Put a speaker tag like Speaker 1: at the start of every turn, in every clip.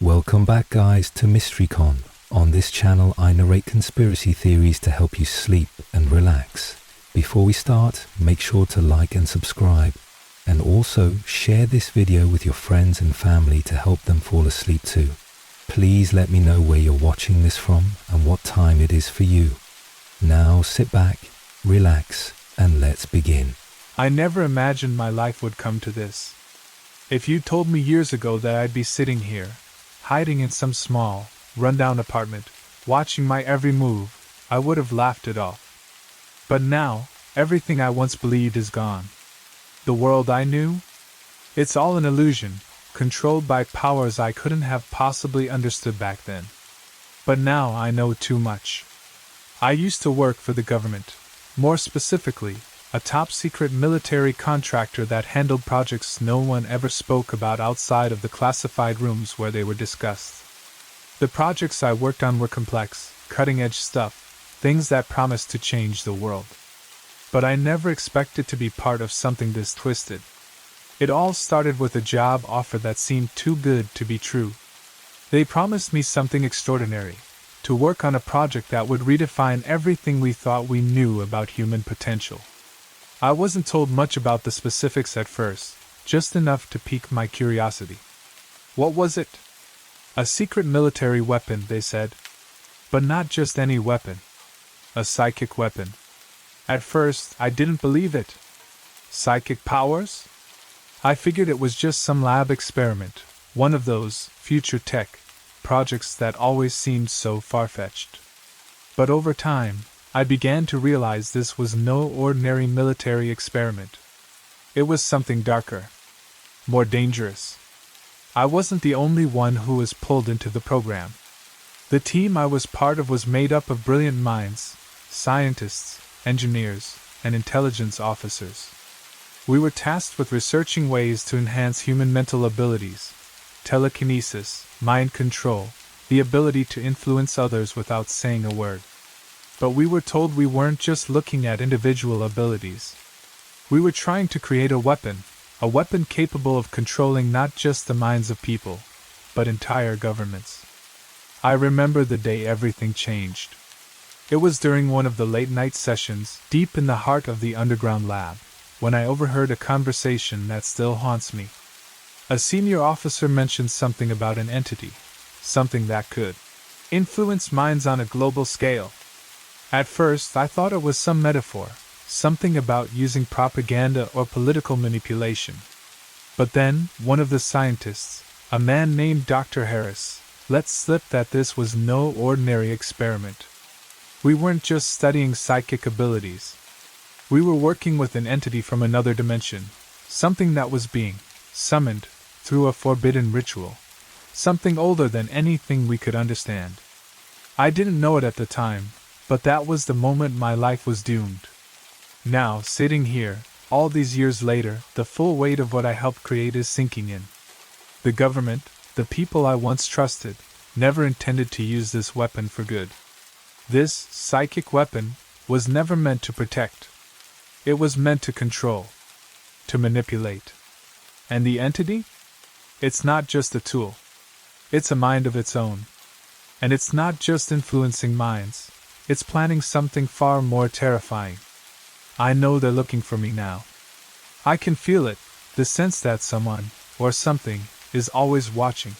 Speaker 1: Welcome back, guys, to MysteryCon. On this channel, I narrate conspiracy theories to help you sleep and relax. Before we start, make sure to like and subscribe, and also share this video with your friends and family to help them fall asleep too. Please let me know where you're watching this from and what time it is for you. Now sit back, relax, and let's begin.
Speaker 2: I never imagined my life would come to this. If you told me years ago that I'd be sitting here, hiding in some small, rundown apartment, watching my every move, I would have laughed it off. But now, everything I once believed is gone. The world I knew? It's all an illusion, controlled by powers I couldn't have possibly understood back then. But now I know too much. I used to work for the government, more specifically, a top-secret military contractor that handled projects no one ever spoke about outside of the classified rooms where they were discussed. The projects I worked on were complex, cutting-edge stuff, things that promised to change the world. But I never expected to be part of something this twisted. It all started with a job offer that seemed too good to be true. They promised me something extraordinary, to work on a project that would redefine everything we thought we knew about human potential. I wasn't told much about the specifics at first, just enough to pique my curiosity. What was it? A secret military weapon, they said. But not just any weapon. A psychic weapon. At first, I didn't believe it. Psychic powers? I figured it was just some lab experiment, one of those future tech projects that always seemed so far-fetched. But over time, I began to realize this was no ordinary military experiment. It was something darker, more dangerous. I wasn't the only one who was pulled into the program. The team I was part of was made up of brilliant minds, scientists, engineers, and intelligence officers. We were tasked with researching ways to enhance human mental abilities, telekinesis, mind control, the ability to influence others without saying a word. But we were told we weren't just looking at individual abilities. We were trying to create a weapon capable of controlling not just the minds of people, but entire governments. I remember the day everything changed. It was during one of the late-night sessions, deep in the heart of the underground lab, when I overheard a conversation that still haunts me. A senior officer mentioned something about an entity, something that could influence minds on a global scale. At first, I thought it was some metaphor, something about using propaganda or political manipulation. But then, one of the scientists, a man named Dr. Harris, let slip that this was no ordinary experiment. We weren't just studying psychic abilities. We were working with an entity from another dimension, something that was being summoned through a forbidden ritual, something older than anything we could understand. I didn't know it at the time, but that was the moment my life was doomed. Now, sitting here, all these years later, the full weight of what I helped create is sinking in. The government, the people I once trusted, never intended to use this weapon for good. This psychic weapon was never meant to protect. It was meant to control, to manipulate. And the entity? It's not just a tool. It's a mind of its own. And it's not just influencing minds. It's planning something far more terrifying. I know they're looking for me now. I can feel it, the sense that someone, or something, is always watching.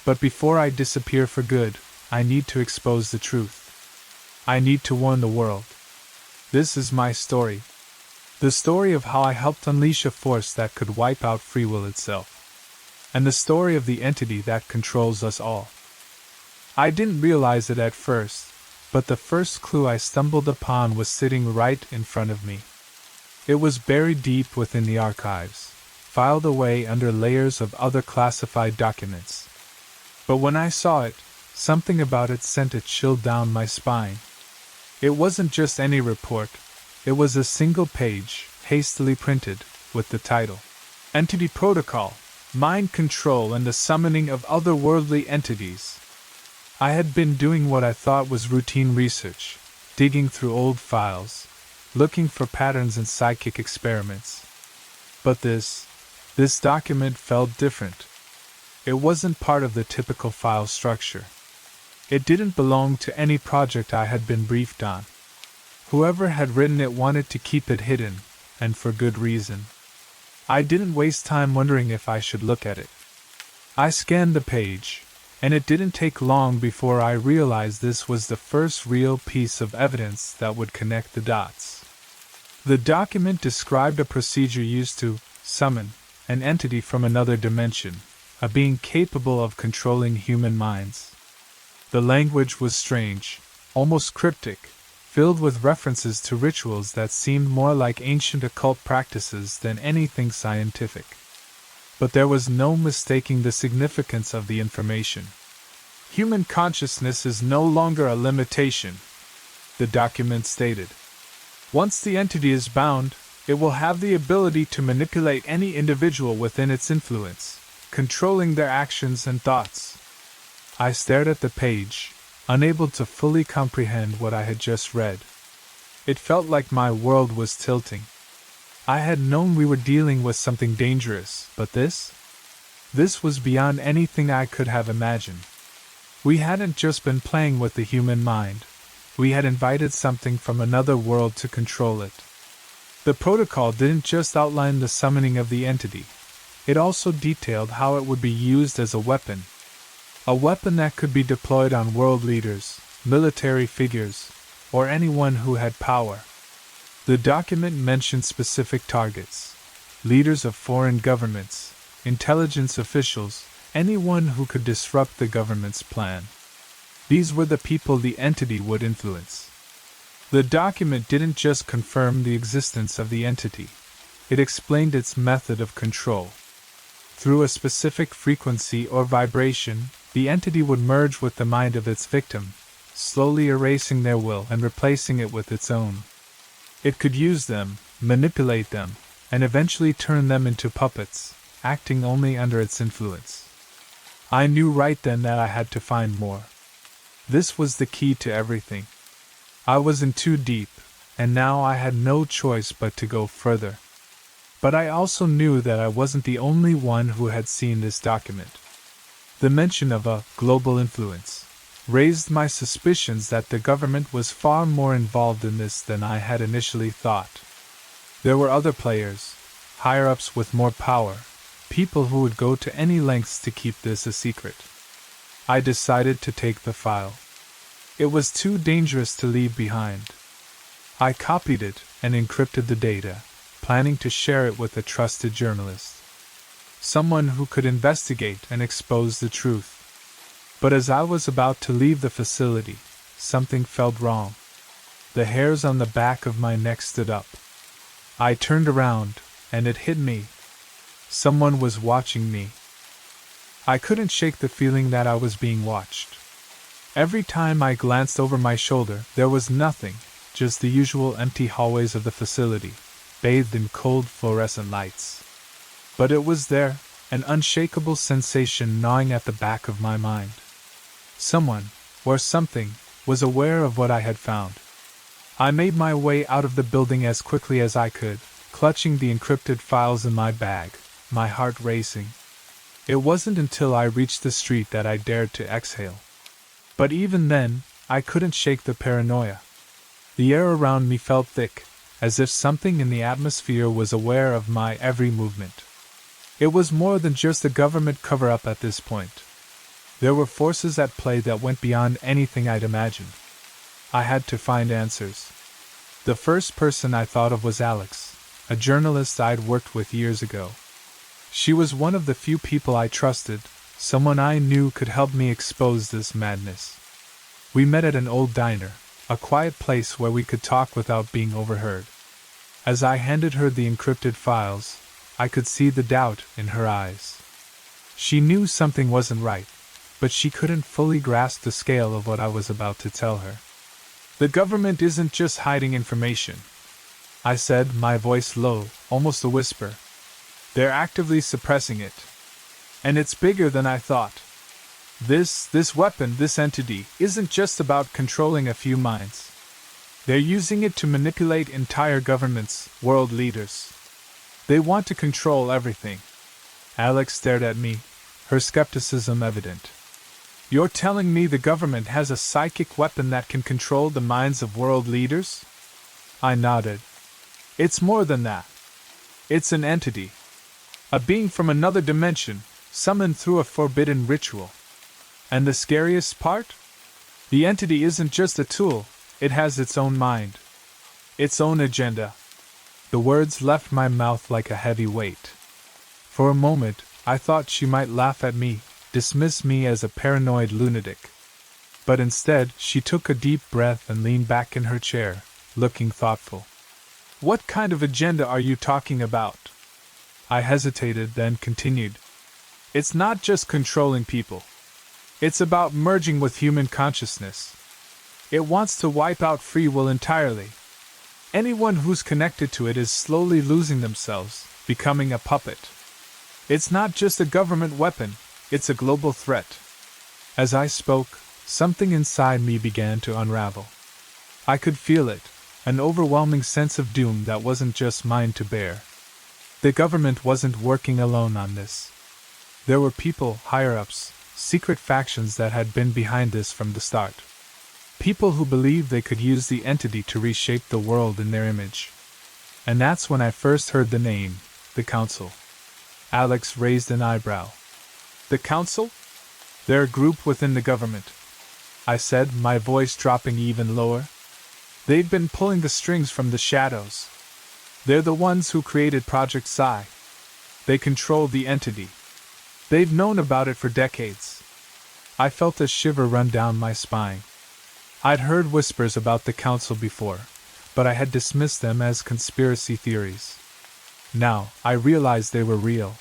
Speaker 2: But before I disappear for good, I need to expose the truth. I need to warn the world. This is my story. The story of how I helped unleash a force that could wipe out free will itself. And the story of the entity that controls us all. I didn't realize it at first, but the first clue I stumbled upon was sitting right in front of me. It was buried deep within the archives, filed away under layers of other classified documents. But when I saw it, something about it sent a chill down my spine. It wasn't just any report, it was a single page, hastily printed, with the title, Entity Protocol, Mind Control and the Summoning of Otherworldly Entities. I had been doing what I thought was routine research, digging through old files, looking for patterns in psychic experiments. But this document felt different. It wasn't part of the typical file structure. It didn't belong to any project I had been briefed on. Whoever had written it wanted to keep it hidden, and for good reason. I didn't waste time wondering if I should look at it. I scanned the page, and it didn't take long before I realized this was the first real piece of evidence that would connect the dots. The document described a procedure used to summon an entity from another dimension, a being capable of controlling human minds. The language was strange, almost cryptic, filled with references to rituals that seemed more like ancient occult practices than anything scientific. But there was no mistaking the significance of the information. Human consciousness is no longer a limitation, the document stated. Once the entity is bound, it will have the ability to manipulate any individual within its influence, controlling their actions and thoughts. I stared at the page, unable to fully comprehend what I had just read. It felt like my world was tilting. I had known we were dealing with something dangerous, but this was beyond anything I could have imagined. We hadn't just been playing with the human mind, we had invited something from another world to control it. The protocol didn't just outline the summoning of the entity, it also detailed how it would be used as a weapon that could be deployed on world leaders, military figures, or anyone who had power. The document mentioned specific targets: leaders of foreign governments, intelligence officials, anyone who could disrupt the government's plan. These were the people the entity would influence. The document didn't just confirm the existence of the entity, it explained its method of control. Through a specific frequency or vibration, the entity would merge with the mind of its victim, slowly erasing their will and replacing it with its own. It could use them, manipulate them, and eventually turn them into puppets, acting only under its influence. I knew right then that I had to find more. This was the key to everything. I was in too deep, and now I had no choice but to go further. But I also knew that I wasn't the only one who had seen this document. The mention of a global influence raised my suspicions that the government was far more involved in this than I had initially thought. There were other players, higher-ups with more power, people who would go to any lengths to keep this a secret. I decided to take the file. It was too dangerous to leave behind. I copied it and encrypted the data, planning to share it with a trusted journalist. Someone who could investigate and expose the truth. But as I was about to leave the facility, something felt wrong. The hairs on the back of my neck stood up. I turned around, and it hit me. Someone was watching me. I couldn't shake the feeling that I was being watched. Every time I glanced over my shoulder, there was nothing, just the usual empty hallways of the facility, bathed in cold fluorescent lights. But it was there, an unshakable sensation gnawing at the back of my mind. Someone, or something, was aware of what I had found. I made my way out of the building as quickly as I could, clutching the encrypted files in my bag, my heart racing. It wasn't until I reached the street that I dared to exhale. But even then, I couldn't shake the paranoia. The air around me felt thick, as if something in the atmosphere was aware of my every movement. It was more than just a government cover-up at this point. There were forces at play that went beyond anything I'd imagined. I had to find answers. The first person I thought of was Alex, a journalist I'd worked with years ago. She was one of the few people I trusted, someone I knew could help me expose this madness. We met at an old diner, a quiet place where we could talk without being overheard. As I handed her the encrypted files, I could see the doubt in her eyes. She knew something wasn't right, but she couldn't fully grasp the scale of what I was about to tell her. The government isn't just hiding information, I said, my voice low, almost a whisper. They're actively suppressing it. And it's bigger than I thought. This weapon, this entity, isn't just about controlling a few minds. They're using it to manipulate entire governments, world leaders. They want to control everything. Alex stared at me, her skepticism evident. You're telling me the government has a psychic weapon that can control the minds of world leaders? I nodded. It's more than that. It's an entity. A being from another dimension, summoned through a forbidden ritual. And the scariest part? The entity isn't just a tool, it has its own mind. Its own agenda. The words left my mouth like a heavy weight. For a moment, I thought she might laugh at me, dismiss me as a paranoid lunatic. But instead, she took a deep breath and leaned back in her chair, looking thoughtful. What kind of agenda are you talking about? I hesitated, then continued. It's not just controlling people. It's about merging with human consciousness. It wants to wipe out free will entirely. Anyone who's connected to it is slowly losing themselves, becoming a puppet. It's not just a government weapon, it's a global threat. As I spoke, something inside me began to unravel. I could feel it, an overwhelming sense of doom that wasn't just mine to bear. The government wasn't working alone on this. There were people, higher-ups, secret factions that had been behind this from the start. People who believed they could use the entity to reshape the world in their image. And that's when I first heard the name, the Council. Alex raised an eyebrow. The Council? They're a group within the government, I said, my voice dropping even lower. They've been pulling the strings from the shadows. They're the ones who created Project Psi. They control the entity. They've known about it for decades. I felt a shiver run down my spine. I'd heard whispers about the Council before, but I had dismissed them as conspiracy theories. Now, I realized they were real.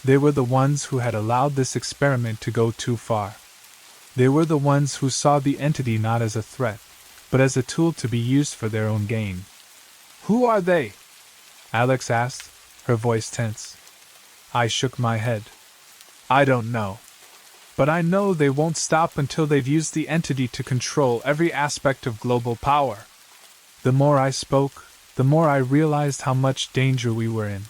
Speaker 2: They were the ones who had allowed this experiment to go too far. They were the ones who saw the entity not as a threat, but as a tool to be used for their own gain. Who are they? Alex asked, her voice tense. I shook my head. I don't know. But I know they won't stop until they've used the entity to control every aspect of global power. The more I spoke, the more I realized how much danger we were in.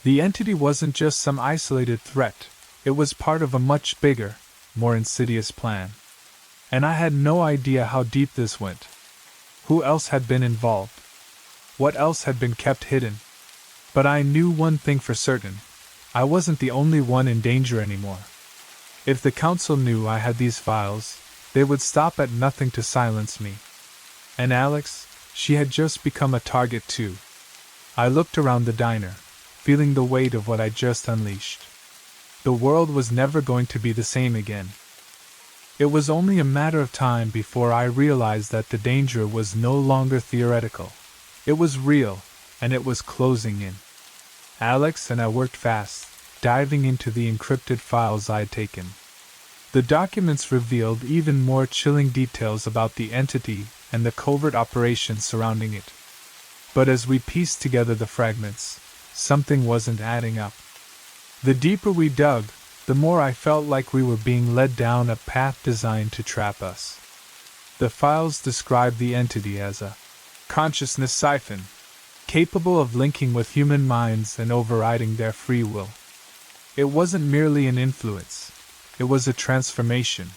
Speaker 2: The entity wasn't just some isolated threat, it was part of a much bigger, more insidious plan. And I had no idea how deep this went. Who else had been involved? What else had been kept hidden? But I knew one thing for certain. I wasn't the only one in danger anymore. If the Council knew I had these files, they would stop at nothing to silence me. And Alex, she had just become a target too. I looked around the diner, feeling the weight of what I'd just unleashed. The world was never going to be the same again. It was only a matter of time before I realized that the danger was no longer theoretical. It was real, and it was closing in. Alex and I worked fast, diving into the encrypted files I had taken. The documents revealed even more chilling details about the entity and the covert operations surrounding it. But as we pieced together the fragments, something wasn't adding up. The deeper we dug, the more I felt like we were being led down a path designed to trap us. The files described the entity as a consciousness siphon, capable of linking with human minds and overriding their free will. It wasn't merely an influence, it was a transformation.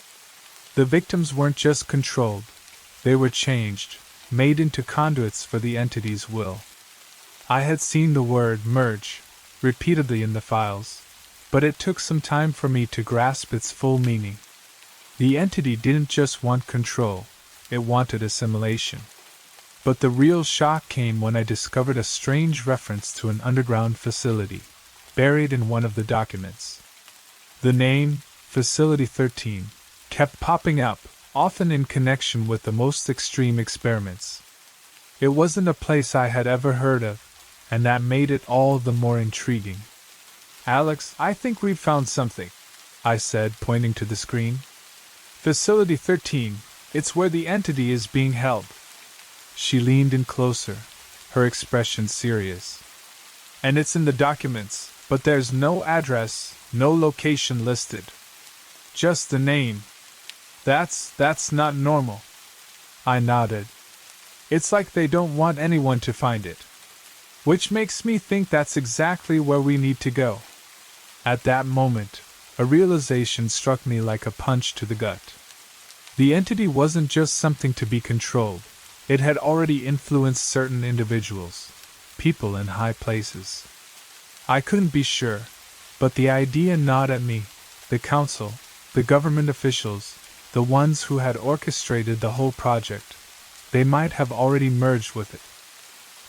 Speaker 2: The victims weren't just controlled, they were changed, made into conduits for the entity's will. I had seen the word merge repeatedly in the files, but it took some time for me to grasp its full meaning. The entity didn't just want control, it wanted assimilation. But the real shock came when I discovered a strange reference to an underground facility, buried in one of the documents. The name, Facility 13, kept popping up, often in connection with the most extreme experiments. It wasn't a place I had ever heard of, and that made it all the more intriguing. Alex, I think we've found something, I said, pointing to the screen. Facility 13, it's where the entity is being held. She leaned in closer, her expression serious. And it's in the documents, but there's no address, no location listed. Just the name. That's not normal. I nodded. It's like they don't want anyone to find it. Which makes me think that's exactly where we need to go. At that moment, a realization struck me like a punch to the gut. The entity wasn't just something to be controlled, it had already influenced certain individuals, people in high places. I couldn't be sure, but the idea gnawed at me. The council, the government officials, the ones who had orchestrated the whole project, they might have already merged with it.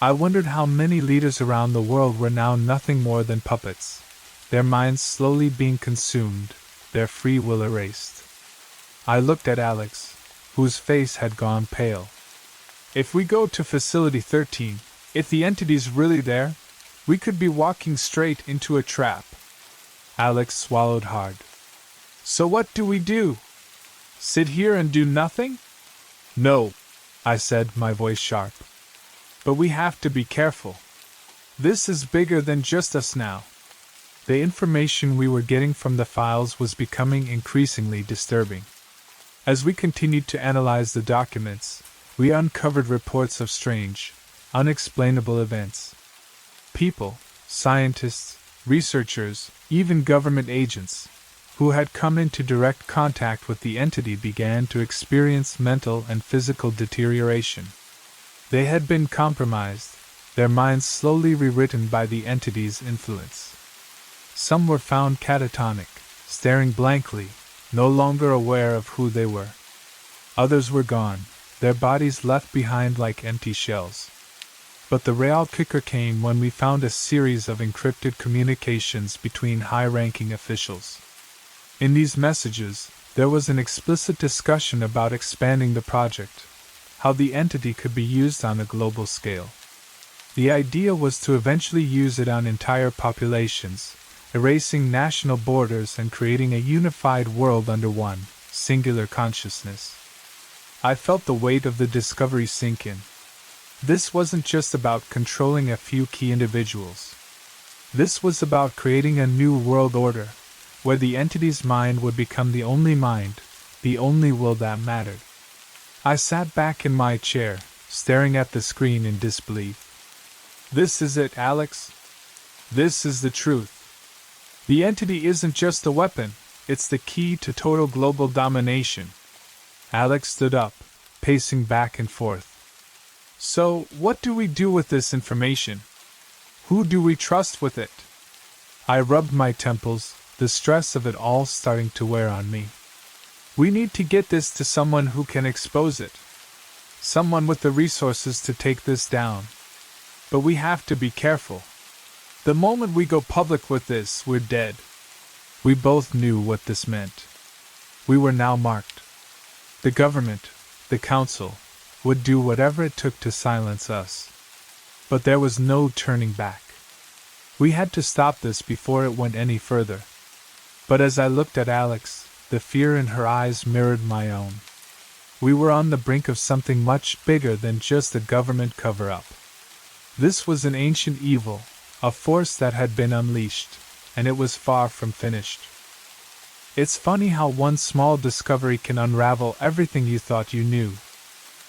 Speaker 2: I wondered how many leaders around the world were now nothing more than puppets, their minds slowly being consumed, their free will erased. I looked at Alex, whose face had gone pale. If we go to Facility 13, if the entity's really there, we could be walking straight into a trap. Alex swallowed hard. So what do we do? Sit here and do nothing? No, I said, my voice sharp. But we have to be careful. This is bigger than just us now. The information we were getting from the files was becoming increasingly disturbing. As we continued to analyze the documents, we uncovered reports of strange, unexplainable events. People, scientists, researchers, even government agents, who had come into direct contact with the entity began to experience mental and physical deterioration. They had been compromised, their minds slowly rewritten by the entity's influence. Some were found catatonic, staring blankly, no longer aware of who they were. Others were gone, their bodies left behind like empty shells. But the real kicker came when we found a series of encrypted communications between high-ranking officials. In these messages, there was an explicit discussion about expanding the project, how the entity could be used on a global scale. The idea was to eventually use it on entire populations, erasing national borders and creating a unified world under one singular consciousness. I felt the weight of the discovery sink in. This wasn't just about controlling a few key individuals. This was about creating a new world order, where the entity's mind would become the only mind, the only will that mattered. I sat back in my chair, staring at the screen in disbelief. This is it, Alex. This is the truth. The entity isn't just a weapon, it's the key to total global domination. Alex stood up, pacing back and forth. So, what do we do with this information? Who do we trust with it? I rubbed my temples, the stress of it all starting to wear on me. We need to get this to someone who can expose it. Someone with the resources to take this down. But we have to be careful. The moment we go public with this, we're dead. We both knew what this meant. We were now marked. The government, the council, would do whatever it took to silence us. But there was no turning back. We had to stop this before it went any further. But as I looked at Alex, the fear in her eyes mirrored my own. We were on the brink of something much bigger than just a government cover-up. This was an ancient evil, a force that had been unleashed, and it was far from finished. It's funny how one small discovery can unravel everything you thought you knew.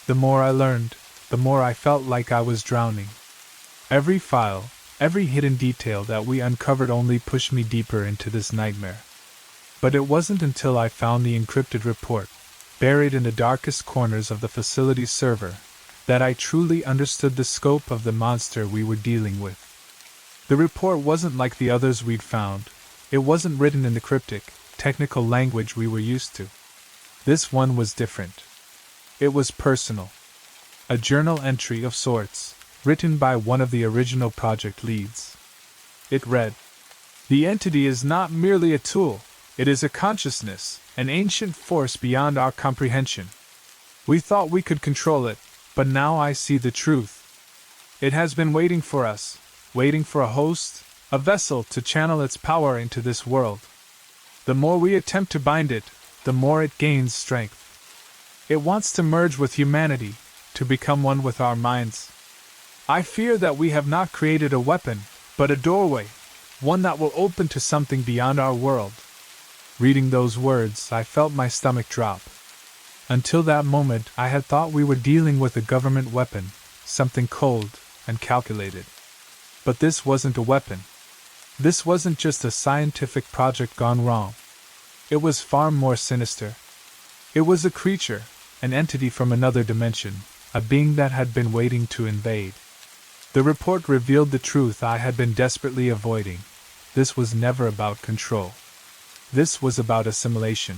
Speaker 2: The more I learned, the more I felt like I was drowning. Every file, every hidden detail that we uncovered only pushed me deeper into this nightmare. But it wasn't until I found the encrypted report, buried in the darkest corners of the facility's server, that I truly understood the scope of the monster we were dealing with. The report wasn't like the others we'd found. It wasn't written in the cryptic, technical language we were used to. This one was different. It was personal. A journal entry of sorts, written by one of the original project leads. It read, "The entity is not merely a tool, it is a consciousness, an ancient force beyond our comprehension. We thought we could control it, but now I see the truth. It has been waiting for us, waiting for a host, a vessel to channel its power into this world. The more we attempt to bind it, the more it gains strength. It wants to merge with humanity, to become one with our minds. I fear that we have not created a weapon, but a doorway, one that will open to something beyond our world." Reading those words, I felt my stomach drop. Until that moment, I had thought we were dealing with a government weapon, something cold and calculated. But this wasn't a weapon. This wasn't just a scientific project gone wrong. It was far more sinister. It was a creature, an entity from another dimension, a being that had been waiting to invade. The report revealed the truth I had been desperately avoiding. This was never about control. This was about assimilation.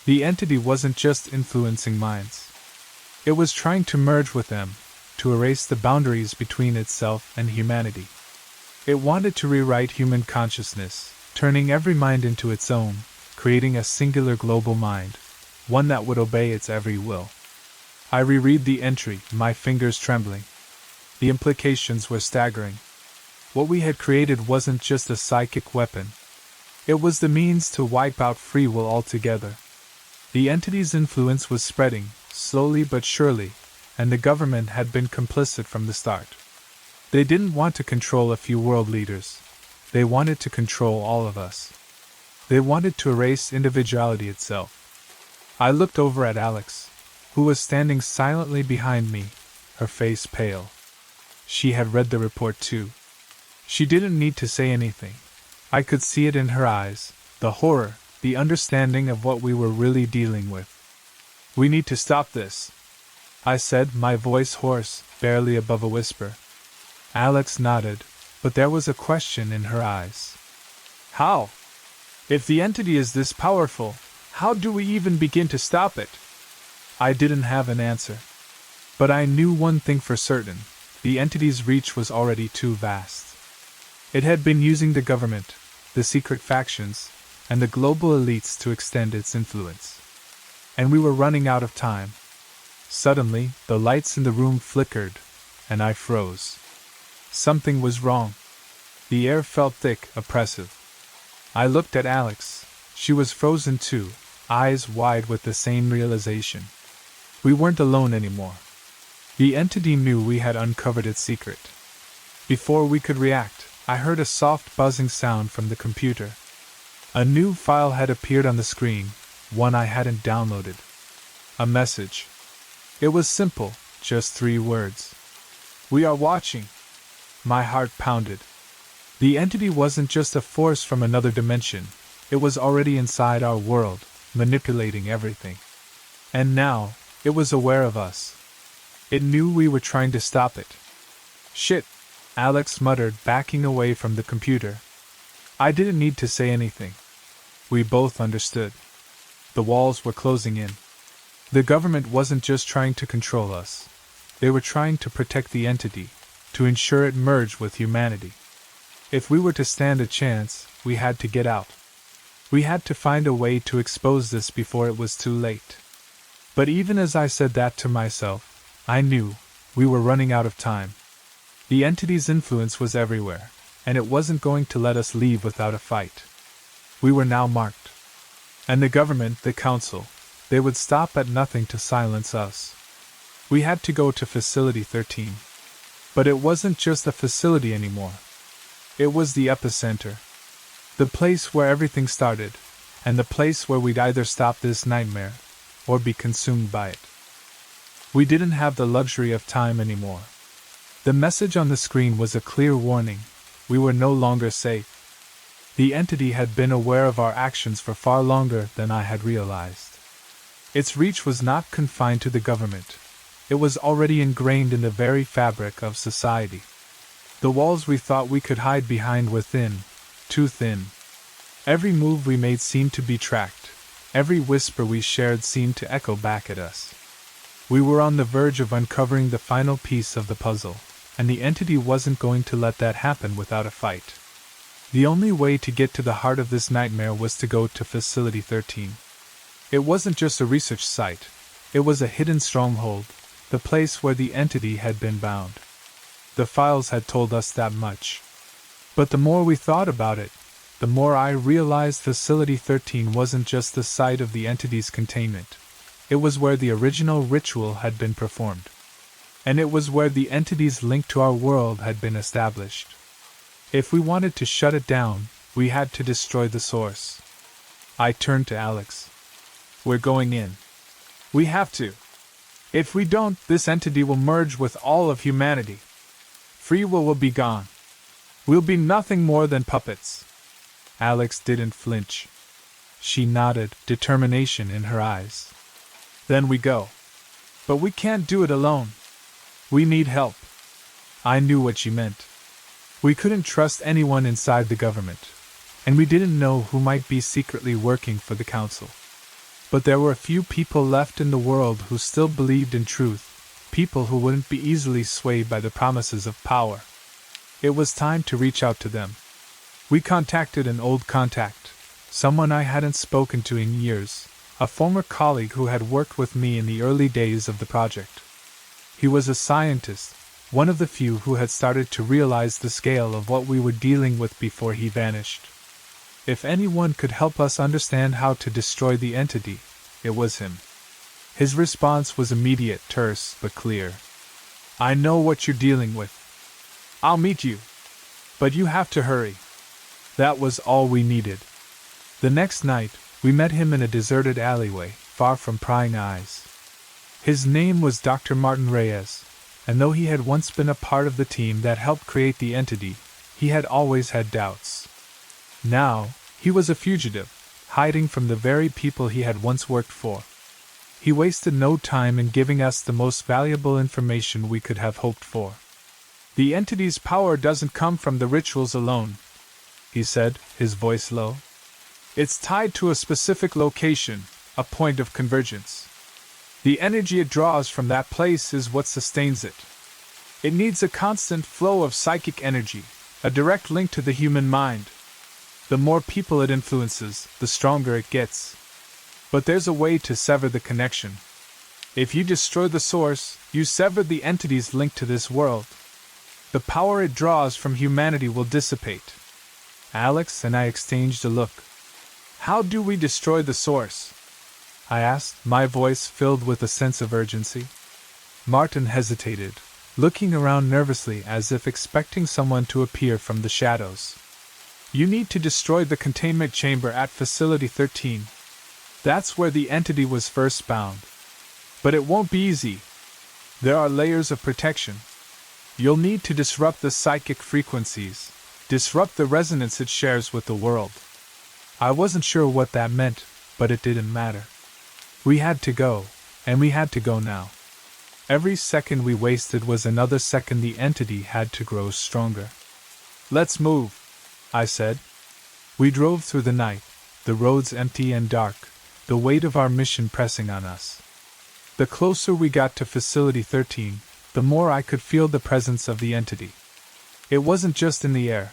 Speaker 2: The entity wasn't just influencing minds. It was trying to merge with them, to erase the boundaries between itself and humanity. It wanted to rewrite human consciousness, turning every mind into its own, creating a singular global mind, one that would obey its every will. I reread the entry, my fingers trembling. The implications were staggering. What we had created wasn't just a psychic weapon. It was the means to wipe out free will altogether. The entity's influence was spreading, slowly but surely, and the government had been complicit from the start. They didn't want to control a few world leaders. They wanted to control all of us. They wanted to erase individuality itself. I looked over at Alex, who was standing silently behind me, her face pale. She had read the report too. She didn't need to say anything. I could see it in her eyes, the horror, the understanding of what we were really dealing with. "We need to stop this," I said, my voice hoarse, barely above a whisper. Alex nodded, but there was a question in her eyes. "How? If the entity is this powerful, how do we even begin to stop it?" I didn't have an answer. But I knew one thing for certain. The entity's reach was already too vast. It had been using the government, the secret factions, and the global elites to extend its influence. And we were running out of time. Suddenly, the lights in the room flickered, and I froze. Something was wrong. The air felt thick, oppressive. I looked at Alex. She was frozen too, eyes wide with the same realization. We weren't alone anymore. The entity knew we had uncovered its secret. Before we could react, I heard a soft buzzing sound from the computer. A new file had appeared on the screen, one I hadn't downloaded. A message. It was simple, just 3 words. "We are watching." My heart pounded. The entity wasn't just a force from another dimension, it was already inside our world, manipulating everything. And now, it was aware of us. It knew we were trying to stop it. "Shit," Alex muttered, backing away from the computer. I didn't need to say anything. We both understood. The walls were closing in. The government wasn't just trying to control us. They were trying to protect the entity, to ensure it merged with humanity. If we were to stand a chance, we had to get out. We had to find a way to expose this before it was too late. But even as I said that to myself, I knew we were running out of time. The entity's influence was everywhere, and it wasn't going to let us leave without a fight. We were now marked. And the government, the council, they would stop at nothing to silence us. We had to go to Facility 13. But it wasn't just a facility anymore. It was the epicenter. The place where everything started, and the place where we'd either stop this nightmare, or be consumed by it. We didn't have the luxury of time anymore. The message on the screen was a clear warning. We were no longer safe. The entity had been aware of our actions for far longer than I had realized. Its reach was not confined to the government. It was already ingrained in the very fabric of society. The walls we thought we could hide behind were thin, too thin. Every move we made seemed to be tracked. Every whisper we shared seemed to echo back at us. We were on the verge of uncovering the final piece of the puzzle, and the entity wasn't going to let that happen without a fight. The only way to get to the heart of this nightmare was to go to Facility 13. It wasn't just a research site, it was a hidden stronghold, the place where the entity had been bound. The files had told us that much. But the more we thought about it, the more I realized Facility 13 wasn't just the site of the entity's containment. It was where the original ritual had been performed. And it was where the entity's link to our world had been established. If we wanted to shut it down, we had to destroy the source. I turned to Alex. "We're going in. We have to. If we don't, this entity will merge with all of humanity. Free will be gone. We'll be nothing more than puppets." Alex didn't flinch. She nodded, determination in her eyes. Then we go. But we can't do it alone. We need help. I knew what she meant. We couldn't trust anyone inside the government, and we didn't know who might be secretly working for the council. But there were a few people left in the world who still believed in truth, people who wouldn't be easily swayed by the promises of power. It was time to reach out to them. We contacted an old contact, someone I hadn't spoken to in years, a former colleague who had worked with me in the early days of the project. He was a scientist, one of the few who had started to realize the scale of what we were dealing with before he vanished. If anyone could help us understand how to destroy the entity, it was him. His response was immediate, terse, but clear. I know what you're dealing with. I'll meet you. But you have to hurry. That was all we needed. The next night, we met him in a deserted alleyway, far from prying eyes. His name was Dr. Martin Reyes, and though he had once been a part of the team that helped create the entity, he had always had doubts. Now, he was a fugitive, hiding from the very people he had once worked for. He wasted no time in giving us the most valuable information we could have hoped for. The entity's power doesn't come from the rituals alone, he said, his voice low. It's tied to a specific location, a point of convergence. The energy it draws from that place is what sustains it. It needs a constant flow of psychic energy, a direct link to the human mind. The more people it influences, the stronger it gets. But there's a way to sever the connection. If you destroy the source, you sever the entity's link to this world. The power it draws from humanity will dissipate. Alex and I exchanged a look. How do we destroy the source? I asked, my voice filled with a sense of urgency. Martin hesitated, looking around nervously as if expecting someone to appear from the shadows. You need to destroy the containment chamber at Facility 13. That's where the entity was first bound. But it won't be easy. There are layers of protection. You'll need to disrupt the psychic frequencies, disrupt the resonance it shares with the world. I wasn't sure what that meant, but it didn't matter. We had to go, and we had to go now. Every second we wasted was another second the entity had to grow stronger. Let's move, I said. We drove through the night, the roads empty and dark, the weight of our mission pressing on us. The closer we got to Facility 13, the more I could feel the presence of the entity. It wasn't just in the air.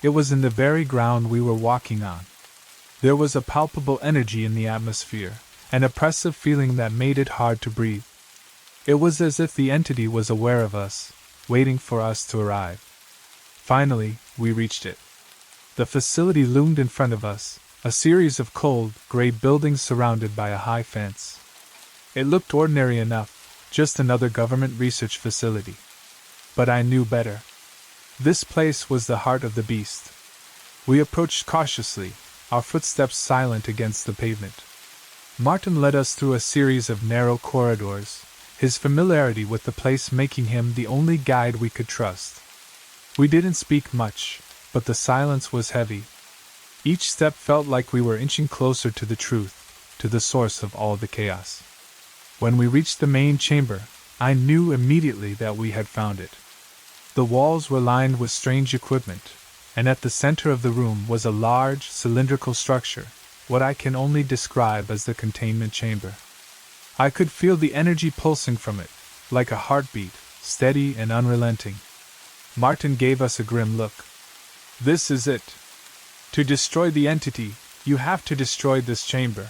Speaker 2: It was in the very ground we were walking on. There was a palpable energy in the atmosphere, an oppressive feeling that made it hard to breathe. It was as if the entity was aware of us, waiting for us to arrive. Finally, we reached it. The facility loomed in front of us, a series of cold, gray buildings surrounded by a high fence. It looked ordinary enough, just another government research facility. But I knew better. This place was the heart of the beast. We approached cautiously, our footsteps silent against the pavement. Martin led us through a series of narrow corridors, his familiarity with the place making him the only guide we could trust. We didn't speak much, but the silence was heavy. Each step felt like we were inching closer to the truth, to the source of all the chaos. When we reached the main chamber, I knew immediately that we had found it. The walls were lined with strange equipment, and at the center of the room was a large, cylindrical structure, what I can only describe as the containment chamber. I could feel the energy pulsing from it, like a heartbeat, steady and unrelenting. Martin gave us a grim look. This is it. To destroy the entity, you have to destroy this chamber.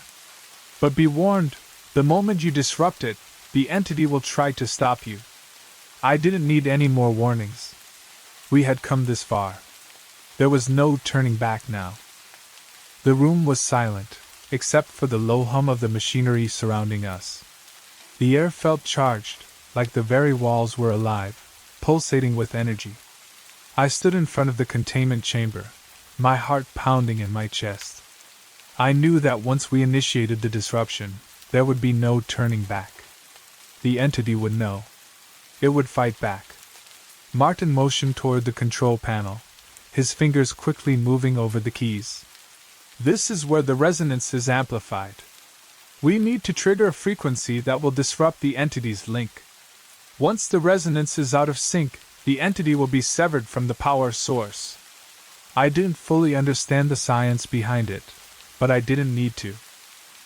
Speaker 2: But be warned, the moment you disrupt it, the entity will try to stop you. I didn't need any more warnings. We had come this far. There was no turning back now. The room was silent, except for the low hum of the machinery surrounding us. The air felt charged, like the very walls were alive, pulsating with energy. I stood in front of the containment chamber, my heart pounding in my chest. I knew that once we initiated the disruption, there would be no turning back. The entity would know. It would fight back. Martin motioned toward the control panel, his fingers quickly moving over the keys. This is where the resonance is amplified. We need to trigger a frequency that will disrupt the entity's link. Once the resonance is out of sync, the entity will be severed from the power source. I didn't fully understand the science behind it, but I didn't need to.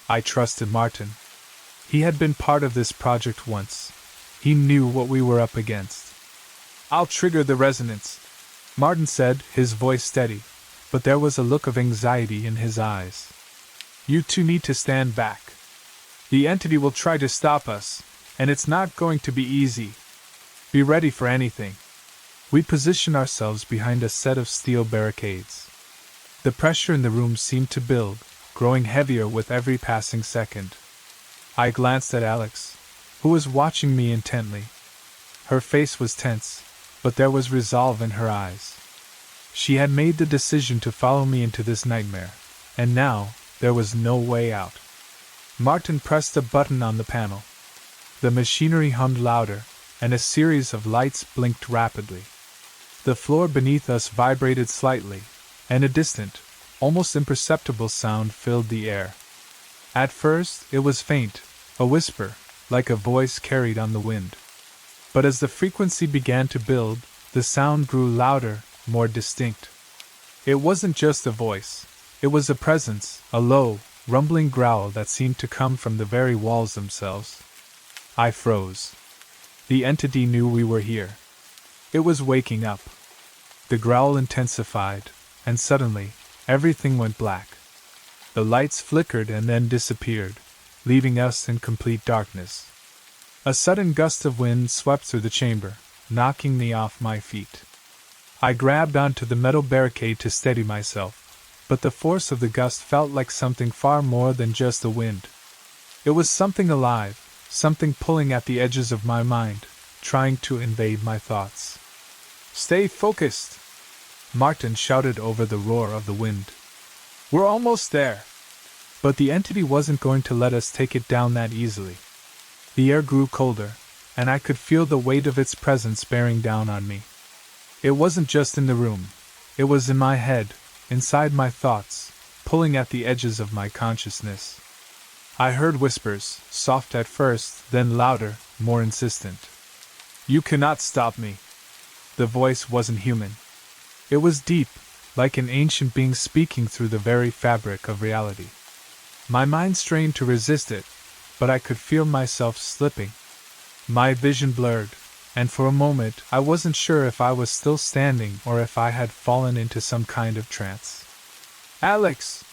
Speaker 2: I trusted Martin. He had been part of this project once. He knew what we were up against. I'll trigger the resonance, Martin said, his voice steady, but there was a look of anxiety in his eyes. You two need to stand back. The entity will try to stop us, and it's not going to be easy. Be ready for anything. We positioned ourselves behind a set of steel barricades. The pressure in the room seemed to build, growing heavier with every passing second. I glanced at Alex, who was watching me intently. Her face was tense, but there was resolve in her eyes. She had made the decision to follow me into this nightmare, and now there was no way out. Martin pressed a button on the panel. The machinery hummed louder, and a series of lights blinked rapidly. The floor beneath us vibrated slightly, and a distant, almost imperceptible sound filled the air. At first, it was faint, a whisper, like a voice carried on the wind. But as the frequency began to build, the sound grew louder, more distinct. It wasn't just a voice. It was a presence, a low, rumbling growl that seemed to come from the very walls themselves. I froze. The entity knew we were here. It was waking up. The growl intensified, and suddenly, everything went black. The lights flickered and then disappeared, leaving us in complete darkness. A sudden gust of wind swept through the chamber, knocking me off my feet. I grabbed onto the metal barricade to steady myself, but the force of the gust felt like something far more than just the wind. It was something alive, something pulling at the edges of my mind, trying to invade my thoughts. Stay focused! Martin shouted over the roar of the wind. We're almost there! But the entity wasn't going to let us take it down that easily. The air grew colder, and I could feel the weight of its presence bearing down on me. It wasn't just in the room. It was in my head, inside my thoughts, pulling at the edges of my consciousness. I heard whispers, soft at first, then louder, more insistent. You cannot stop me. The voice wasn't human. It was deep, like an ancient being speaking through the very fabric of reality. My mind strained to resist it, but I could feel myself slipping. My vision blurred, and for a moment I wasn't sure if I was still standing or if I had fallen into some kind of trance. Alex!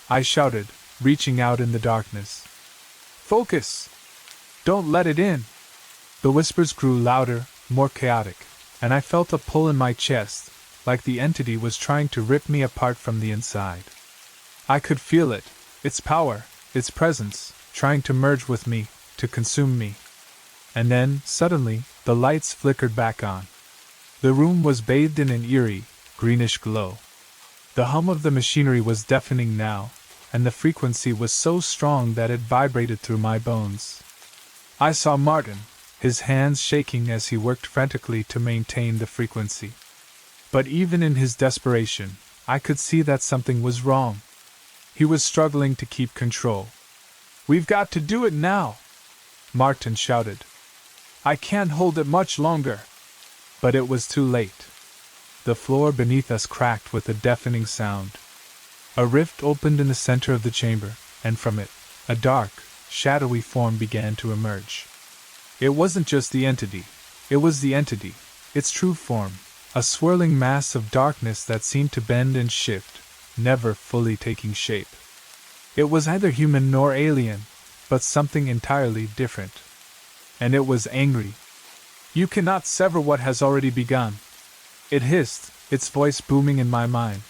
Speaker 2: I shouted, reaching out in the darkness. Focus! Don't let it in! The whispers grew louder, more chaotic, and I felt a pull in my chest, like the entity was trying to rip me apart from the inside. I could feel it, its power, its presence, trying to merge with me, to consume me. And then, suddenly, the lights flickered back on. The room was bathed in an eerie, greenish glow. The hum of the machinery was deafening now, and the frequency was so strong that it vibrated through my bones. I saw Martin, his hands shaking as he worked frantically to maintain the frequency. But even in his desperation, I could see that something was wrong. He was struggling to keep control. We've got to do it now! Martin shouted. I can't hold it much longer. But it was too late. The floor beneath us cracked with a deafening sound. A rift opened in the center of the chamber, and from it, a dark, shadowy form began to emerge. It wasn't just the entity. It was the entity, its true form, a swirling mass of darkness that seemed to bend and shift, never fully taking shape. It was neither human nor alien, but something entirely different. And it was angry. You cannot sever what has already begun. It hissed, its voice booming in my mind.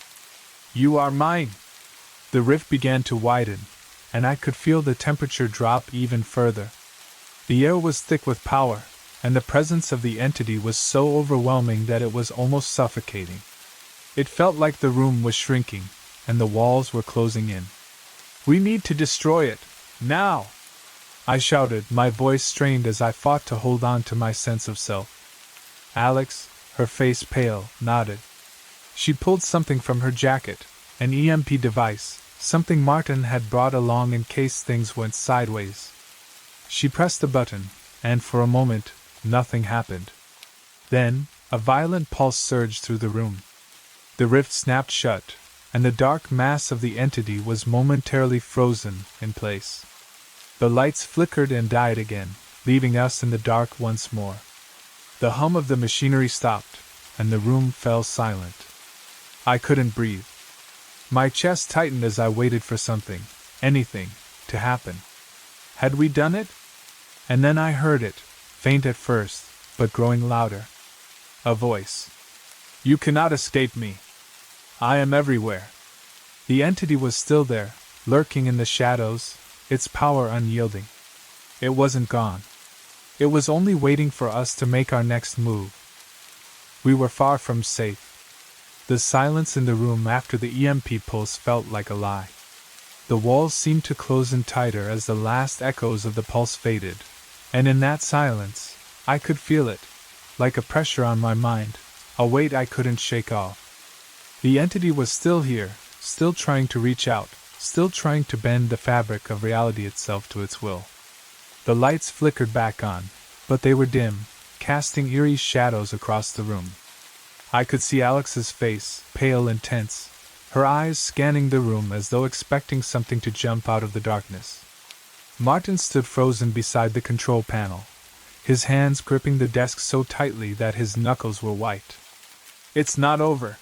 Speaker 2: You are mine! The rift began to widen, and I could feel the temperature drop even further. The air was thick with power, and the presence of the entity was so overwhelming that it was almost suffocating. It felt like the room was shrinking, and the walls were closing in. We need to destroy it, now! I shouted, my voice strained as I fought to hold on to my sense of self. Alex, her face pale, nodded. She pulled something from her jacket, an EMP device, something Martin had brought along in case things went sideways. She pressed the button, and for a moment, nothing happened. Then, a violent pulse surged through the room. The rift snapped shut, and the dark mass of the entity was momentarily frozen in place. The lights flickered and died again, leaving us in the dark once more. The hum of the machinery stopped, and the room fell silent. I couldn't breathe. My chest tightened as I waited for something, anything, to happen. Had we done it? And then I heard it, faint at first, but growing louder. A voice. "You cannot escape me. I am everywhere." The entity was still there, lurking in the shadows, its power unyielding. It wasn't gone. It was only waiting for us to make our next move. We were far from safe. The silence in the room after the EMP pulse felt like a lie. The walls seemed to close in tighter as the last echoes of the pulse faded, and in that silence, I could feel it, like a pressure on my mind, a weight I couldn't shake off. The entity was still here, still trying to reach out, still trying to bend the fabric of reality itself to its will. The lights flickered back on, but they were dim, casting eerie shadows across the room. I could see Alex's face, pale and tense, her eyes scanning the room as though expecting something to jump out of the darkness. Martin stood frozen beside the control panel, his hands gripping the desk so tightly that his knuckles were white. "It's not over,"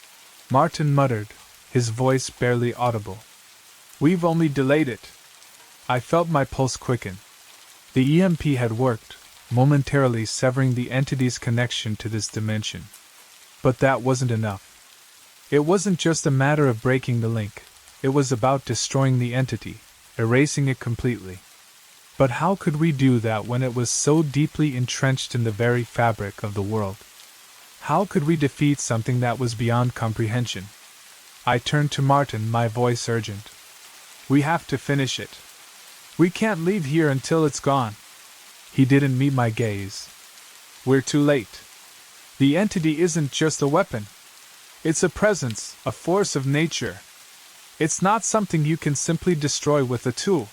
Speaker 2: Martin muttered, his voice barely audible. "We've only delayed it." I felt my pulse quicken. The EMP had worked, momentarily severing the entity's connection to this dimension. But that wasn't enough. It wasn't just a matter of breaking the link, it was about destroying the entity, erasing it completely. But how could we do that when it was so deeply entrenched in the very fabric of the world? How could we defeat something that was beyond comprehension? I turned to Martin, my voice urgent. "We have to finish it. We can't leave here until it's gone." He didn't meet my gaze. "We're too late. The entity isn't just a weapon. It's a presence, a force of nature. It's not something you can simply destroy with a tool.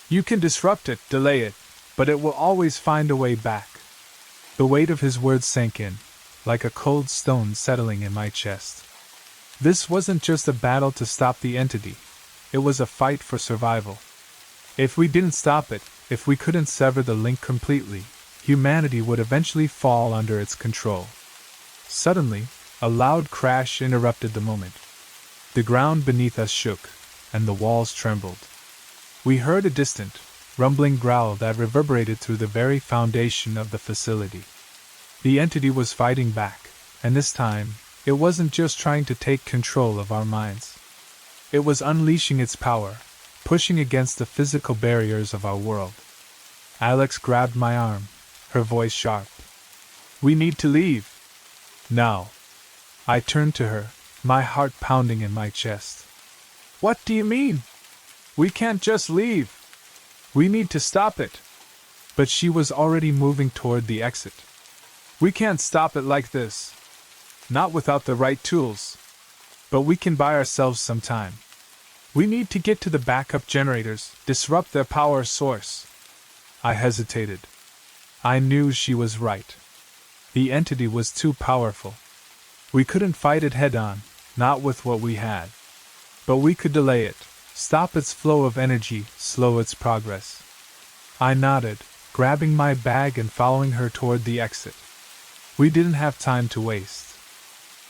Speaker 2: You can disrupt it, delay it, but it will always find a way back." The weight of his words sank in, like a cold stone settling in my chest. This wasn't just a battle to stop the entity, it was a fight for survival. If we didn't stop it, if we couldn't sever the link completely, humanity would eventually fall under its control. Suddenly, a loud crash interrupted the moment. The ground beneath us shook, and the walls trembled. We heard a distant, rumbling growl that reverberated through the very foundation of the facility. The entity was fighting back, and this time, it wasn't just trying to take control of our minds. It was unleashing its power, pushing against the physical barriers of our world. Alex grabbed my arm, her voice sharp. "We need to leave. Now." I turned to her, my heart pounding in my chest. "What do you mean? We can't just leave. We need to stop it." But she was already moving toward the exit. "We can't stop it like this. Not without the right tools. But we can buy ourselves some time. We need to get to the backup generators, disrupt their power source." I hesitated. I knew she was right. The entity was too powerful. We couldn't fight it head-on, not with what we had. But we could delay it, stop its flow of energy, slow its progress. I nodded, grabbing my bag and following her toward the exit. We didn't have time to waste.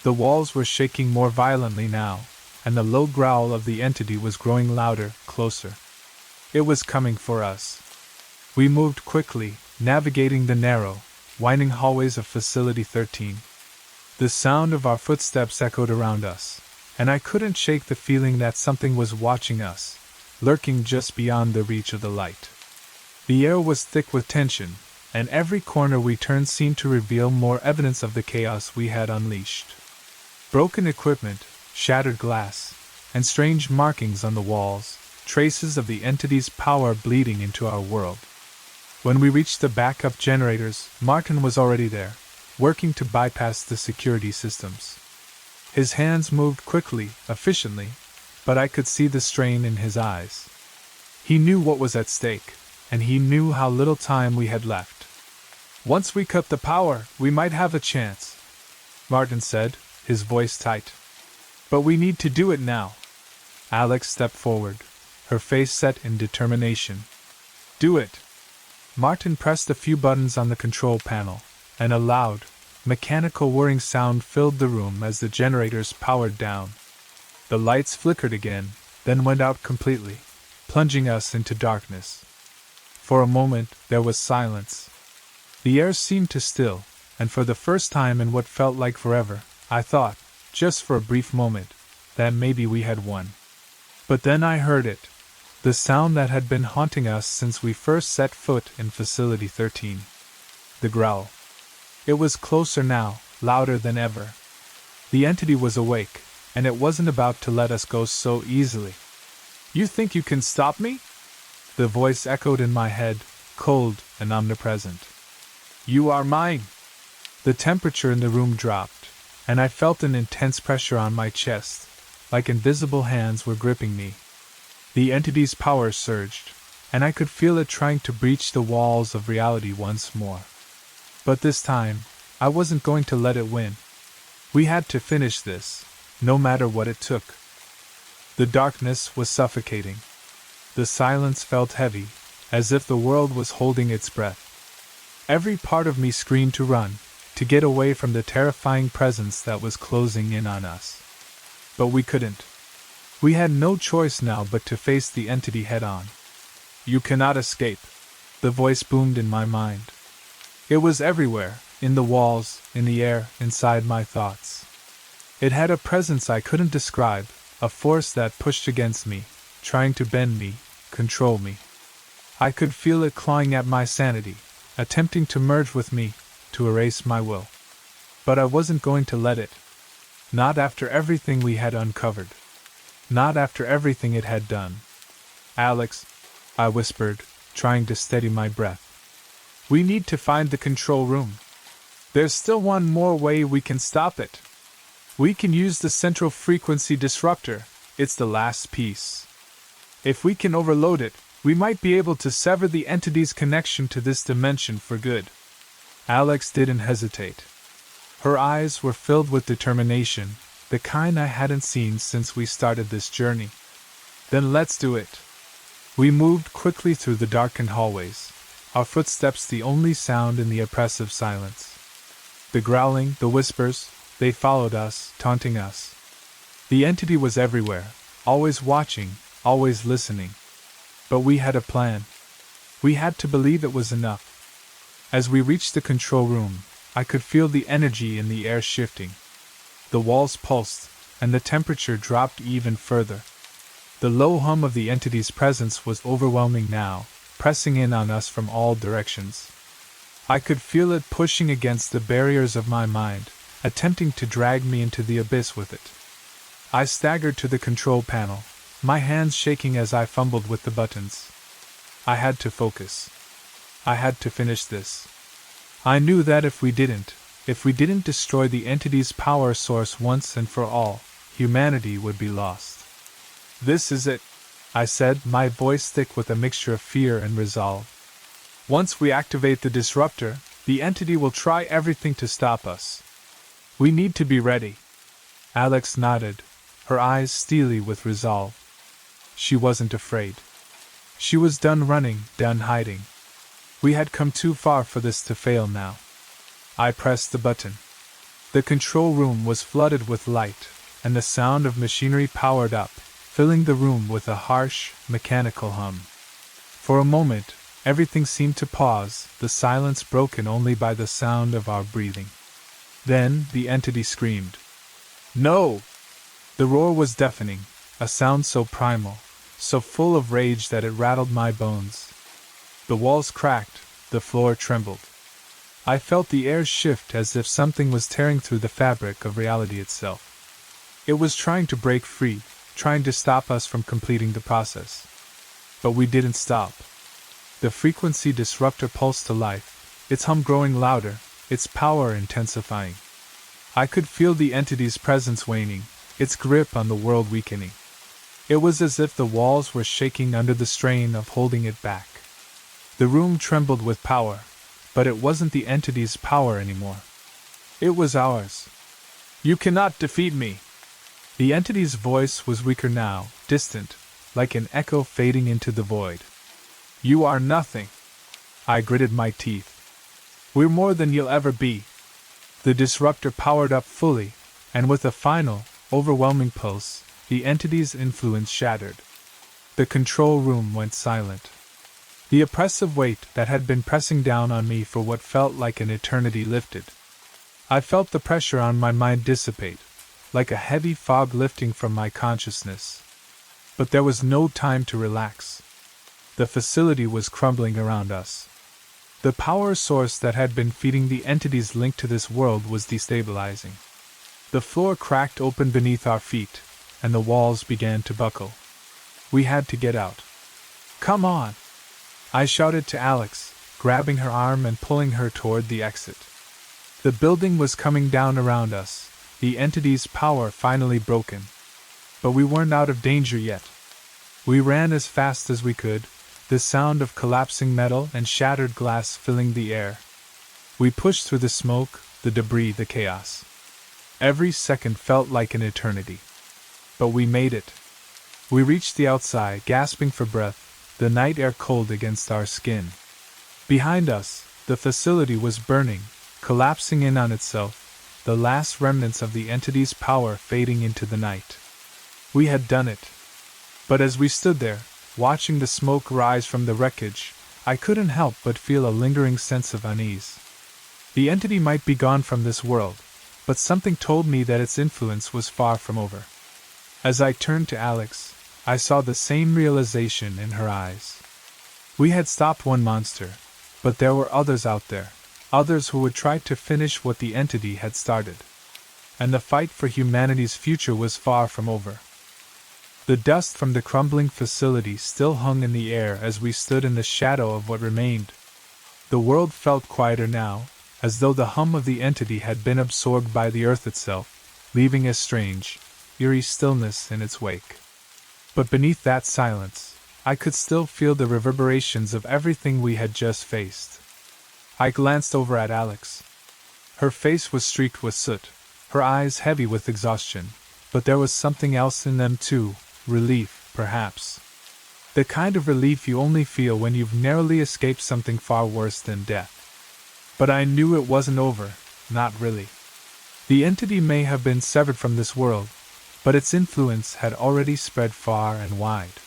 Speaker 2: The walls were shaking more violently now, and the low growl of the entity was growing louder, closer. It was coming for us. We moved quickly, navigating the narrow, winding hallways of Facility 13. The sound of our footsteps echoed around us, and I couldn't shake the feeling that something was watching us, lurking just beyond the reach of the light. The air was thick with tension, and every corner we turned seemed to reveal more evidence of the chaos we had unleashed. Broken equipment, shattered glass, and strange markings on the walls, traces of the entity's power bleeding into our world. When we reached the backup generators, Martin was already there, working to bypass the security systems. His hands moved quickly, efficiently, but I could see the strain in his eyes. He knew what was at stake, and he knew how little time we had left. Once we cut the power, we might have a chance, Martin said, his voice tight. But we need to do it now. Alex stepped forward, her face set in determination. Do it. Martin pressed a few buttons on the control panel, and a loud, mechanical whirring sound filled the room as the generators powered down. The lights flickered again, then went out completely, plunging us into darkness. For a moment there was silence. The air seemed to still, and for the first time in what felt like forever, I thought, just for a brief moment, that maybe we had won. But then I heard it, the sound that had been haunting us since we first set foot in Facility 13. The growl. It was closer now, louder than ever. The entity was awake, and it wasn't about to let us go so easily. You think you can stop me? The voice echoed in my head, cold and omnipresent. You are mine. The temperature in the room dropped, and I felt an intense pressure on my chest, like invisible hands were gripping me. The entity's power surged, and I could feel it trying to breach the walls of reality once more. But this time, I wasn't going to let it win. We had to finish this, no matter what it took. The darkness was suffocating. The silence felt heavy, as if the world was holding its breath. Every part of me screamed to run, to get away from the terrifying presence that was closing in on us. But we couldn't. We had no choice now but to face the entity head-on. You cannot escape, the voice boomed in my mind. It was everywhere, in the walls, in the air, inside my thoughts. It had a presence I couldn't describe, a force that pushed against me, trying to bend me, control me. I could feel it clawing at my sanity, attempting to merge with me, to erase my will. But I wasn't going to let it. Not after everything we had uncovered. Not after everything it had done. Alex, I whispered, trying to steady my breath. We need to find the control room. There's still one more way we can stop it. We can use the central frequency disruptor. It's the last piece. If we can overload it, we might be able to sever the entity's connection to this dimension for good. Alex didn't hesitate. Her eyes were filled with determination, the kind I hadn't seen since we started this journey. Then let's do it. We moved quickly through the darkened hallways, our footsteps the only sound in the oppressive silence. The growling, the whispers, they followed us, taunting us. The entity was everywhere, always watching, always listening. But we had a plan. We had to believe it was enough. As we reached the control room, I could feel the energy in the air shifting. The walls pulsed, and the temperature dropped even further. The low hum of the entity's presence was overwhelming now, pressing in on us from all directions. I could feel it pushing against the barriers of my mind, attempting to drag me into the abyss with it. I staggered to the control panel, my hands shaking as I fumbled with the buttons. I had to focus. I had to finish this. I knew that if we didn't destroy the entity's power source once and for all, humanity would be lost. This is it, I said, my voice thick with a mixture of fear and resolve. Once we activate the disruptor, the entity will try everything to stop us. We need to be ready. Alex nodded, her eyes steely with resolve. She wasn't afraid. She was done running, done hiding. We had come too far for this to fail now. I pressed the button. The control room was flooded with light, and the sound of machinery powered up, filling the room with a harsh, mechanical hum. For a moment, everything seemed to pause, the silence broken only by the sound of our breathing. Then the entity screamed. No! The roar was deafening, a sound so primal, so full of rage that it rattled my bones. The walls cracked, the floor trembled. I felt the air shift as if something was tearing through the fabric of reality itself. It was trying to break free, trying to stop us from completing the process. But we didn't stop. The frequency disruptor pulsed to life, its hum growing louder, its power intensifying. I could feel the entity's presence waning, its grip on the world weakening. It was as if the walls were shaking under the strain of holding it back. The room trembled with power, but it wasn't the entity's power anymore. It was ours. You cannot defeat me. The entity's voice was weaker now, distant, like an echo fading into the void. You are nothing. I gritted my teeth. We're more than you'll ever be. The disruptor powered up fully, and with a final, overwhelming pulse, the entity's influence shattered. The control room went silent. The oppressive weight that had been pressing down on me for what felt like an eternity lifted. I felt the pressure on my mind dissipate, like a heavy fog lifting from my consciousness. But there was no time to relax. The facility was crumbling around us. The power source that had been feeding the entity's link to this world was destabilizing. The floor cracked open beneath our feet, and the walls began to buckle. We had to get out. Come on! I shouted to Alex, grabbing her arm and pulling her toward the exit. The building was coming down around us, the entity's power finally broken. But we weren't out of danger yet. We ran as fast as we could, the sound of collapsing metal and shattered glass filling the air. We pushed through the smoke, the debris, the chaos. Every second felt like an eternity. But we made it. We reached the outside, gasping for breath, the night air cold against our skin. Behind us, the facility was burning, collapsing in on itself, the last remnants of the entity's power fading into the night. We had done it. But as we stood there, watching the smoke rise from the wreckage, I couldn't help but feel a lingering sense of unease. The entity might be gone from this world, but something told me that its influence was far from over. As I turned to Alex, I saw the same realization in her eyes. We had stopped one monster, but there were others out there, others who would try to finish what the entity had started. And the fight for humanity's future was far from over. The dust from the crumbling facility still hung in the air as we stood in the shadow of what remained. The world felt quieter now, as though the hum of the entity had been absorbed by the earth itself, leaving a strange, eerie stillness in its wake. But beneath that silence, I could still feel the reverberations of everything we had just faced. I glanced over at Alex. Her face was streaked with soot, her eyes heavy with exhaustion, but there was something else in them too, relief, perhaps. The kind of relief you only feel when you've narrowly escaped something far worse than death. But I knew it wasn't over, not really. The entity may have been severed from this world, but its influence had already spread far and wide.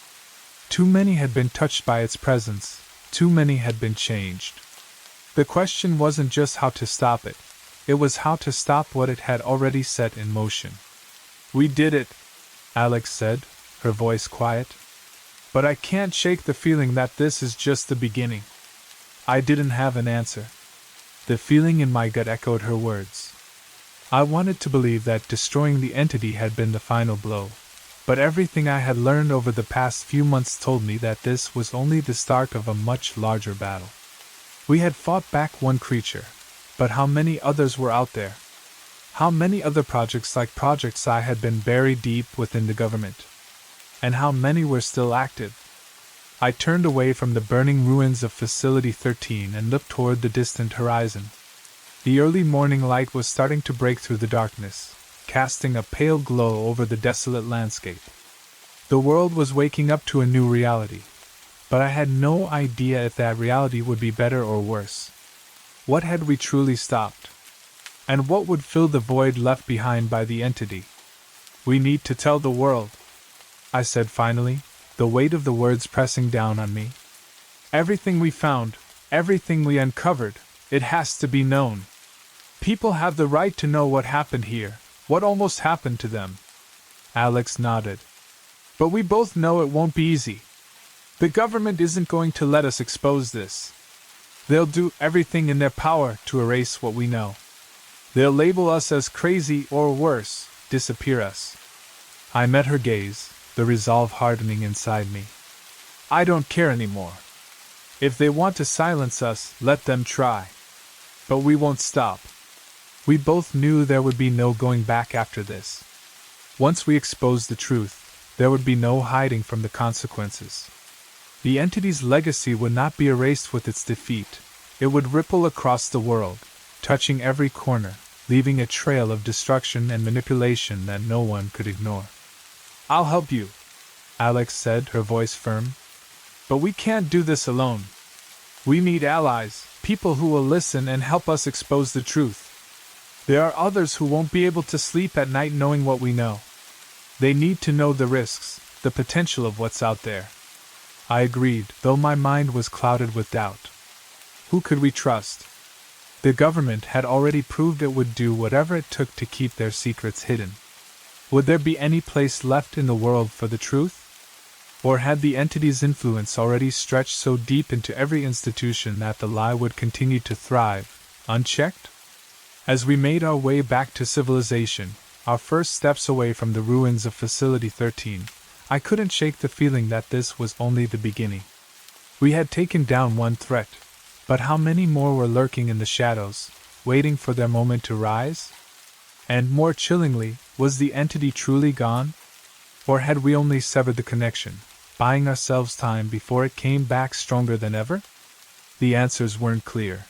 Speaker 2: Too many had been touched by its presence, too many had been changed. The question wasn't just how to stop it, it was how to stop what it had already set in motion. We did it, Alex said, her voice quiet. But I can't shake the feeling that this is just the beginning. I didn't have an answer. The feeling in my gut echoed her words. I wanted to believe that destroying the entity had been the final blow, but everything I had learned over the past few months told me that this was only the start of a much larger battle. We had fought back one creature, but how many others were out there? How many other projects like Project I had been buried deep within the government? And how many were still active? I turned away from the burning ruins of Facility 13 and looked toward the distant horizon. The early morning light was starting to break through the darkness, casting a pale glow over the desolate landscape. The world was waking up to a new reality, but I had no idea if that reality would be better or worse. What had we truly stopped? And what would fill the void left behind by the entity? We need to tell the world, I said finally, the weight of the words pressing down on me. Everything we found, everything we uncovered, it has to be known. People have the right to know what happened here, what almost happened to them. Alex nodded. But we both know it won't be easy. The government isn't going to let us expose this. They'll do everything in their power to erase what we know. They'll label us as crazy or worse, disappear us. I met her gaze, the resolve hardening inside me. I don't care anymore. If they want to silence us, let them try. But we won't stop. We both knew there would be no going back after this. Once we exposed the truth, there would be no hiding from the consequences. The entity's legacy would not be erased with its defeat. It would ripple across the world, touching every corner, leaving a trail of destruction and manipulation that no one could ignore. "I'll help you," Alex said, her voice firm. "But we can't do this alone. We need allies, people who will listen and help us expose the truth. There are others who won't be able to sleep at night knowing what we know. They need to know the risks, the potential of what's out there." I agreed, though my mind was clouded with doubt. Who could we trust? The government had already proved it would do whatever it took to keep their secrets hidden. Would there be any place left in the world for the truth? Or had the entity's influence already stretched so deep into every institution that the lie would continue to thrive, unchecked? As we made our way back to civilization, our first steps away from the ruins of Facility 13, I couldn't shake the feeling that this was only the beginning. We had taken down one threat, but how many more were lurking in the shadows, waiting for their moment to rise? And more chillingly, was the entity truly gone? Or had we only severed the connection, buying ourselves time before it came back stronger than ever? The answers weren't clear.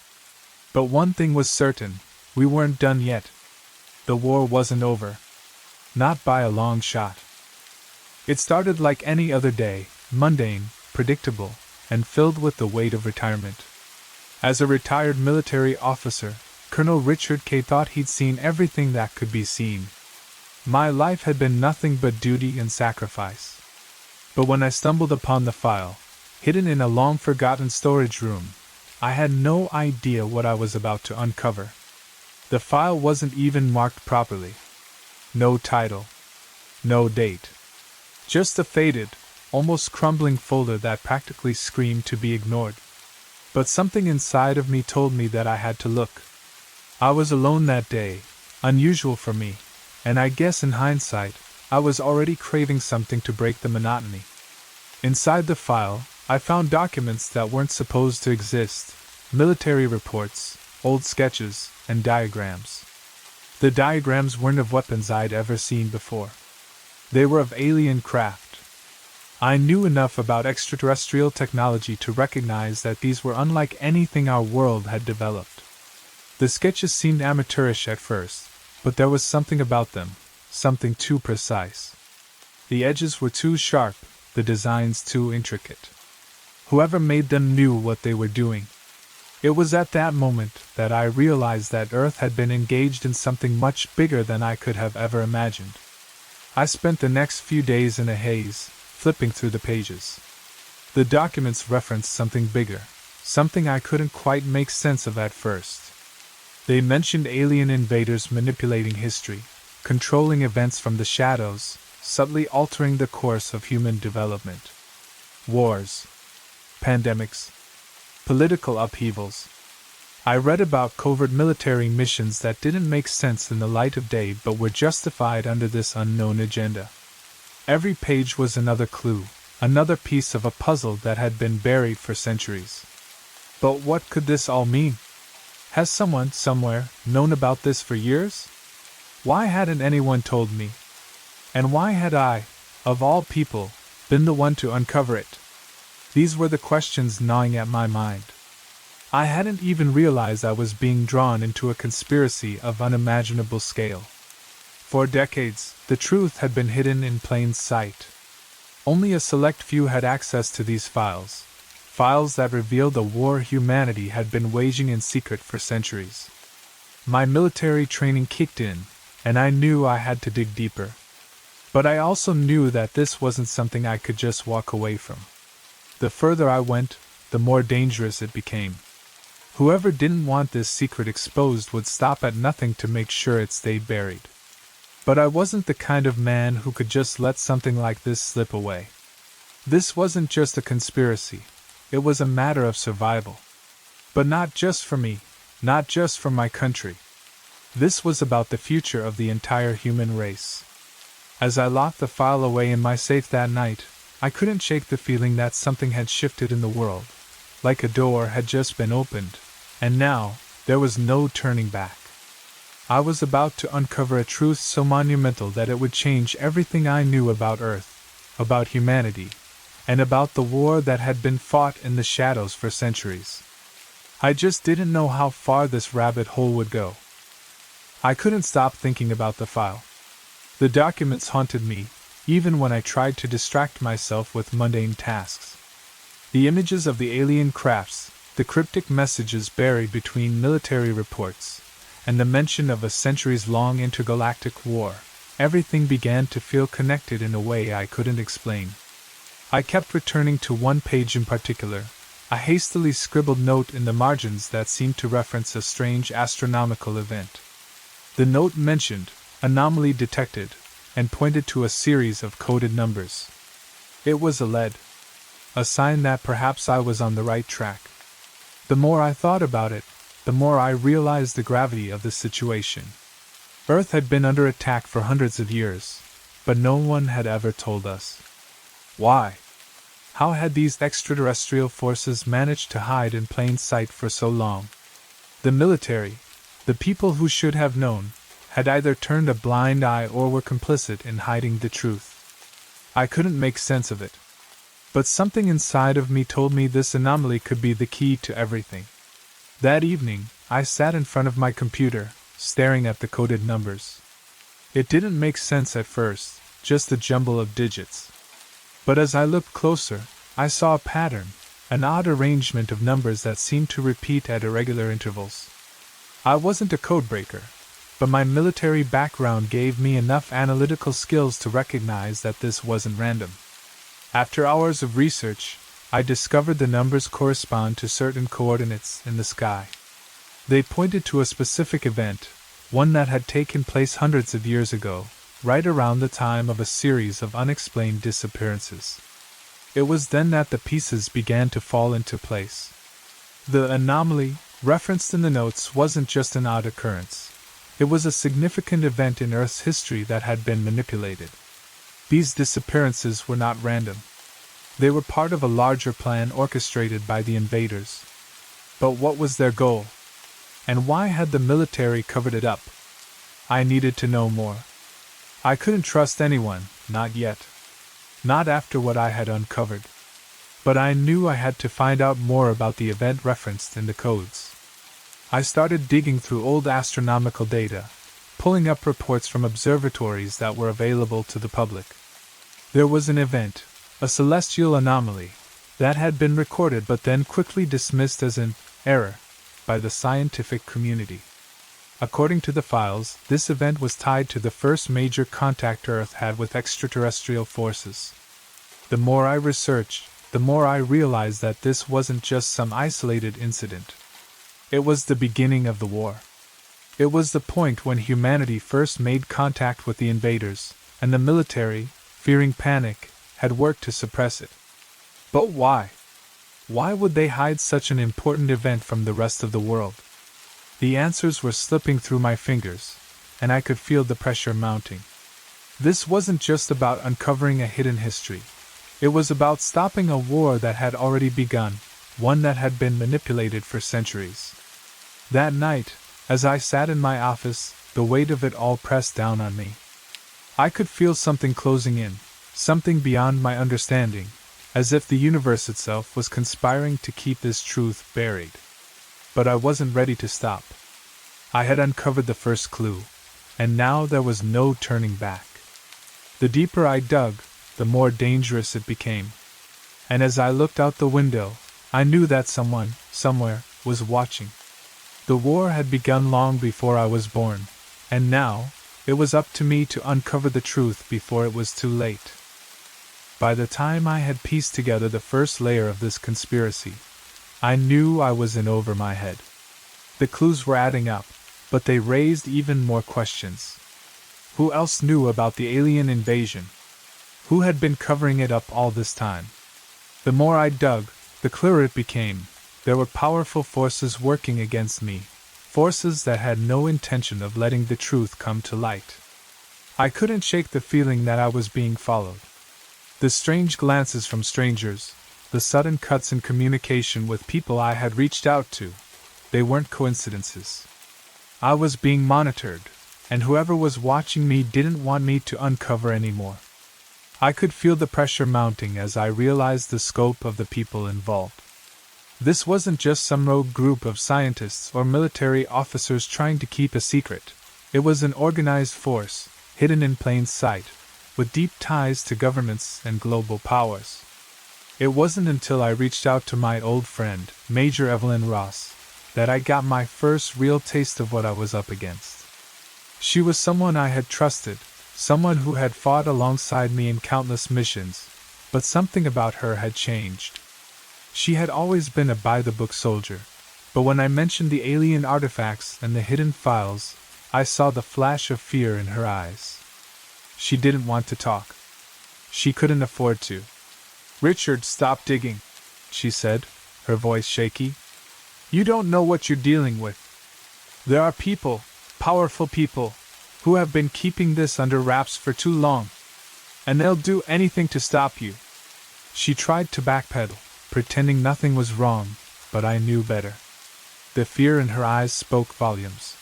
Speaker 2: But one thing was certain, we weren't done yet. The war wasn't over. Not by a long shot. It started like any other day, mundane, predictable, and filled with the weight of retirement. As a retired military officer, Colonel Richard K. thought he'd seen everything that could be seen. My life had been nothing but duty and sacrifice. But when I stumbled upon the file, hidden in a long-forgotten storage room, I had no idea what I was about to uncover. The file wasn't even marked properly. No title. No date. Just a faded, almost crumbling folder that practically screamed to be ignored. But something inside of me told me that I had to look. I was alone that day, unusual for me, and I guess in hindsight, I was already craving something to break the monotony. Inside the file, I found documents that weren't supposed to exist, military reports, old sketches, and diagrams. The diagrams weren't of weapons I'd ever seen before. They were of alien craft. I knew enough about extraterrestrial technology to recognize that these were unlike anything our world had developed. The sketches seemed amateurish at first, but there was something about them, something too precise. The edges were too sharp, the designs too intricate. Whoever made them knew what they were doing. It was at that moment that I realized that Earth had been engaged in something much bigger than I could have ever imagined. I spent the next few days in a haze, flipping through the pages. The documents referenced something bigger, something I couldn't quite make sense of at first. They mentioned alien invaders manipulating history, controlling events from the shadows, subtly altering the course of human development. Wars, pandemics, political upheavals. I read about covert military missions that didn't make sense in the light of day but were justified under this unknown agenda. Every page was another clue, another piece of a puzzle that had been buried for centuries. But what could this all mean? Has someone, somewhere, known about this for years? Why hadn't anyone told me? And why had I, of all people, been the one to uncover it? These were the questions gnawing at my mind. I hadn't even realized I was being drawn into a conspiracy of unimaginable scale. For decades, the truth had been hidden in plain sight. Only a select few had access to these files, files that revealed a war humanity had been waging in secret for centuries. My military training kicked in, and I knew I had to dig deeper. But I also knew that this wasn't something I could just walk away from. The further I went, the more dangerous it became. Whoever didn't want this secret exposed would stop at nothing to make sure it stayed buried. But I wasn't the kind of man who could just let something like this slip away. This wasn't just a conspiracy, it was a matter of survival. But not just for me, not just for my country. This was about the future of the entire human race. As I locked the file away in my safe that night, I couldn't shake the feeling that something had shifted in the world, like a door had just been opened. And now, there was no turning back. I was about to uncover a truth so monumental that it would change everything I knew about Earth, about humanity, and about the war that had been fought in the shadows for centuries. I just didn't know how far this rabbit hole would go. I couldn't stop thinking about the file. The documents haunted me, even when I tried to distract myself with mundane tasks. The images of the alien crafts, the cryptic messages buried between military reports, and the mention of a centuries-long intergalactic war, everything began to feel connected in a way I couldn't explain. I kept returning to one page in particular, a hastily scribbled note in the margins that seemed to reference a strange astronomical event. The note mentioned anomaly detected and pointed to a series of coded numbers. It was a lead, a sign that perhaps I was on the right track. The more I thought about it, the more I realized the gravity of the situation. Earth had been under attack for hundreds of years, but no one had ever told us. Why? How had these extraterrestrial forces managed to hide in plain sight for so long? The military, the people who should have known, had either turned a blind eye or were complicit in hiding the truth. I couldn't make sense of it. But something inside of me told me this anomaly could be the key to everything. That evening, I sat in front of my computer, staring at the coded numbers. It didn't make sense at first, just a jumble of digits. But as I looked closer, I saw a pattern, an odd arrangement of numbers that seemed to repeat at irregular intervals. I wasn't a codebreaker, but my military background gave me enough analytical skills to recognize that this wasn't random. After hours of research, I discovered the numbers correspond to certain coordinates in the sky. They pointed to a specific event, one that had taken place hundreds of years ago, right around the time of a series of unexplained disappearances. It was then that the pieces began to fall into place. The anomaly, referenced in the notes, wasn't just an odd occurrence. It was a significant event in Earth's history that had been manipulated. These disappearances were not random. They were part of a larger plan orchestrated by the invaders. But what was their goal? And why had the military covered it up? I needed to know more. I couldn't trust anyone, not yet. Not after what I had uncovered. But I knew I had to find out more about the event referenced in the codes. I started digging through old astronomical data, pulling up reports from observatories that were available to the public. There was an event, a celestial anomaly, that had been recorded but then quickly dismissed as an error by the scientific community. According to the files, this event was tied to the first major contact Earth had with extraterrestrial forces. The more I researched, the more I realized that this wasn't just some isolated incident. It was the beginning of the war. It was the point when humanity first made contact with the invaders, and the military, fearing panic, had worked to suppress it. But why? Why would they hide such an important event from the rest of the world? The answers were slipping through my fingers, and I could feel the pressure mounting. This wasn't just about uncovering a hidden history. It was about stopping a war that had already begun, one that had been manipulated for centuries. That night, as I sat in my office, the weight of it all pressed down on me. I could feel something closing in, something beyond my understanding, as if the universe itself was conspiring to keep this truth buried. But I wasn't ready to stop. I had uncovered the first clue, and now there was no turning back. The deeper I dug, the more dangerous it became. And as I looked out the window, I knew that someone, somewhere, was watching. The war had begun long before I was born, and now, it was up to me to uncover the truth before it was too late. By the time I had pieced together the first layer of this conspiracy, I knew I was in over my head. The clues were adding up, but they raised even more questions. Who else knew about the alien invasion? Who had been covering it up all this time? The more I dug, the clearer it became. There were powerful forces working against me, forces that had no intention of letting the truth come to light. I couldn't shake the feeling that I was being followed. The strange glances from strangers, the sudden cuts in communication with people I had reached out to, they weren't coincidences. I was being monitored, and whoever was watching me didn't want me to uncover any more. I could feel the pressure mounting as I realized the scope of the people involved. This wasn't just some rogue group of scientists or military officers trying to keep a secret. It was an organized force, hidden in plain sight, with deep ties to governments and global powers. It wasn't until I reached out to my old friend, Major Evelyn Ross, that I got my first real taste of what I was up against. She was someone I had trusted, someone who had fought alongside me in countless missions, but something about her had changed. She had always been a by-the-book soldier, but when I mentioned the alien artifacts and the hidden files, I saw the flash of fear in her eyes. She didn't want to talk. She couldn't afford to. "Richard, stop digging," she said, her voice shaky. "You don't know what you're dealing with. There are people, powerful people, who have been keeping this under wraps for too long, and they'll do anything to stop you." She tried to backpedal, pretending nothing was wrong, but I knew better. The fear in her eyes spoke volumes.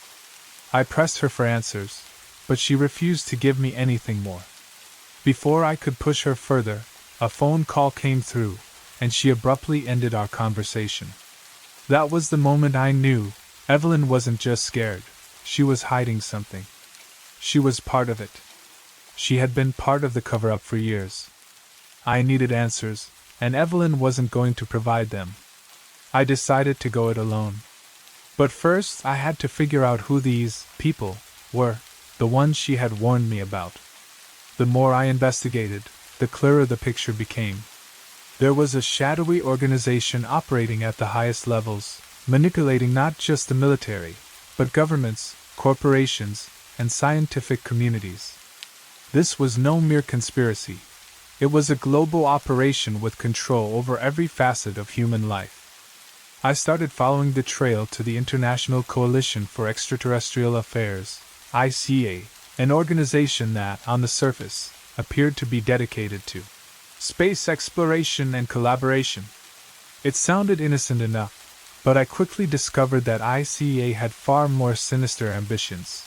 Speaker 2: I pressed her for answers, but she refused to give me anything more. Before I could push her further, a phone call came through, and she abruptly ended our conversation. That was the moment I knew Evelyn wasn't just scared, she was hiding something. She was part of it. She had been part of the cover-up for years. I needed answers, and Evelyn wasn't going to provide them. I decided to go it alone. But first I had to figure out who these people were, the ones she had warned me about. The more I investigated, the clearer the picture became. There was a shadowy organization operating at the highest levels, manipulating not just the military, but governments, corporations, and scientific communities. This was no mere conspiracy. It was a global operation with control over every facet of human life. I started following the trail to the International Coalition for Extraterrestrial Affairs, ICA, an organization that, on the surface, appeared to be dedicated to space exploration and collaboration. It sounded innocent enough, but I quickly discovered that ICA had far more sinister ambitions.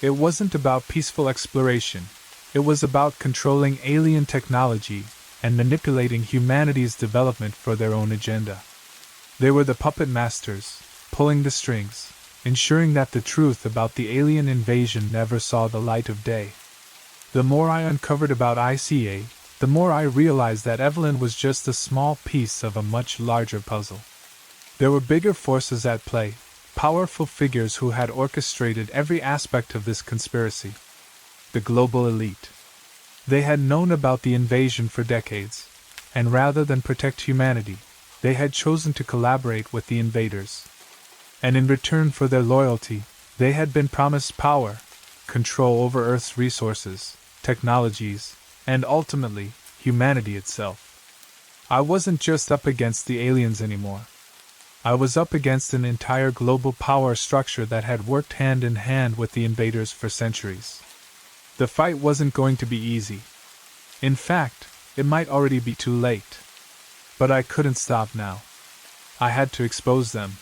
Speaker 2: It wasn't about peaceful exploration, it was about controlling alien technology and manipulating humanity's development for their own agenda. They were the puppet masters, pulling the strings, ensuring that the truth about the alien invasion never saw the light of day. The more I uncovered about ICA, the more I realized that Evelyn was just a small piece of a much larger puzzle. There were bigger forces at play, powerful figures who had orchestrated every aspect of this conspiracy. The global elite. They had known about the invasion for decades, and rather than protect humanity, they had chosen to collaborate with the invaders. And in return for their loyalty, they had been promised power, control over Earth's resources, technologies, and ultimately, humanity itself. I wasn't just up against the aliens anymore. I was up against an entire global power structure that had worked hand in hand with the invaders for centuries. The fight wasn't going to be easy. In fact, it might already be too late. But I couldn't stop now. I had to expose them.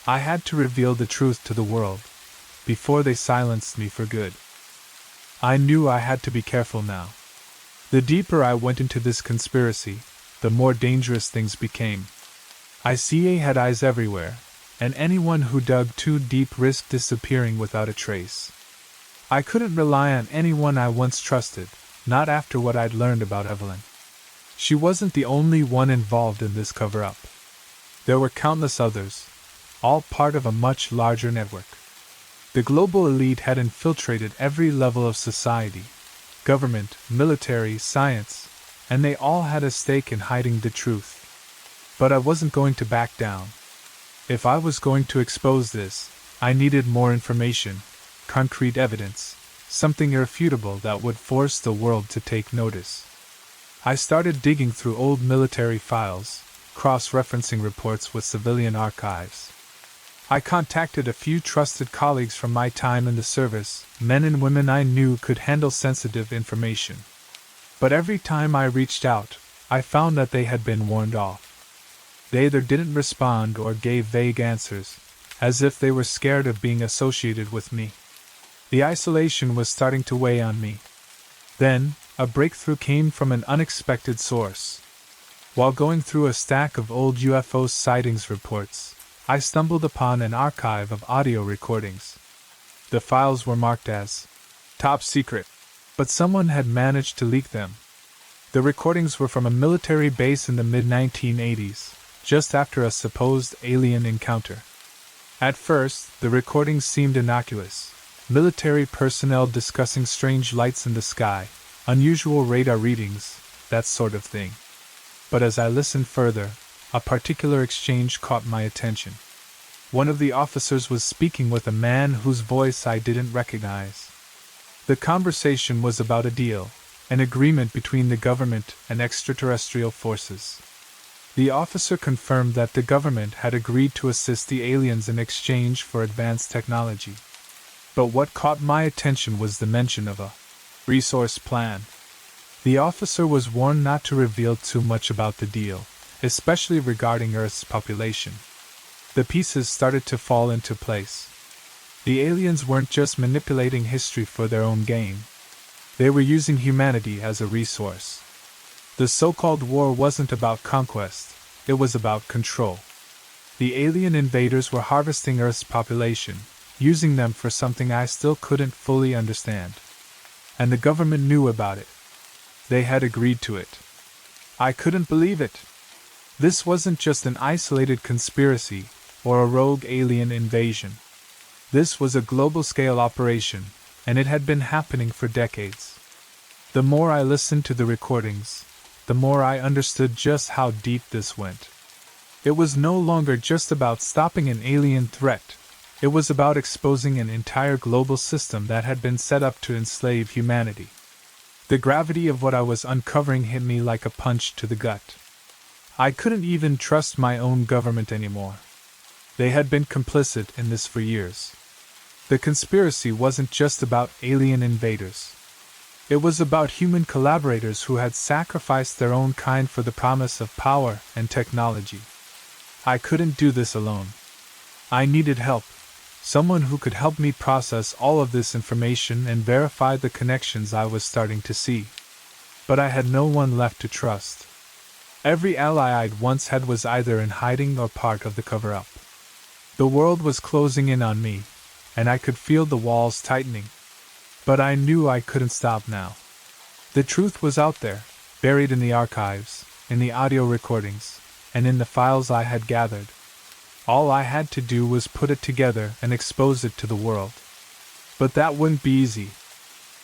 Speaker 2: I had to reveal the truth to the world, before they silenced me for good. I knew I had to be careful now. The deeper I went into this conspiracy, the more dangerous things became. ICA had eyes everywhere, and anyone who dug too deep risked disappearing without a trace. I couldn't rely on anyone I once trusted, not after what I'd learned about Evelyn. She wasn't the only one involved in this cover-up. There were countless others, all part of a much larger network. The global elite had infiltrated every level of society, government, military, science, and they all had a stake in hiding the truth. But I wasn't going to back down. If I was going to expose this, I needed more information, concrete evidence, something irrefutable that would force the world to take notice. I started digging through old military files, cross-referencing reports with civilian archives. I contacted a few trusted colleagues from my time in the service, men and women I knew could handle sensitive information. But every time I reached out, I found that they had been warned off. They either didn't respond or gave vague answers, as if they were scared of being associated with me. The isolation was starting to weigh on me. Then, A breakthrough came from an unexpected source. While going through a stack of old UFO sightings reports, I stumbled upon an archive of audio recordings. The files were marked as top secret, but someone had managed to leak them. The recordings were from a military base in the mid-1980s, just after a supposed alien encounter. At first, the recordings seemed innocuous. Military personnel discussing strange lights in the sky, unusual radar readings, that sort of thing. But as I listened further, a particular exchange caught my attention. One of the officers was speaking with a man whose voice I didn't recognize. The conversation was about a deal, an agreement between the government and extraterrestrial forces. The officer confirmed that the government had agreed to assist the aliens in exchange for advanced technology. But what caught my attention was the mention of a resource plan. The officer was warned not to reveal too much about the deal, especially regarding Earth's population. The pieces started to fall into place. The aliens weren't just manipulating history for their own gain. They were using humanity as a resource. The so-called war wasn't about conquest, it was about control. The alien invaders were harvesting Earth's population, using them for something I still couldn't fully understand. And the government knew about it. They had agreed to it. I couldn't believe it. This wasn't just an isolated conspiracy or a rogue alien invasion. This was a global-scale operation, and it had been happening for decades. The more I listened to the recordings, the more I understood just how deep this went. It was no longer just about stopping an alien threat. It was about exposing an entire global system that had been set up to enslave humanity. The gravity of what I was uncovering hit me like a punch to the gut. I couldn't even trust my own government anymore. They had been complicit in this for years. The conspiracy wasn't just about alien invaders. It was about human collaborators who had sacrificed their own kind for the promise of power and technology. I couldn't do this alone. I needed help. Someone who could help me process all of this information and verify the connections I was starting to see. But I had no one left to trust. Every ally I'd once had was either in hiding or part of the cover-up. The world was closing in on me, and I could feel the walls tightening. But I knew I couldn't stop now. The truth was out there, buried in the archives, in the audio recordings, and in the files I had gathered. All I had to do was put it together and expose it to the world. But that wouldn't be easy.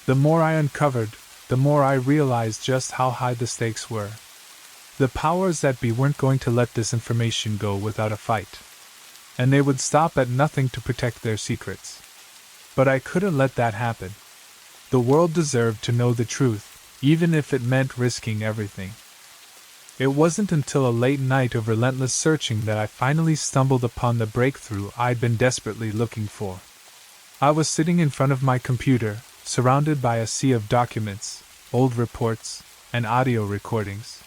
Speaker 2: The more I uncovered, the more I realized just how high the stakes were. The powers that be weren't going to let this information go without a fight. And they would stop at nothing to protect their secrets. But I couldn't let that happen. The world deserved to know the truth, even if it meant risking everything. It wasn't until a late night of relentless searching that I finally stumbled upon the breakthrough I'd been desperately looking for. I was sitting in front of my computer, surrounded by a sea of documents, old reports, and audio recordings.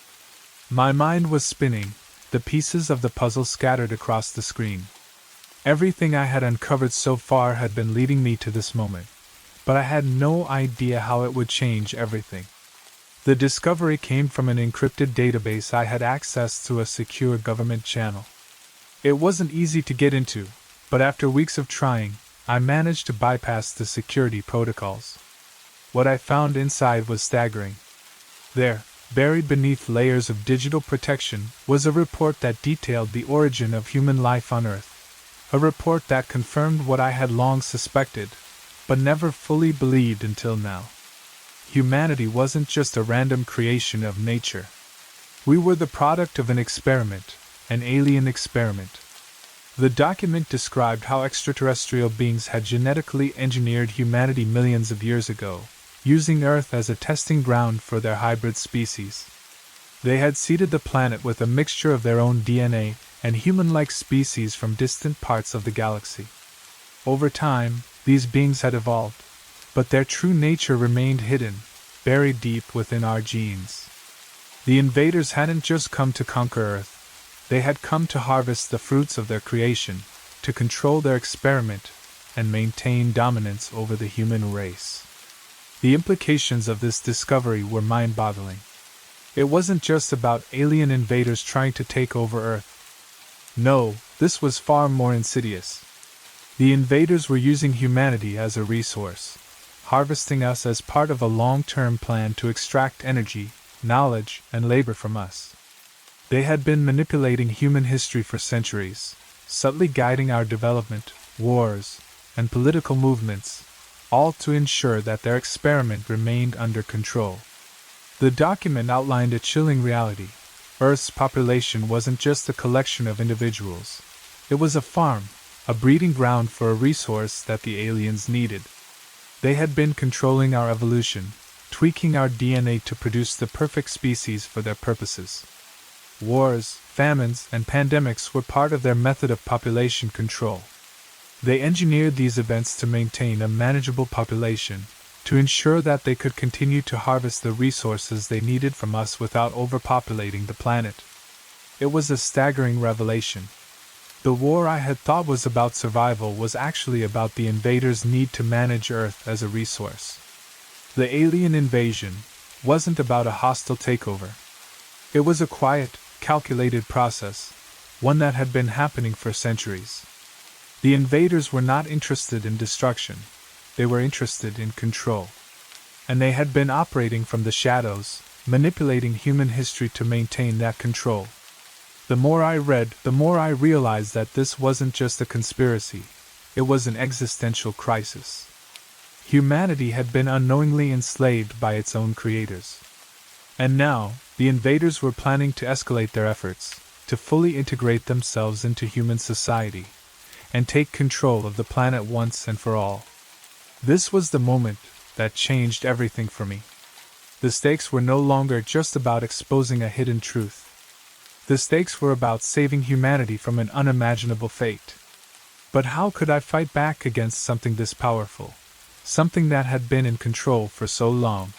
Speaker 2: My mind was spinning, the pieces of the puzzle scattered across the screen. Everything I had uncovered so far had been leading me to this moment, but I had no idea how it would change everything. The discovery came from an encrypted database I had accessed through a secure government channel. It wasn't easy to get into, but after weeks of trying, I managed to bypass the security protocols. What I found inside was staggering. There, buried beneath layers of digital protection, was a report that detailed the origin of human life on Earth. A report that confirmed what I had long suspected, but never fully believed until now. Humanity wasn't just a random creation of nature. We were the product of an experiment, an alien experiment. The document described how extraterrestrial beings had genetically engineered humanity millions of years ago, using Earth as a testing ground for their hybrid species. They had seeded the planet with a mixture of their own DNA and human-like species from distant parts of the galaxy. Over time, these beings had evolved, but their true nature remained hidden, buried deep within our genes. The invaders hadn't just come to conquer Earth, they had come to harvest the fruits of their creation, to control their experiment, and maintain dominance over the human race. The implications of this discovery were mind-boggling. It wasn't just about alien invaders trying to take over Earth. No, this was far more insidious. The invaders were using humanity as a resource, harvesting us as part of a long-term plan to extract energy, knowledge, and labor from us. They had been manipulating human history for centuries, subtly guiding our development, wars, and political movements, all to ensure that their experiment remained under control. The document outlined a chilling reality. Earth's population wasn't just a collection of individuals. It was a farm, a breeding ground for a resource that the aliens needed. They had been controlling our evolution, tweaking our DNA to produce the perfect species for their purposes. Wars, famines, and pandemics were part of their method of population control. They engineered these events to maintain a manageable population, to ensure that they could continue to harvest the resources they needed from us without overpopulating the planet. It was a staggering revelation. The war I had thought was about survival was actually about the invaders' need to manage Earth as a resource. The alien invasion wasn't about a hostile takeover. It was a quiet, calculated process, one that had been happening for centuries. The invaders were not interested in destruction, they were interested in control. And they had been operating from the shadows, manipulating human history to maintain that control. The more I read, the more I realized that this wasn't just a conspiracy, it was an existential crisis. Humanity had been unknowingly enslaved by its own creators. And now, the invaders were planning to escalate their efforts, to fully integrate themselves into human society, and take control of the planet once and for all. This was the moment that changed everything for me. The stakes were no longer just about exposing a hidden truth. The stakes were about saving humanity from an unimaginable fate. But how could I fight back against something this powerful? Something that had been in control for so long?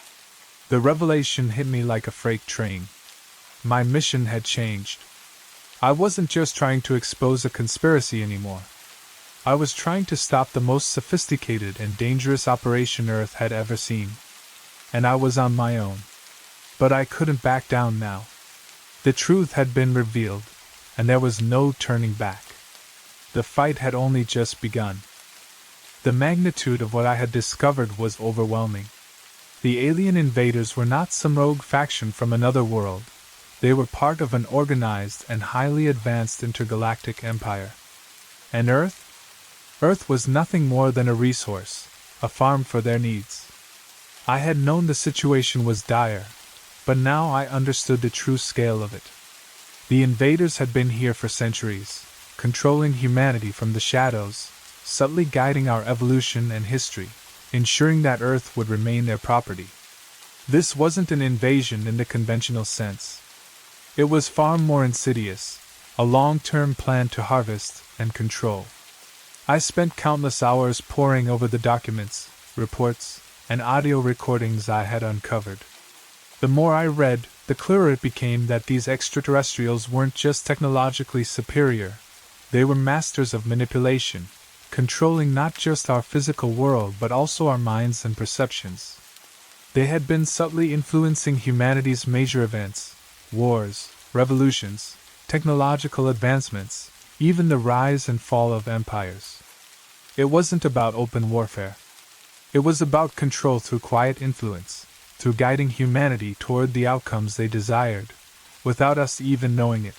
Speaker 2: The revelation hit me like a freight train. My mission had changed. I wasn't just trying to expose a conspiracy anymore. I was trying to stop the most sophisticated and dangerous operation Earth had ever seen. And I was on my own. But I couldn't back down now. The truth had been revealed, and there was no turning back. The fight had only just begun. The magnitude of what I had discovered was overwhelming. The alien invaders were not some rogue faction from another world. They were part of an organized and highly advanced intergalactic empire. And Earth was nothing more than a resource, a farm for their needs. I had known the situation was dire, but now I understood the true scale of it. The invaders had been here for centuries, controlling humanity from the shadows, subtly guiding our evolution and history, ensuring that Earth would remain their property. This wasn't an invasion in the conventional sense. It was far more insidious, a long-term plan to harvest and control. I spent countless hours poring over the documents, reports, and audio recordings I had uncovered. The more I read, the clearer it became that these extraterrestrials weren't just technologically superior, they were masters of manipulation, controlling not just our physical world but also our minds and perceptions. They had been subtly influencing humanity's major events, wars, revolutions, technological advancements, even the rise and fall of empires. It wasn't about open warfare. It was about control through quiet influence, through guiding humanity toward the outcomes they desired, without us even knowing it.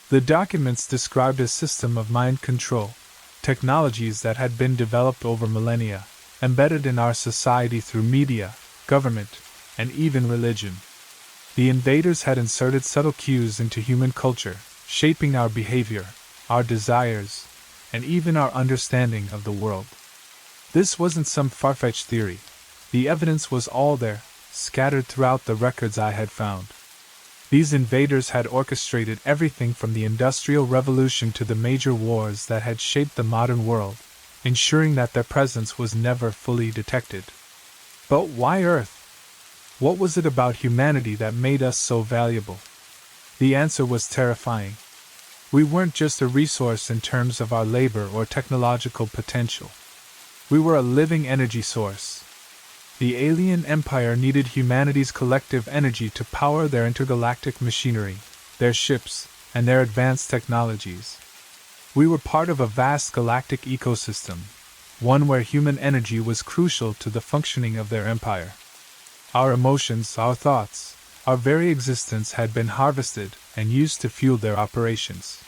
Speaker 2: The documents described a system of mind control, technologies that had been developed over millennia, embedded in our society through media, government, and even religion. The invaders had inserted subtle cues into human culture, shaping our behavior, our desires, and even our understanding of the world. This wasn't some far-fetched theory. The evidence was all there, scattered throughout the records I had found. These invaders had orchestrated everything from the Industrial Revolution to the major wars that had shaped the modern world, ensuring that their presence was never fully detected. But why Earth? What was it about humanity that made us so valuable? The answer was terrifying. We weren't just a resource in terms of our labor or technological potential. We were a living energy source. The alien empire needed humanity's collective energy to power their intergalactic machinery, their ships, and their advanced technologies. We were part of a vast galactic ecosystem, one where human energy was crucial to the functioning of their empire. Our emotions, our thoughts, our very existence had been harvested and used to fuel their operations.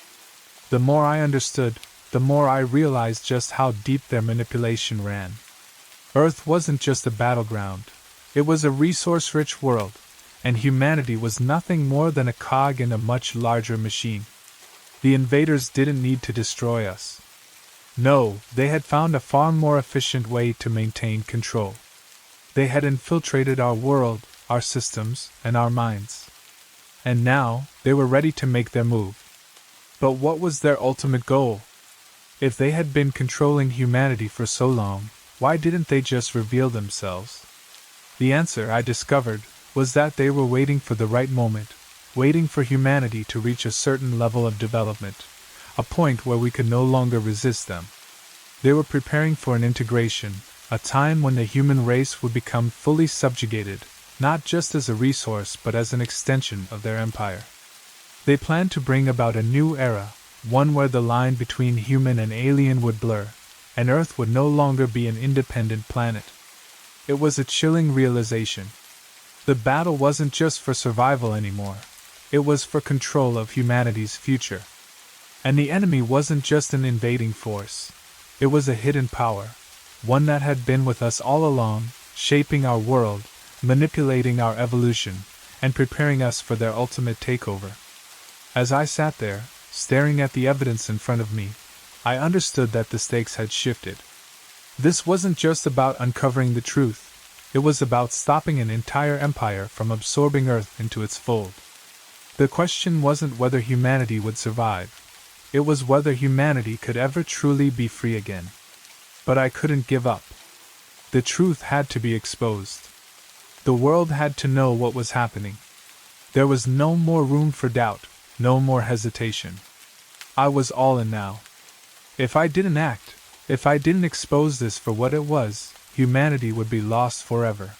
Speaker 2: The more I understood, the more I realized just how deep their manipulation ran. Earth wasn't just a battleground, it was a resource-rich world, and humanity was nothing more than a cog in a much larger machine. The invaders didn't need to destroy us. No, they had found a far more efficient way to maintain control. They had infiltrated our world, our systems, and our minds. And now, they were ready to make their move. But what was their ultimate goal? If they had been controlling humanity for so long, why didn't they just reveal themselves? The answer, I discovered, was that they were waiting for the right moment, waiting for humanity to reach a certain level of development, a point where we could no longer resist them. They were preparing for an integration, a time when the human race would become fully subjugated, not just as a resource but as an extension of their empire. They planned to bring about a new era, one where the line between human and alien would blur, and Earth would no longer be an independent planet. It was a chilling realization. The battle wasn't just for survival anymore, it was for control of humanity's future. And the enemy wasn't just an invading force, it was a hidden power, one that had been with us all along, shaping our world, manipulating our evolution, and preparing us for their ultimate takeover. As I sat there, staring at the evidence in front of me, I understood that the stakes had shifted. This wasn't just about uncovering the truth, it was about stopping an entire empire from absorbing Earth into its fold. The question wasn't whether humanity would survive, it was whether humanity could ever truly be free again. But I couldn't give up. The truth had to be exposed. The world had to know what was happening. There was no more room for doubt, no more hesitation. I was all in now. If I didn't act, if I didn't expose this for what it was, humanity would be lost forever.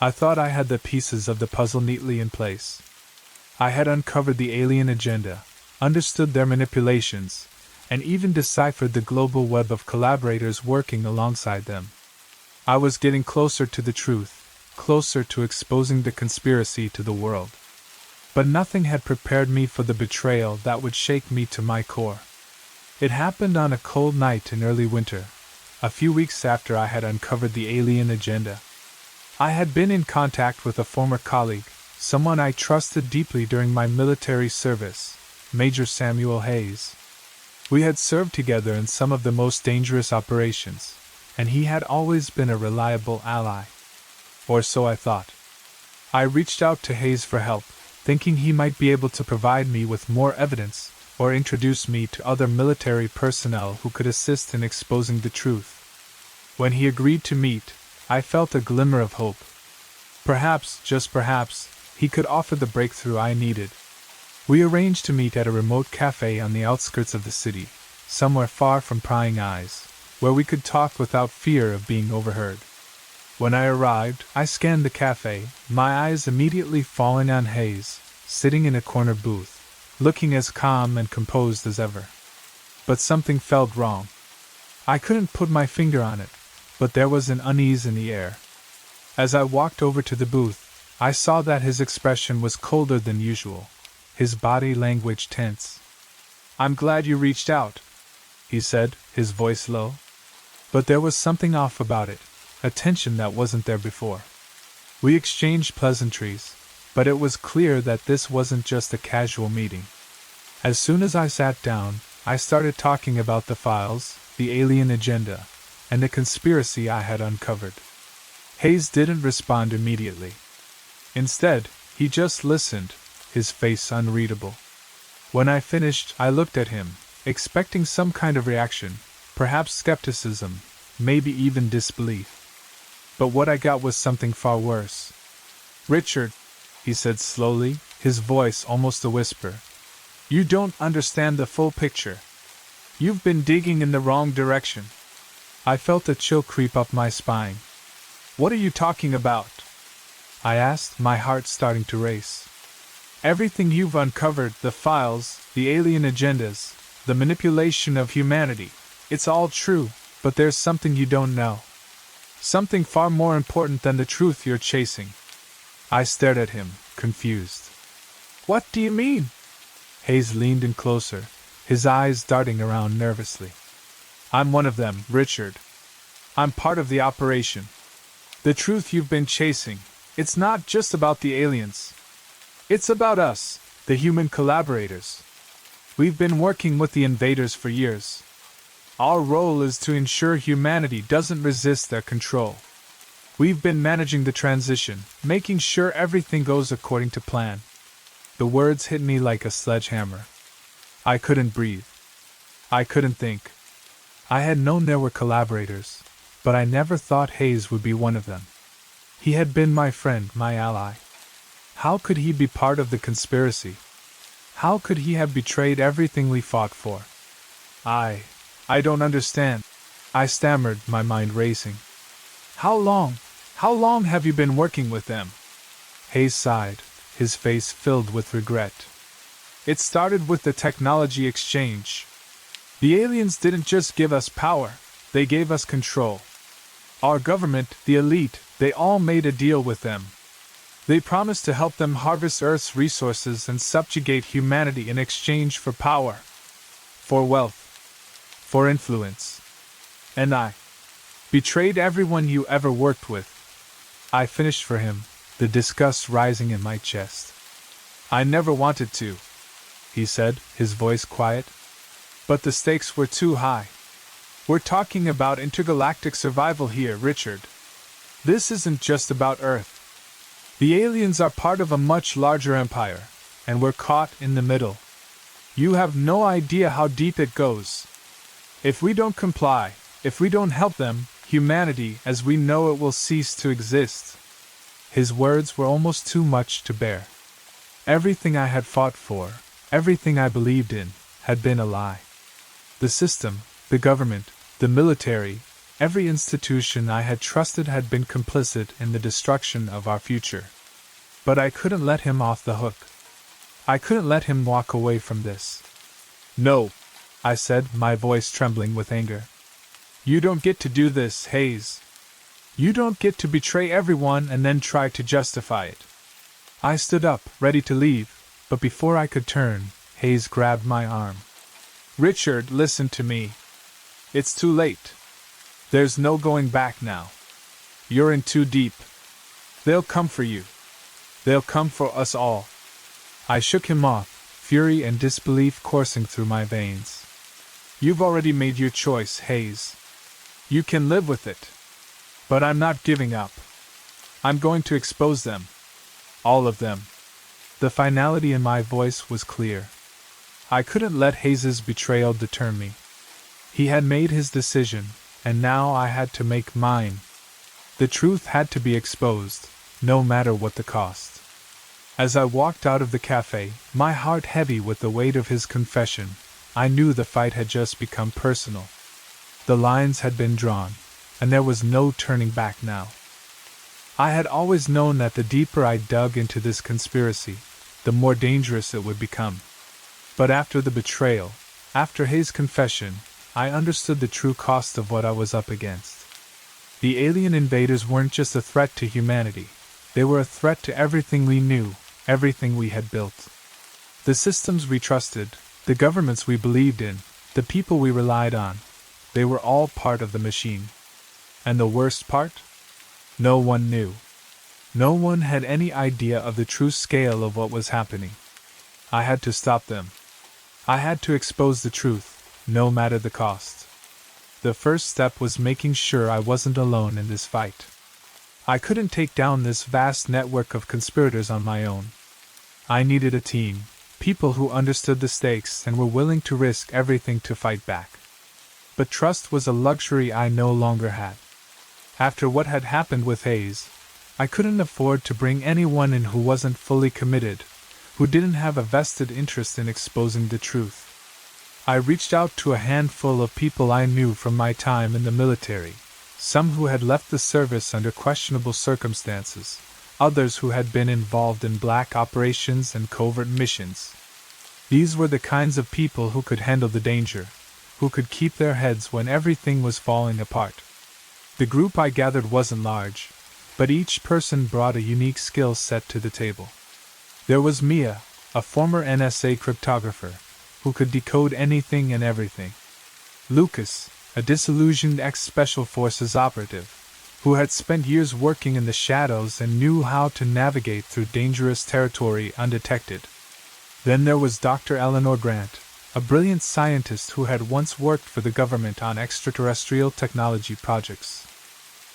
Speaker 2: I thought I had the pieces of the puzzle neatly in place. I had uncovered the alien agenda, understood their manipulations, and even deciphered the global web of collaborators working alongside them. I was getting closer to the truth, closer to exposing the conspiracy to the world. But nothing had prepared me for the betrayal that would shake me to my core. It happened on a cold night in early winter, a few weeks after I had uncovered the alien agenda. I had been in contact with a former colleague, someone I trusted deeply during my military service, Major Samuel Hayes. We had served together in some of the most dangerous operations, and he had always been a reliable ally. Or so I thought. I reached out to Hayes for help, thinking he might be able to provide me with more evidence, or introduce me to other military personnel who could assist in exposing the truth. When he agreed to meet, I felt a glimmer of hope. Perhaps, just perhaps, he could offer the breakthrough I needed. We arranged to meet at a remote cafe on the outskirts of the city, somewhere far from prying eyes, where we could talk without fear of being overheard. When I arrived, I scanned the cafe, my eyes immediately falling on Hayes, sitting in a corner booth, looking as calm and composed as ever. But something felt wrong. I couldn't put my finger on it, but there was an unease in the air. As I walked over to the booth, I saw that his expression was colder than usual, his body language tense. "I'm glad you reached out," he said, his voice low. But there was something off about it, a tension that wasn't there before. We exchanged pleasantries, but it was clear that this wasn't just a casual meeting. As soon as I sat down, I started talking about the files, the alien agenda, and the conspiracy I had uncovered. Hayes didn't respond immediately. Instead, he just listened, his face unreadable. When I finished, I looked at him, expecting some kind of reaction, perhaps skepticism, maybe even disbelief. But what I got was something far worse. "Richard," he said slowly, his voice almost a whisper, "you don't understand the full picture. You've been digging in the wrong direction." I felt a chill creep up my spine. What are you talking about? I asked, my heart starting to race. Everything you've uncovered, the files, the alien agendas, the manipulation of humanity, it's all true, but there's something you don't know. Something far more important than the truth you're chasing. I stared at him, confused. What do you mean? Hayes leaned in closer, his eyes darting around nervously. I'm one of them, Richard. I'm part of the operation. The truth you've been chasing, it's not just about the aliens. It's about us, the human collaborators. We've been working with the invaders for years. Our role is to ensure humanity doesn't resist their control. We've been managing the transition, making sure everything goes according to plan. The words hit me like a sledgehammer. I couldn't breathe. I couldn't think. I had known there were collaborators, but I never thought Hayes would be one of them. He had been my friend, my ally. How could he be part of the conspiracy? How could he have betrayed everything we fought for? I don't understand, I stammered, my mind racing. How long have you been working with them? Hayes sighed, his face filled with regret. It started with the technology exchange. The aliens didn't just give us power, they gave us control. Our government, the elite, they all made a deal with them. They promised to help them harvest Earth's resources and subjugate humanity in exchange for power, for wealth, for influence. And I betrayed everyone you ever worked with. I finished for him, the disgust rising in my chest. I never wanted to, he said, his voice quiet. But the stakes were too high. We're talking about intergalactic survival here, Richard. This isn't just about Earth. The aliens are part of a much larger empire, and we're caught in the middle. You have no idea how deep it goes. If we don't comply, if we don't help them, humanity as we know it will cease to exist. His words were almost too much to bear. Everything I had fought for, everything I believed in, had been a lie. The system, the government, the military, every institution I had trusted had been complicit in the destruction of our future. But I couldn't let him off the hook. I couldn't let him walk away from this. No, I said, my voice trembling with anger. You don't get to do this, Hayes. You don't get to betray everyone and then try to justify it. I stood up, ready to leave, but before I could turn, Hayes grabbed my arm. Richard, listen to me. It's too late. There's no going back now. You're in too deep. They'll come for you. They'll come for us all. I shook him off, fury and disbelief coursing through my veins. You've already made your choice, Hayes. You can live with it. But I'm not giving up. I'm going to expose them. All of them. The finality in my voice was clear. I couldn't let Hayes's betrayal deter me. He had made his decision, and now I had to make mine. The truth had to be exposed, no matter what the cost. As I walked out of the cafe, my heart heavy with the weight of his confession, I knew the fight had just become personal. The lines had been drawn, and there was no turning back now. I had always known that the deeper I dug into this conspiracy, the more dangerous it would become. But after the betrayal, after Hayes' confession, I understood the true cost of what I was up against. The alien invaders weren't just a threat to humanity, they were a threat to everything we knew, everything we had built. The systems we trusted, the governments we believed in, the people we relied on, they were all part of the machine. And the worst part? No one knew. No one had any idea of the true scale of what was happening. I had to stop them. I had to expose the truth, no matter the cost. The first step was making sure I wasn't alone in this fight. I couldn't take down this vast network of conspirators on my own. I needed a team, people who understood the stakes and were willing to risk everything to fight back. But trust was a luxury I no longer had. After what had happened with Hayes, I couldn't afford to bring anyone in who wasn't fully committed, who didn't have a vested interest in exposing the truth. I reached out to a handful of people I knew from my time in the military, some who had left the service under questionable circumstances, others who had been involved in black operations and covert missions. These were the kinds of people who could handle the danger, who could keep their heads when everything was falling apart. The group I gathered wasn't large, but each person brought a unique skill set to the table. There was Mia, a former NSA cryptographer, who could decode anything and everything. Lucas, a disillusioned ex-Special Forces operative, who had spent years working in the shadows and knew how to navigate through dangerous territory undetected. Then there was Dr. Eleanor Grant, a brilliant scientist who had once worked for the government on extraterrestrial technology projects.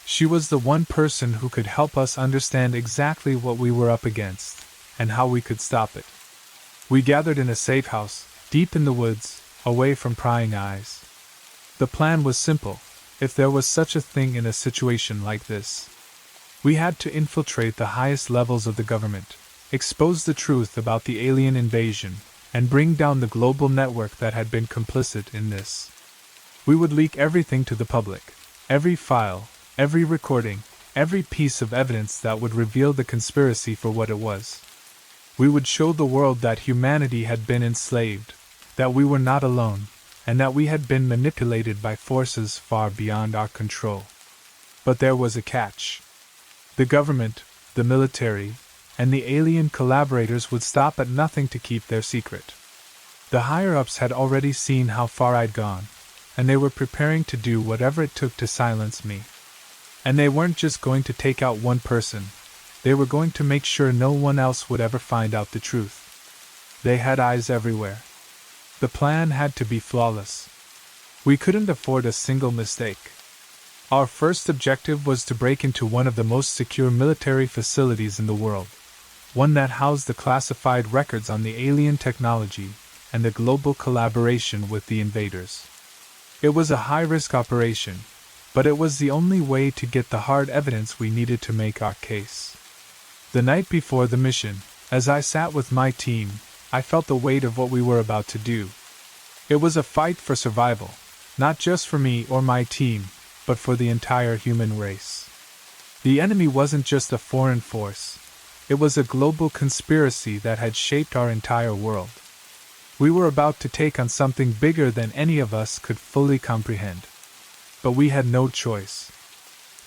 Speaker 2: She was the one person who could help us understand exactly what we were up against, and how we could stop it. We gathered in a safe house, deep in the woods, away from prying eyes. The plan was simple, if there was such a thing in a situation like this. We had to infiltrate the highest levels of the government, expose the truth about the alien invasion, and bring down the global network that had been complicit in this. We would leak everything to the public, every file, every recording, every piece of evidence that would reveal the conspiracy for what it was. We would show the world that humanity had been enslaved, that we were not alone, and that we had been manipulated by forces far beyond our control. But there was a catch. The government, the military, and the alien collaborators would stop at nothing to keep their secret. The higher-ups had already seen how far I'd gone, and they were preparing to do whatever it took to silence me. And they weren't just going to take out one person, they were going to make sure no one else would ever find out the truth. They had eyes everywhere. The plan had to be flawless. We couldn't afford a single mistake. Our first objective was to break into one of the most secure military facilities in the world, one that housed the classified records on the alien technology and the global collaboration with the invaders. It was a high-risk operation, but it was the only way to get the hard evidence we needed to make our case. The night before the mission, as I sat with my team, I felt the weight of what we were about to do. It was a fight for survival, not just for me or my team, but for the entire human race. The enemy wasn't just a foreign force, it was a global conspiracy that had shaped our entire world. We were about to take on something bigger than any of us could fully comprehend. But we had no choice.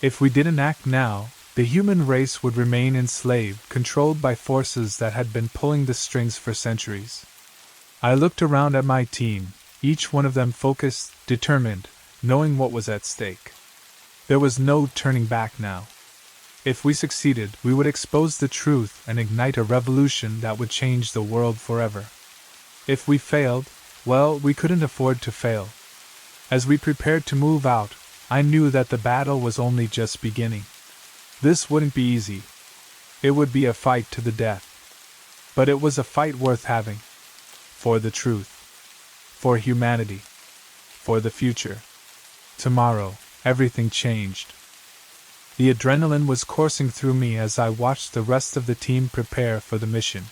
Speaker 2: If we didn't act now, the human race would remain enslaved, controlled by forces that had been pulling the strings for centuries. I looked around at my team, each one of them focused, determined, knowing what was at stake. There was no turning back now. If we succeeded, we would expose the truth and ignite a revolution that would change the world forever. If we failed, well, we couldn't afford to fail. As we prepared to move out, I knew that the battle was only just beginning. This wouldn't be easy. It would be a fight to the death. But it was a fight worth having. For the truth. For humanity. For the future. Tomorrow, everything changed. The adrenaline was coursing through me as I watched the rest of the team prepare for the mission.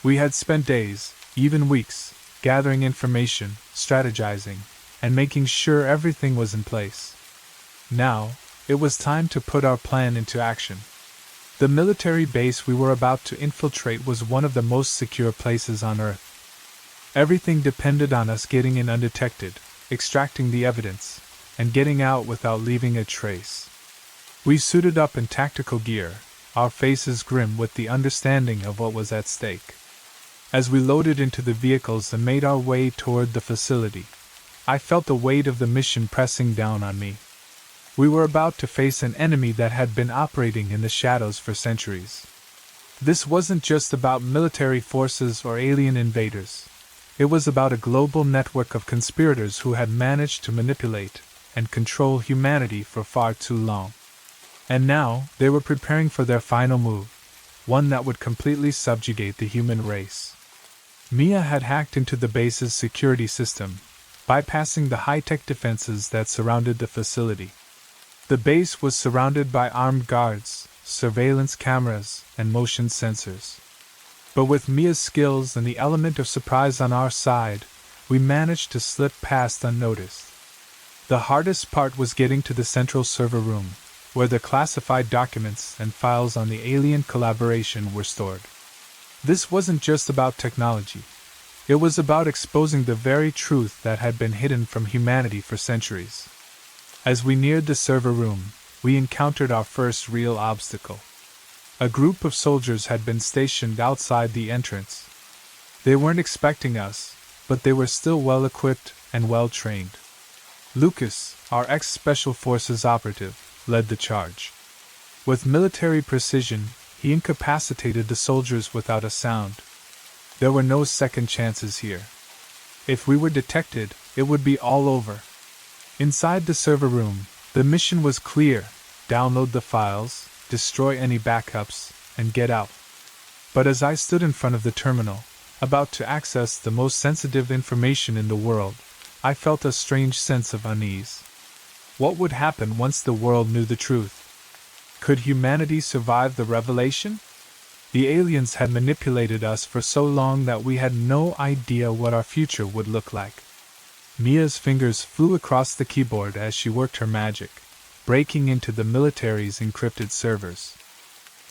Speaker 2: We had spent days, even weeks, gathering information, strategizing, and making sure everything was in place. Now, it was time to put our plan into action. The military base we were about to infiltrate was one of the most secure places on Earth. Everything depended on us getting in undetected, extracting the evidence, and getting out without leaving a trace. We suited up in tactical gear, our faces grim with the understanding of what was at stake. As we loaded into the vehicles and made our way toward the facility, I felt the weight of the mission pressing down on me. We were about to face an enemy that had been operating in the shadows for centuries. This wasn't just about military forces or alien invaders. It was about a global network of conspirators who had managed to manipulate and control humanity for far too long. And now, they were preparing for their final move, one that would completely subjugate the human race. Mia had hacked into the base's security system, bypassing the high-tech defenses that surrounded the facility. The base was surrounded by armed guards, surveillance cameras, and motion sensors. But with Mia's skills and the element of surprise on our side, we managed to slip past unnoticed. The hardest part was getting to the central server room, where the classified documents and files on the alien collaboration were stored. This wasn't just about technology. It was about exposing the very truth that had been hidden from humanity for centuries. As we neared the server room, we encountered our first real obstacle. A group of soldiers had been stationed outside the entrance. They weren't expecting us, but they were still well equipped and well trained. Lucas, our ex-Special Forces operative, led the charge. With military precision, he incapacitated the soldiers without a sound. There were no second chances here. If we were detected, it would be all over. Inside the server room, the mission was clear: download the files, destroy any backups, and get out. But as I stood in front of the terminal, about to access the most sensitive information in the world, I felt a strange sense of unease. What would happen once the world knew the truth? Could humanity survive the revelation? The aliens had manipulated us for so long that we had no idea what our future would look like. Mia's fingers flew across the keyboard as she worked her magic, breaking into the military's encrypted servers.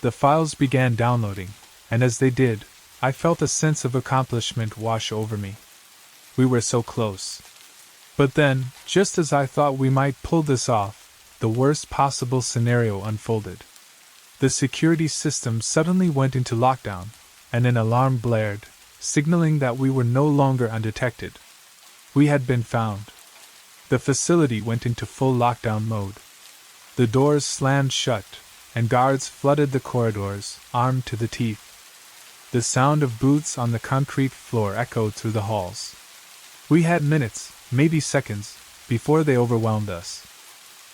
Speaker 2: The files began downloading, and as they did, I felt a sense of accomplishment wash over me. We were so close. But then, just as I thought we might pull this off, the worst possible scenario unfolded. The security system suddenly went into lockdown, and an alarm blared, signaling that we were no longer undetected. We had been found. The facility went into full lockdown mode. The doors slammed shut, and guards flooded the corridors, armed to the teeth. The sound of boots on the concrete floor echoed through the halls. We had minutes, maybe seconds, before they overwhelmed us.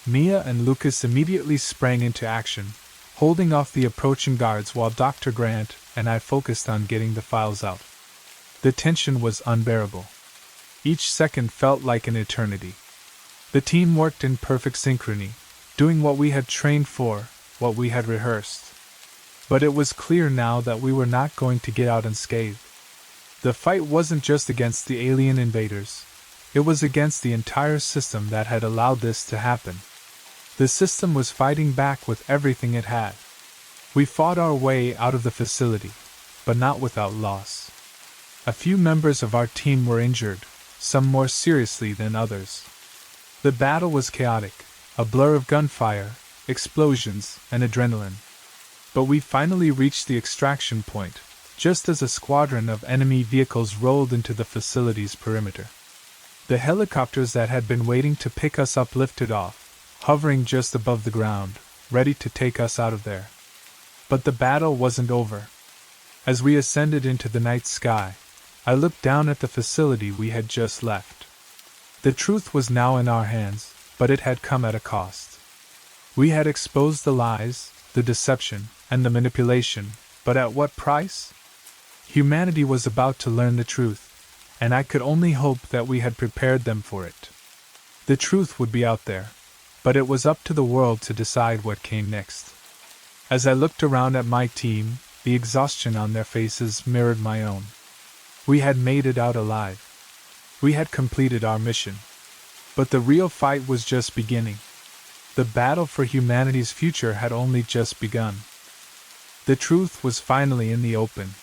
Speaker 2: Mia and Lucas immediately sprang into action, holding off the approaching guards while Dr. Grant and I focused on getting the files out. The tension was unbearable. Each second felt like an eternity. The team worked in perfect synchrony, doing what we had trained for, what we had rehearsed. But it was clear now that we were not going to get out unscathed. The fight wasn't just against the alien invaders. It was against the entire system that had allowed this to happen. The system was fighting back with everything it had. We fought our way out of the facility, but not without loss. A few members of our team were injured, some more seriously than others. The battle was chaotic, a blur of gunfire, explosions, and adrenaline. But we finally reached the extraction point, just as a squadron of enemy vehicles rolled into the facility's perimeter. The helicopters that had been waiting to pick us up lifted off, hovering just above the ground, ready to take us out of there. But the battle wasn't over. As we ascended into the night sky, I looked down at the facility we had just left. The truth was now in our hands, but it had come at a cost. We had exposed the lies, the deception, and the manipulation, but at what price? Humanity was about to learn the truth, and I could only hope that we had prepared them for it. The truth would be out there, but it was up to the world to decide what came next. As I looked around at my team, the exhaustion on their faces mirrored my own. We had made it out alive. We had completed our mission. But the real fight was just beginning. The battle for humanity's future had only just begun. The truth was finally in the open.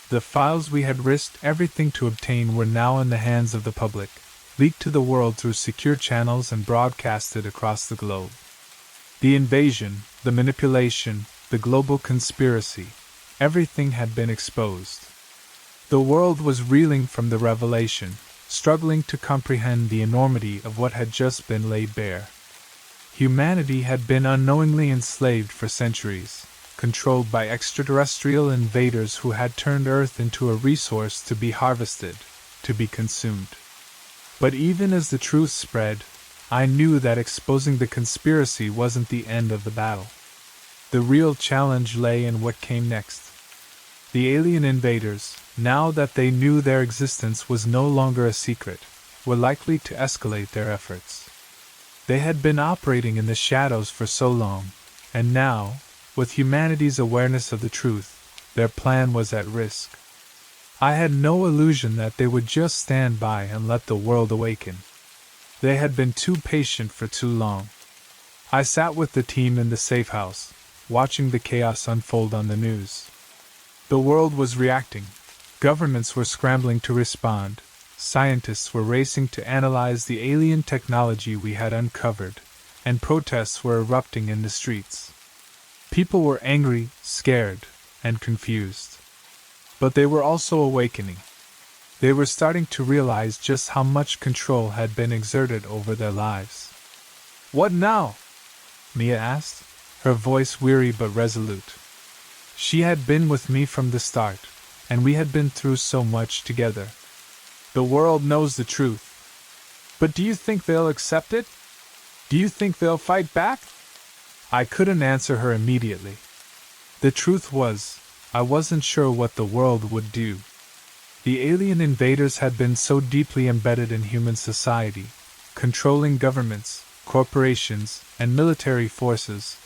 Speaker 2: The files we had risked everything to obtain were now in the hands of the public, leaked to the world through secure channels and broadcasted across the globe. The invasion, the manipulation, the global conspiracy, everything had been exposed. The world was reeling from the revelation, struggling to comprehend the enormity of what had just been laid bare. Humanity had been unknowingly enslaved for centuries, controlled by extraterrestrial invaders who had turned Earth into a resource to be harvested, to be consumed. But even as the truth spread, I knew that exposing the conspiracy wasn't the end of the battle. The real challenge lay in what came next. The alien invaders, now that they knew their existence was no longer a secret, were likely to escalate their efforts. They had been operating in the shadows for so long, and now, with humanity's awareness of the truth, their plan was at risk. I had no illusion that they would just stand by and let the world awaken. They had been too patient for too long. I sat with the team in the safe house, watching the chaos unfold on the news. The world was reacting. Governments were scrambling to respond. Scientists were racing to analyze the alien technology we had uncovered, and protests were erupting in the streets. People were angry, scared, and confused. But they were also awakening. They were starting to realize just how much control had been exerted over their lives. "What now?" Mia asked, her voice weary but resolute. She had been with me from the start, and we had been through so much together. "The world knows the truth. But do you think they'll accept it? Do you think they'll fight back?" I couldn't answer her immediately. The truth was, I wasn't sure what the world would do. The alien invaders had been so deeply embedded in human society, controlling governments, corporations, and military forces,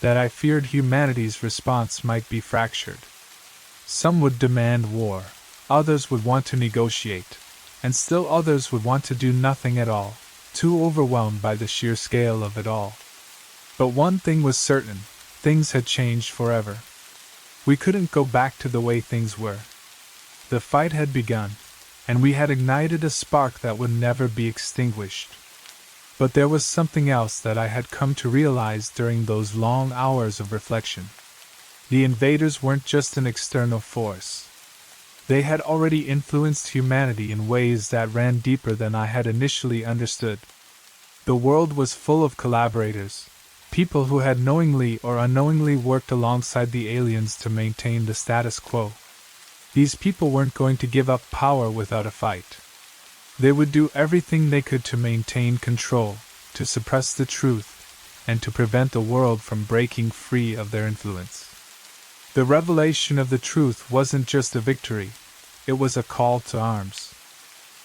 Speaker 2: that I feared humanity's response might be fractured. Some would demand war, others would want to negotiate, and still others would want to do nothing at all, too overwhelmed by the sheer scale of it all. But one thing was certain, things had changed forever. We couldn't go back to the way things were. The fight had begun, and we had ignited a spark that would never be extinguished. But there was something else that I had come to realize during those long hours of reflection. The invaders weren't just an external force. They had already influenced humanity in ways that ran deeper than I had initially understood. The world was full of collaborators, people who had knowingly or unknowingly worked alongside the aliens to maintain the status quo. These people weren't going to give up power without a fight. They would do everything they could to maintain control, to suppress the truth, and to prevent the world from breaking free of their influence. The revelation of the truth wasn't just a victory, it was a call to arms.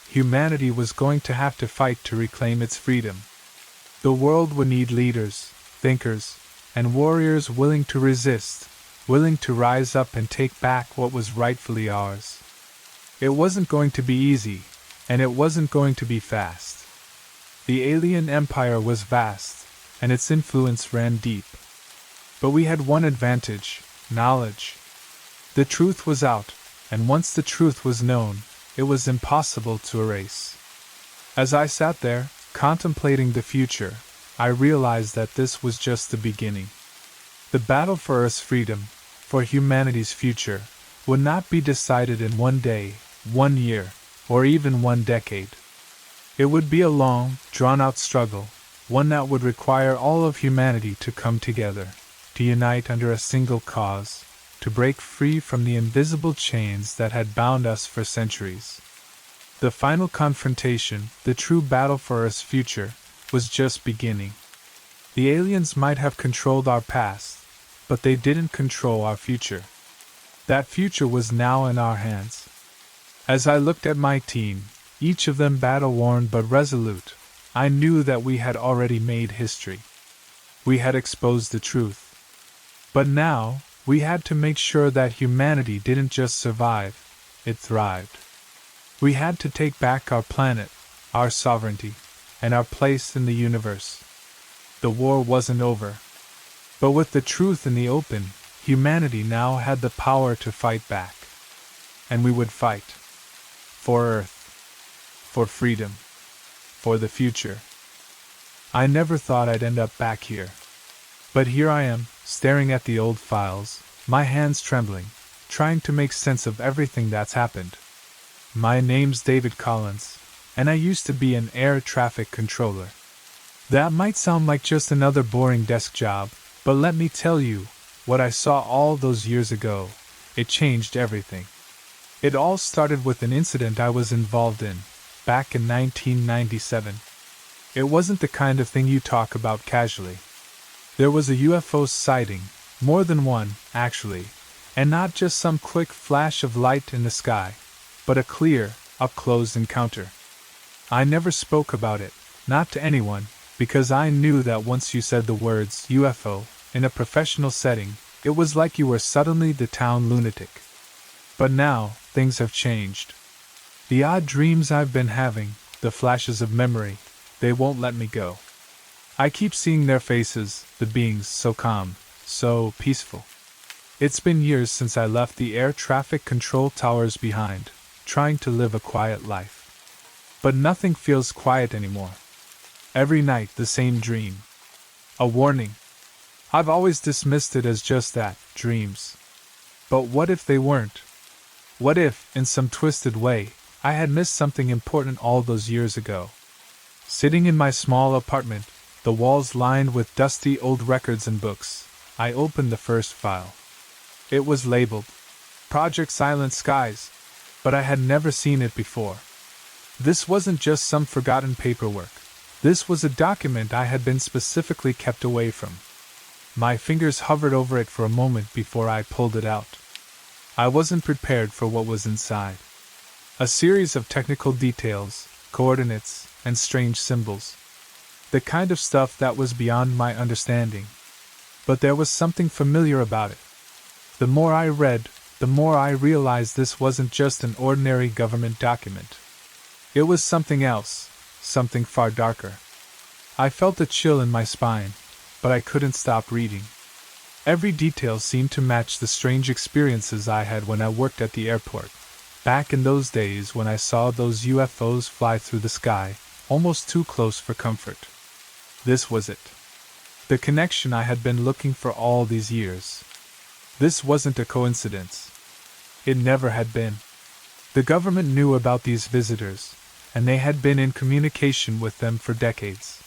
Speaker 2: Humanity was going to have to fight to reclaim its freedom. The world would need leaders, thinkers, and warriors willing to resist, willing to rise up and take back what was rightfully ours. It wasn't going to be easy, and it wasn't going to be fast. The alien empire was vast, and its influence ran deep. But we had one advantage: knowledge. The truth was out, and once the truth was known, it was impossible to erase. As I sat there, contemplating the future, I realized that this was just the beginning. The battle for Earth's freedom, for humanity's future, would not be decided in one day, 1 year, or even 1 decade. It would be a long, drawn-out struggle, one that would require all of humanity to come together, to unite under a single cause, to break free from the invisible chains that had bound us for centuries. The final confrontation, the true battle for Earth's future, was just beginning. The aliens might have controlled our past, but they didn't control our future. That future was now in our hands. As I looked at my team, each of them battle-worn but resolute, I knew that we had already made history. We had exposed the truth. But now, we had to make sure that humanity didn't just survive, it thrived. We had to take back our planet, our sovereignty, and our place in the universe. The war wasn't over. But with the truth in the open, humanity now had the power to fight back. And we would fight. For Earth. For freedom. For the future. I never thought I'd end up back here. But here I am, staring at the old files, my hands trembling, trying to make sense of everything that's happened. My name's David Collins, and I used to be an air traffic controller. That might sound like just another boring desk job, but let me tell you, what I saw all those years ago, it changed everything. It all started with an incident I was involved in, back in 1997. It wasn't the kind of thing you talk about casually. There was a UFO sighting, more than one, actually, and not just some quick flash of light in the sky, but a clear, up-close encounter. I never spoke about it, not to anyone, because I knew that once you said the words UFO in a professional setting, it was like you were suddenly the town lunatic. But now, things have changed. The odd dreams I've been having, the flashes of memory, They won't let me go. I keep seeing their faces, the beings so calm, so peaceful. It's been years since I left the air traffic control towers behind, trying to live a quiet life. But nothing feels quiet anymore. Every night the same dream. A warning. I've always dismissed it as just that, dreams. But what if they weren't? What if, in some twisted way, I had missed something important all those years ago? Sitting in my small apartment, the walls lined with dusty old records and books, I opened the first file. It was labeled Project Silent Skies, but I had never seen it before. This wasn't just some forgotten paperwork. This was a document I had been specifically kept away from. My fingers hovered over it for a moment before I pulled it out. I wasn't prepared for what was inside. A series of technical details, coordinates, and strange symbols. The kind of stuff that was beyond my understanding. But there was something familiar about it. The more I read, the more I realized this wasn't just an ordinary government document. It was something else, something far darker. I felt a chill in my spine, but I couldn't stop reading. Every detail seemed to match the strange experiences I had when I worked at the airport, back in those days when I saw those UFOs fly through the sky, almost too close for comfort. This was it. The connection I had been looking for all these years. This wasn't a coincidence. It never had been. The government knew about these visitors, and they had been in communication with them for decades.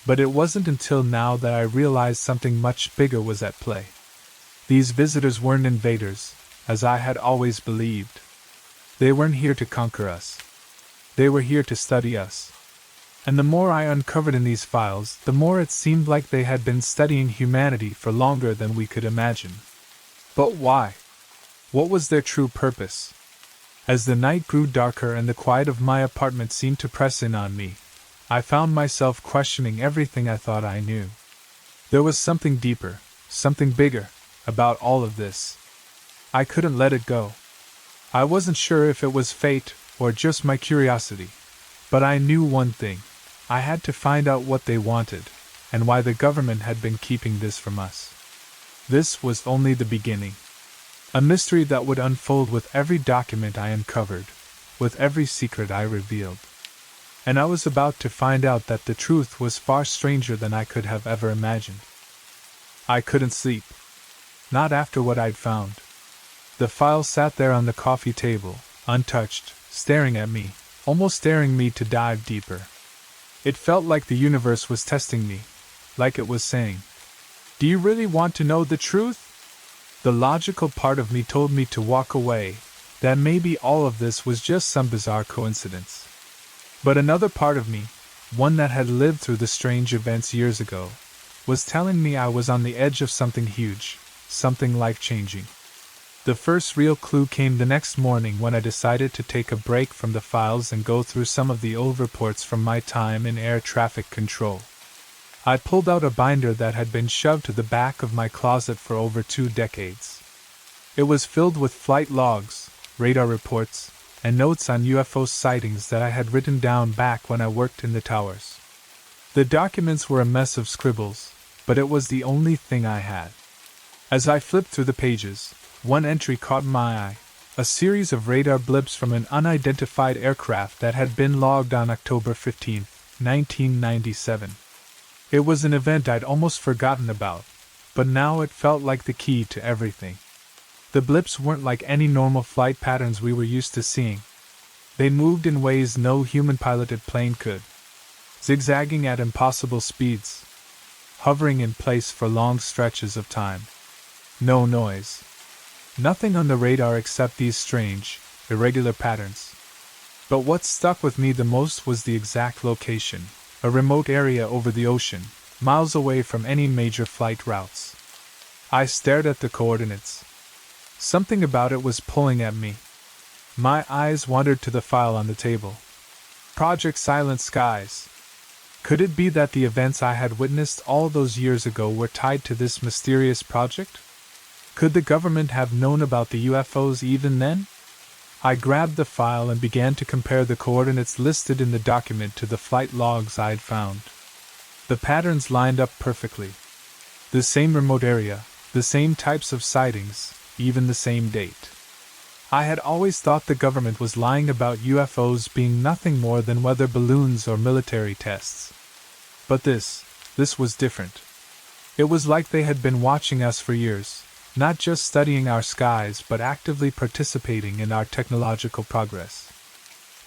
Speaker 2: But it wasn't until now that I realized something much bigger was at play. These visitors weren't invaders, as I had always believed. They weren't here to conquer us. They were here to study us. And the more I uncovered in these files, the more it seemed like they had been studying humanity for longer than we could imagine. But why? What was their true purpose? As the night grew darker and the quiet of my apartment seemed to press in on me, I found myself questioning everything I thought I knew. There was something deeper, something bigger, about all of this. I couldn't let it go. I wasn't sure if it was fate or just my curiosity, but I knew one thing. I had to find out what they wanted, and why the government had been keeping this from us. This was only the beginning. A mystery that would unfold with every document I uncovered, with every secret I revealed. And I was about to find out that the truth was far stranger than I could have ever imagined. I couldn't sleep. Not after what I'd found. The file sat there on the coffee table, untouched, staring at me, almost daring me to dive deeper. It felt like the universe was testing me, like it was saying, "Do you really want to know the truth?" The logical part of me told me to walk away, that maybe all of this was just some bizarre coincidence. But another part of me, one that had lived through the strange events years ago, was telling me I was on the edge of something huge, something life-changing. The first real clue came the next morning when I decided to take a break from the files and go through some of the old reports from my time in air traffic control. I pulled out a binder that had been shoved to the back of my closet for over 2 decades. It was filled with flight logs, radar reports, and notes on UFO sightings that I had written down back when I worked in the towers. The documents were a mess of scribbles, but it was the only thing I had. As I flipped through the pages, one entry caught my eye, a series of radar blips from an unidentified aircraft that had been logged on October 15, 1997. It was an event I'd almost forgotten about, but now it felt like the key to everything. The blips weren't like any normal flight patterns we were used to seeing. They moved in ways no human-piloted plane could, zigzagging at impossible speeds, hovering in place for long stretches of time. No noise. Nothing on the radar except these strange, irregular patterns. But what stuck with me the most was the exact location, a remote area over the ocean, miles away from any major flight routes. I stared at the coordinates. Something about it was pulling at me. My eyes wandered to the file on the table. Project Silent Skies. Could it be that the events I had witnessed all those years ago were tied to this mysterious project? Could the government have known about the UFOs even then? I grabbed the file and began to compare the coordinates listed in the document to the flight logs I'd found. The patterns lined up perfectly. The same remote area, the same types of sightings, even the same date. I had always thought the government was lying about UFOs being nothing more than weather balloons or military tests. But this was different. It was like they had been watching us for years, not just studying our skies but actively participating in our technological progress.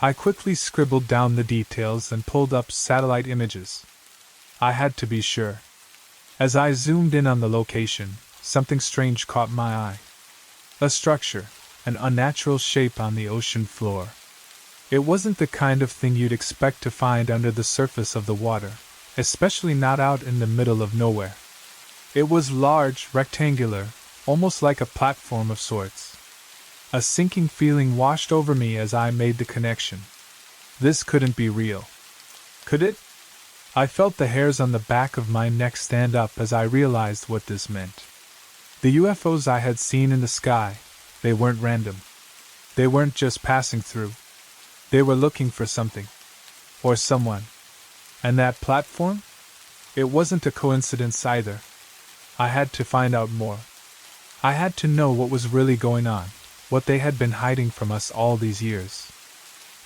Speaker 2: I quickly scribbled down the details and pulled up satellite images. I had to be sure. As I zoomed in on the location, something strange caught my eye. A structure, an unnatural shape on the ocean floor. It wasn't the kind of thing you'd expect to find under the surface of the water, especially not out in the middle of nowhere. It was large, rectangular, almost like a platform of sorts. A sinking feeling washed over me as I made the connection. This couldn't be real. Could it? I felt the hairs on the back of my neck stand up as I realized what this meant. The UFOs I had seen in the sky, they weren't random. They weren't just passing through. They were looking for something. Or someone. And that platform? It wasn't a coincidence either. I had to find out more. I had to know what was really going on, what they had been hiding from us all these years.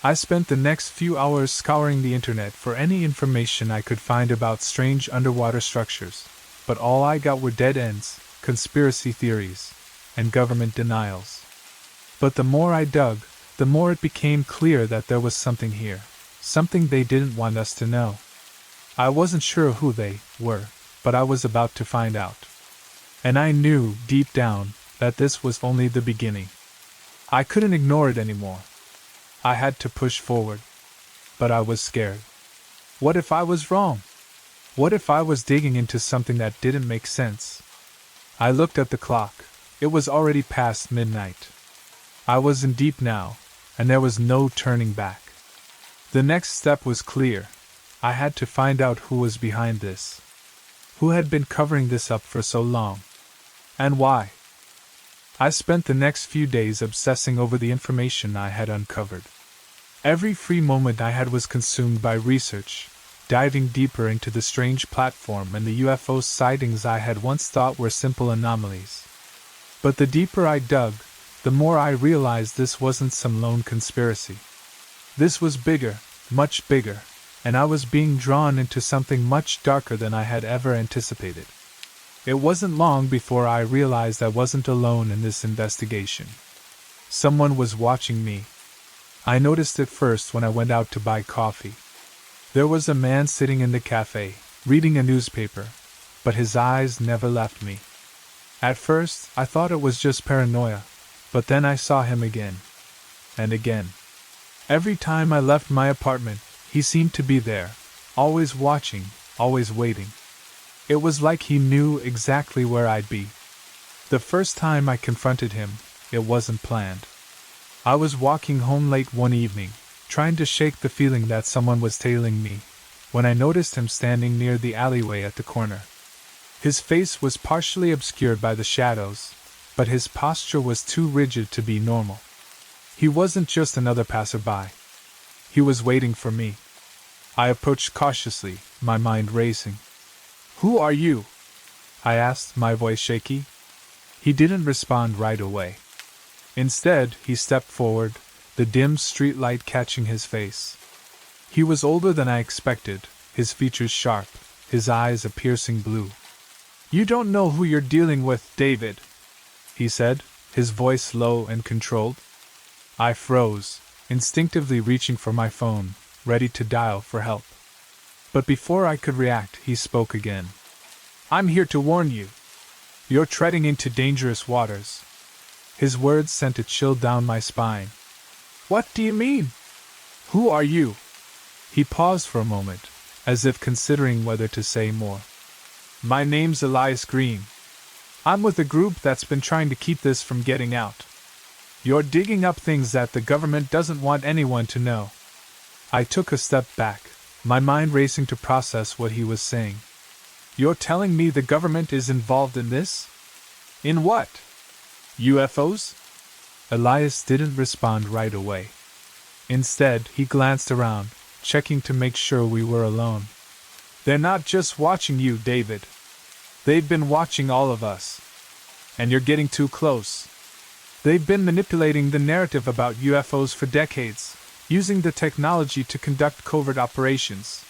Speaker 2: I spent the next few hours scouring the internet for any information I could find about strange underwater structures, but all I got were dead ends, conspiracy theories, and government denials. But the more I dug, the more it became clear that there was something here, something they didn't want us to know. I wasn't sure who they were, but I was about to find out. And I knew, deep down, that this was only the beginning. I couldn't ignore it anymore. I had to push forward. But I was scared. What if I was wrong? What if I was digging into something that didn't make sense? I looked at the clock. It was already past midnight. I was in deep now, and there was no turning back. The next step was clear. I had to find out who was behind this. Who had been covering this up for so long? And why? I spent the next few days obsessing over the information I had uncovered. Every free moment I had was consumed by research, diving deeper into the strange platform and the UFO sightings I had once thought were simple anomalies. But the deeper I dug, the more I realized this wasn't some lone conspiracy. This was bigger, much bigger, and I was being drawn into something much darker than I had ever anticipated. It wasn't long before I realized I wasn't alone in this investigation. Someone was watching me. I noticed it first when I went out to buy coffee. There was a man sitting in the cafe, reading a newspaper, but his eyes never left me. At first, I thought it was just paranoia, but then I saw him again. And again. Every time I left my apartment, he seemed to be there, always watching, always waiting. It was like he knew exactly where I'd be. The first time I confronted him, it wasn't planned. I was walking home late one evening, trying to shake the feeling that someone was tailing me, when I noticed him standing near the alleyway at the corner. His face was partially obscured by the shadows, but his posture was too rigid to be normal. He wasn't just another passerby. He was waiting for me. I approached cautiously, my mind racing. "Who are you?" I asked, my voice shaky. He didn't respond right away. Instead, he stepped forward, the dim streetlight catching his face. He was older than I expected, his features sharp, his eyes a piercing blue. "You don't know who you're dealing with, David," he said, his voice low and controlled. I froze, instinctively reaching for my phone, ready to dial for help. But before I could react, he spoke again. "I'm here to warn you. You're treading into dangerous waters." His words sent a chill down my spine. "What do you mean? Who are you?" He paused for a moment, as if considering whether to say more. "My name's Elias Green. I'm with a group that's been trying to keep this from getting out. You're digging up things that the government doesn't want anyone to know." I took a step back, my mind racing to process what he was saying. "You're telling me the government is involved in this? In what? UFOs?" Elias didn't respond right away. Instead, he glanced around, checking to make sure we were alone. "They're not just watching you, David. They've been watching all of us. And you're getting too close. They've been manipulating the narrative about UFOs for decades, using the technology to conduct covert operations.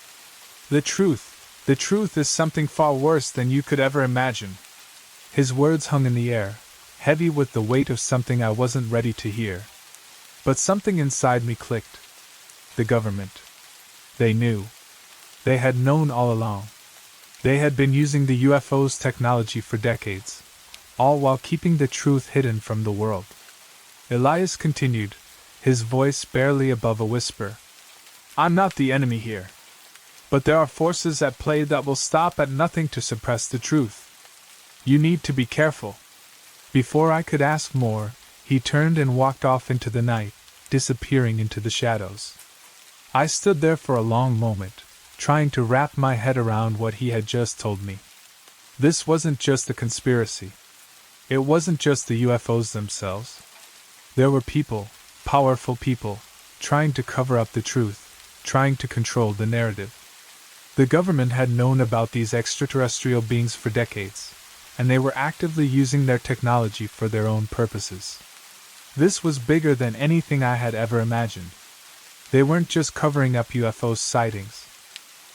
Speaker 2: The truth is something far worse than you could ever imagine." His words hung in the air, heavy with the weight of something I wasn't ready to hear. But something inside me clicked. The government. They knew. They had known all along. They had been using the UFO's technology for decades, all while keeping the truth hidden from the world. Elias continued, his voice barely above a whisper. "I'm not the enemy here. But there are forces at play that will stop at nothing to suppress the truth. You need to be careful." Before I could ask more, he turned and walked off into the night, disappearing into the shadows. I stood there for a long moment, trying to wrap my head around what he had just told me. This wasn't just a conspiracy. It wasn't just the UFOs themselves. There were people, powerful people, trying to cover up the truth, trying to control the narrative. The government had known about these extraterrestrial beings for decades, and they were actively using their technology for their own purposes. This was bigger than anything I had ever imagined. They weren't just covering up UFO sightings.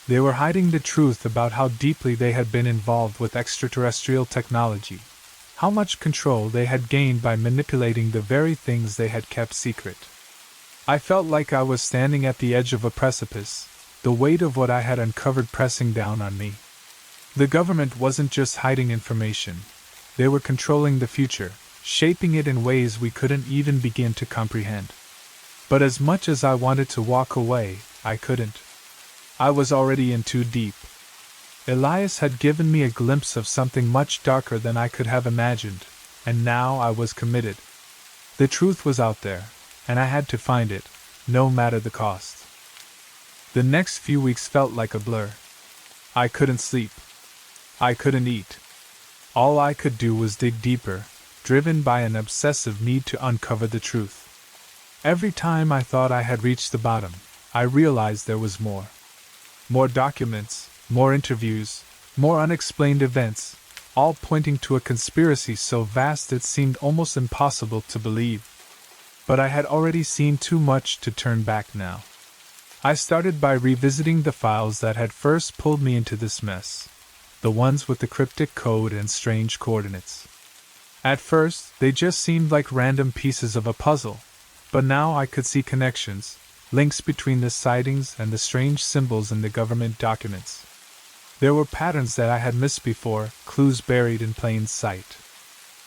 Speaker 2: They were hiding the truth about how deeply they had been involved with extraterrestrial technology, how much control they had gained by manipulating the very things they had kept secret. I felt like I was standing at the edge of a precipice, the weight of what I had uncovered pressing down on me. The government wasn't just hiding information. They were controlling the future, shaping it in ways we couldn't even begin to comprehend. But as much as I wanted to walk away, I couldn't. I was already in too deep. Elias had given me a glimpse of something much darker than I could have imagined, and now I was committed. The truth was out there, and I had to find it, no matter the cost. The next few weeks felt like a blur. I couldn't sleep. I couldn't eat. All I could do was dig deeper, driven by an obsessive need to uncover the truth. Every time I thought I had reached the bottom, I realized there was more. More documents, more interviews, more unexplained events, all pointing to a conspiracy so vast it seemed almost impossible to believe. But I had already seen too much to turn back now. I started by revisiting the files that had first pulled me into this mess, the ones with the cryptic code and strange coordinates. At first, they just seemed like random pieces of a puzzle, but now I could see connections, links between the sightings and the strange symbols in the government documents. There were patterns that I had missed before, clues buried in plain sight.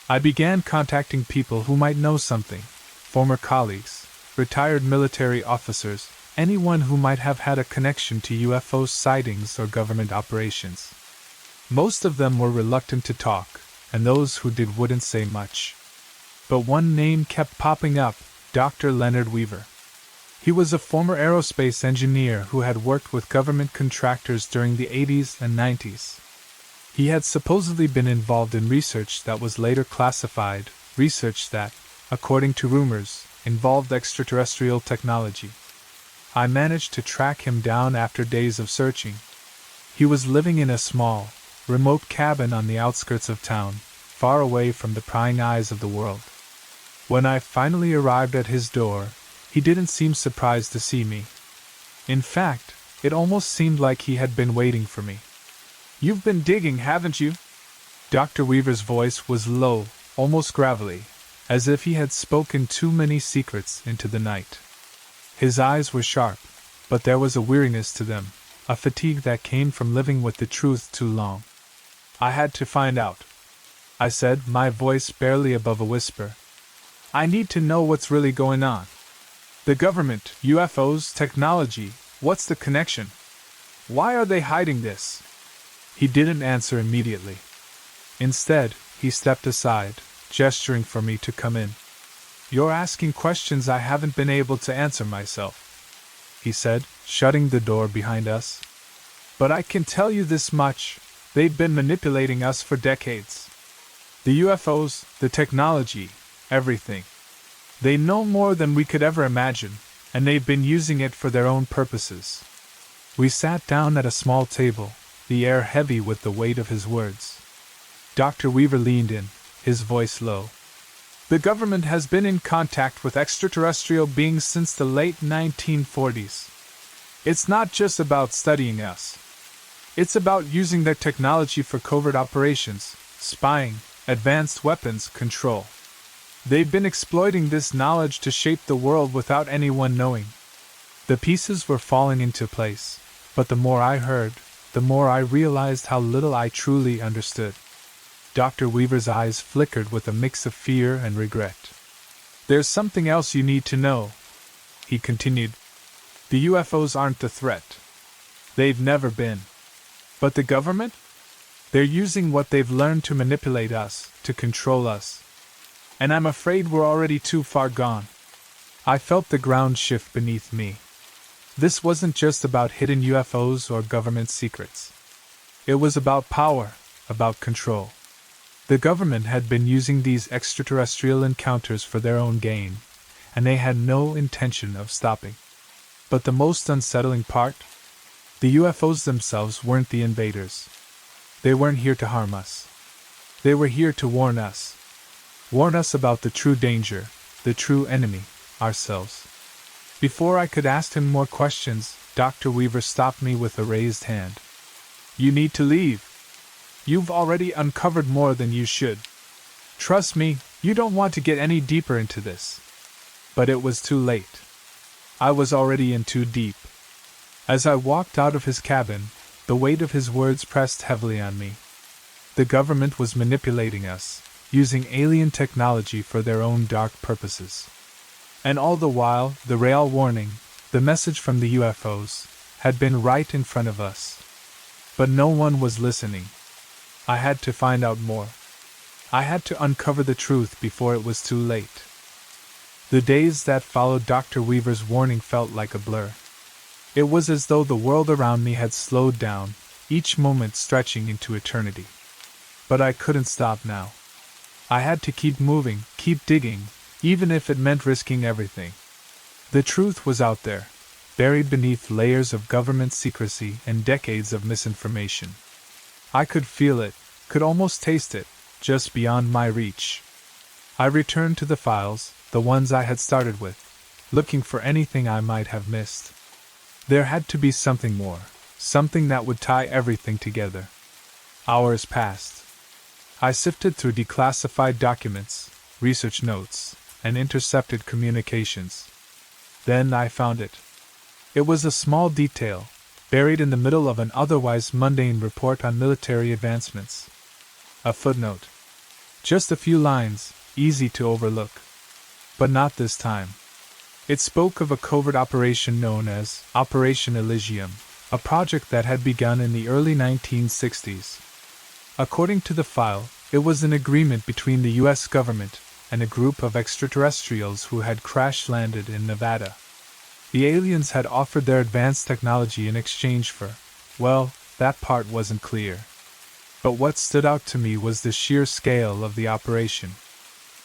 Speaker 2: I began contacting people who might know something, former colleagues, retired military officers, anyone who might have had a connection to UFO sightings or government operations. Most of them were reluctant to talk, and those who did wouldn't say much. But one name kept popping up, Dr. Leonard Weaver. He was a former aerospace engineer who had worked with government contractors during the 80s and 90s. He had supposedly been involved in research that was later classified, research that, according to rumors, involved extraterrestrial technology. I managed to track him down after days of searching. He was living in a small, remote cabin on the outskirts of town, far away from the prying eyes of the world. When I finally arrived at his door, he didn't seem surprised to see me. In fact, it almost seemed like he had been waiting for me. "You've been digging, haven't you?" Dr. Weaver's voice was low, almost gravelly, as if he had spoken too many secrets into the night. His eyes were sharp, but there was a weariness to them, a fatigue that came from living with the truth too long. "I had to find out," I said, my voice barely above a whisper. "I need to know what's really going on. The government, UFOs, technology, what's the connection? Why are they hiding this?" He didn't answer immediately. Instead, he stepped aside, gesturing for me to come in. "You're asking questions I haven't been able to answer myself," he said, shutting the door behind us. "But I can tell you this much, they've been manipulating us for decades. The UFOs, the technology, everything. They know more than we could ever imagine, and they've been using it for their own purposes. We sat down at a small table, the air heavy with the weight of his words. Dr. Weaver leaned in, his voice low. The government has been in contact with extraterrestrial beings since the late 1940s. It's not just about studying us. It's about using their technology for covert operations, spying, advanced weapons control. They've been exploiting this knowledge to shape the world without anyone knowing. The pieces were falling into place, but the more I heard, the more I realized how little I truly understood. Dr. Weaver's eyes flickered with a mix of fear and regret. There's something else you need to know, he continued. The UFOs aren't the threat. They've never been. But the government? They're using what they've learned to manipulate us, to control us. And I'm afraid we're already too far gone. I felt the ground shift beneath me. This wasn't just about hidden UFOs or government secrets. It was about power, about control. The government had been using these extraterrestrial encounters for their own gain, and they had no intention of stopping. But the most unsettling part? The UFOs themselves weren't the invaders. They weren't here to harm us. They were here to warn us. Warn us about the true danger, the true enemy, ourselves. Before I could ask him more questions, Dr. Weaver stopped me with a raised hand. You need to leave. You've already uncovered more than you should. Trust me, you don't want to get any deeper into this. But it was too late. I was already in too deep. As I walked out of his cabin, the weight of his words pressed heavily on me. The government was manipulating us, using alien technology for their own dark purposes. And all the while, the real warning, the message from the UFOs, had been right in front of us. But no one was listening. I had to find out more. I had to uncover the truth before it was too late. The days that followed Dr. Weaver's warning felt like a blur. It was as though the world around me had slowed down, each moment stretching into eternity. But I couldn't stop now. I had to keep moving, keep digging, even if it meant risking everything. The truth was out there, buried beneath layers of government secrecy and decades of misinformation. I could feel it, could almost taste it, just beyond my reach. I returned to the files, the ones I had started with, looking for anything I might have missed. There had to be something more, something that would tie everything together. Hours passed. I sifted through declassified documents, research notes, and intercepted communications. Then I found it. It was a small detail, buried in the middle of an otherwise mundane report on military advancements. A footnote. Just a few lines, easy to overlook. But not this time. It spoke of a covert operation known as Operation Elysium, a project that had begun in the early 1960s. According to the file, it was an agreement between the U.S. government and a group of extraterrestrials who had crash-landed in Nevada. The aliens had offered their advanced technology in exchange for, well, that part wasn't clear. But what stood out to me was the sheer scale of the operation.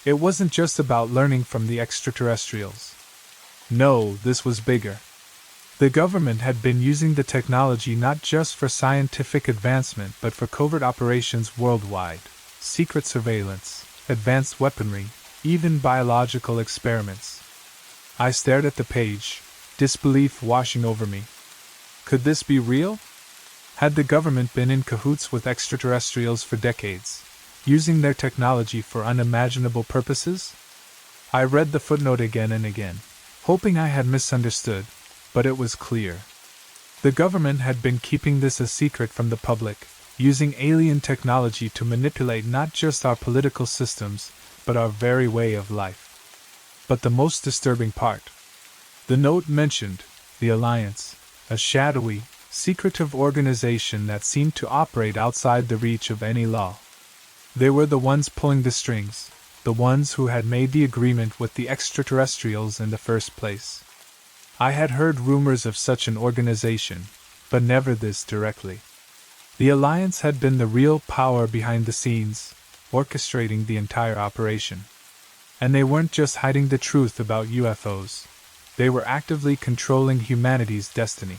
Speaker 2: It wasn't just about learning from the extraterrestrials. No, this was bigger. The government had been using the technology not just for scientific advancement but for covert operations worldwide, secret surveillance, advanced weaponry, even biological experiments. I stared at the page, disbelief washing over me. Could this be real? Had the government been in cahoots with extraterrestrials for decades, using their technology for unimaginable purposes? I read the footnote again and again, hoping I had misunderstood, but it was clear. The government had been keeping this a secret from the public, using alien technology to manipulate not just our political systems, but our very way of life. But the most disturbing part. The note mentioned the Alliance, a shadowy, secretive organization that seemed to operate outside the reach of any law. They were the ones pulling the strings, the ones who had made the agreement with the extraterrestrials in the first place. I had heard rumors of such an organization, but never this directly. The Alliance had been the real power behind the scenes, orchestrating the entire operation. And they weren't just hiding the truth about UFOs. They were actively controlling humanity's destiny.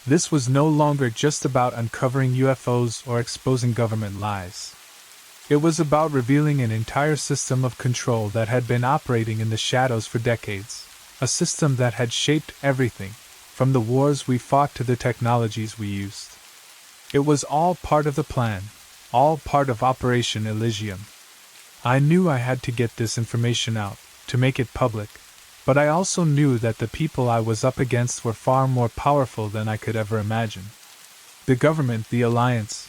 Speaker 2: This was no longer just about uncovering UFOs or exposing government lies. It was about revealing an entire system of control that had been operating in the shadows for decades, a system that had shaped everything, from the wars we fought to the technologies we used. It was all part of the plan, all part of Operation Elysium. I knew I had to get this information out, to make it public, but I also knew that the people I was up against were far more powerful than I could ever imagine. The government, the alliance,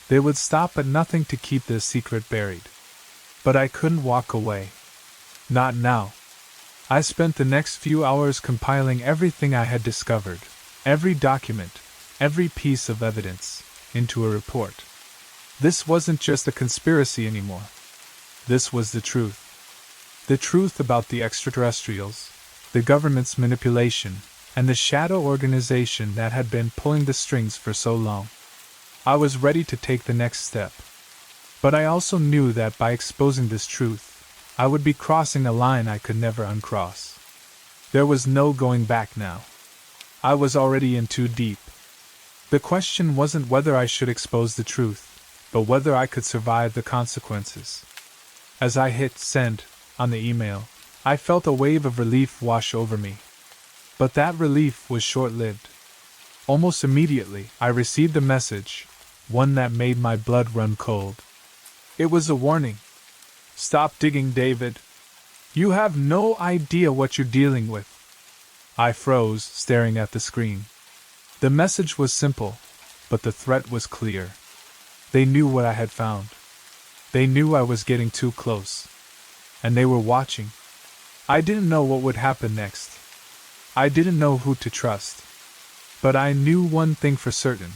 Speaker 2: they would stop at nothing to keep this secret buried. But I couldn't walk away. Not now. I spent the next few hours compiling everything I had discovered, every document, every piece of evidence, into a report. This wasn't just a conspiracy anymore. This was the truth. The truth about the extraterrestrials, the government's manipulation, and the shadow organization that had been pulling the strings for so long. I was ready to take the next step. But I also knew that by exposing this truth, I would be crossing a line I could never uncross. There was no going back now. I was already in too deep. The question wasn't whether I should expose the truth, but whether I could survive the consequences. As I hit send on the email, I felt a wave of relief wash over me. But that relief was short-lived. Almost immediately, I received a message, one that made my blood run cold. It was a warning. Stop digging, David. You have no idea what you're dealing with. I froze, staring at the screen. The message was simple, but the threat was clear. They knew what I had found. They knew I was getting too close. And they were watching. I didn't know what would happen next. I didn't know who to trust. But I knew one thing for certain.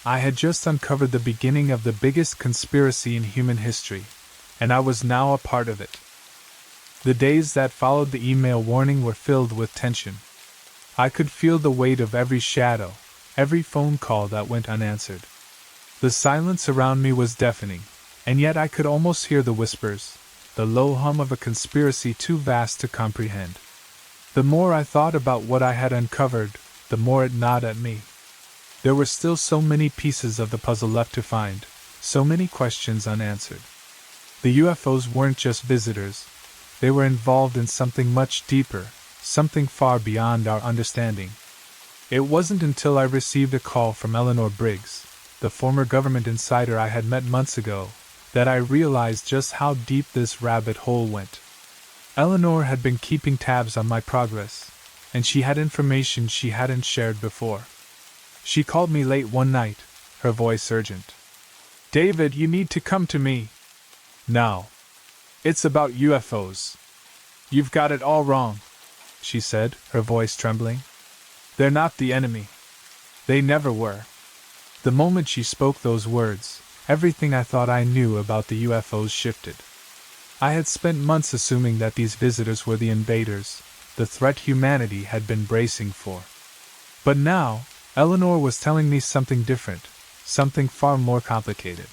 Speaker 2: I had just uncovered the beginning of the biggest conspiracy in human history, and I was now a part of it. The days that followed the email warning were filled with tension. I could feel the weight of every shadow, every phone call that went unanswered. The silence around me was deafening, and yet I could almost hear the whispers, the low hum of a conspiracy too vast to comprehend. The more I thought about what I had uncovered, the more it gnawed at me. There were still so many pieces of the puzzle left to find, so many questions unanswered. The UFOs weren't just visitors. They were involved in something much deeper, something far beyond our understanding. It wasn't until I received a call from Eleanor Briggs, the former government insider I had met months ago, that I realized just how deep this rabbit hole went. Eleanor had been keeping tabs on my progress, and she had information she hadn't shared before. She called me late one night, her voice urgent. David, you need to come to me. Now. It's about UFOs. You've got it all wrong, she said, her voice trembling. They're not the enemy. They never were. The moment she spoke those words, everything I thought I knew about the UFOs shifted. I had spent months assuming that these visitors were the invaders, the threat humanity had been bracing for. But now, Eleanor was telling me something different, something far more complicated.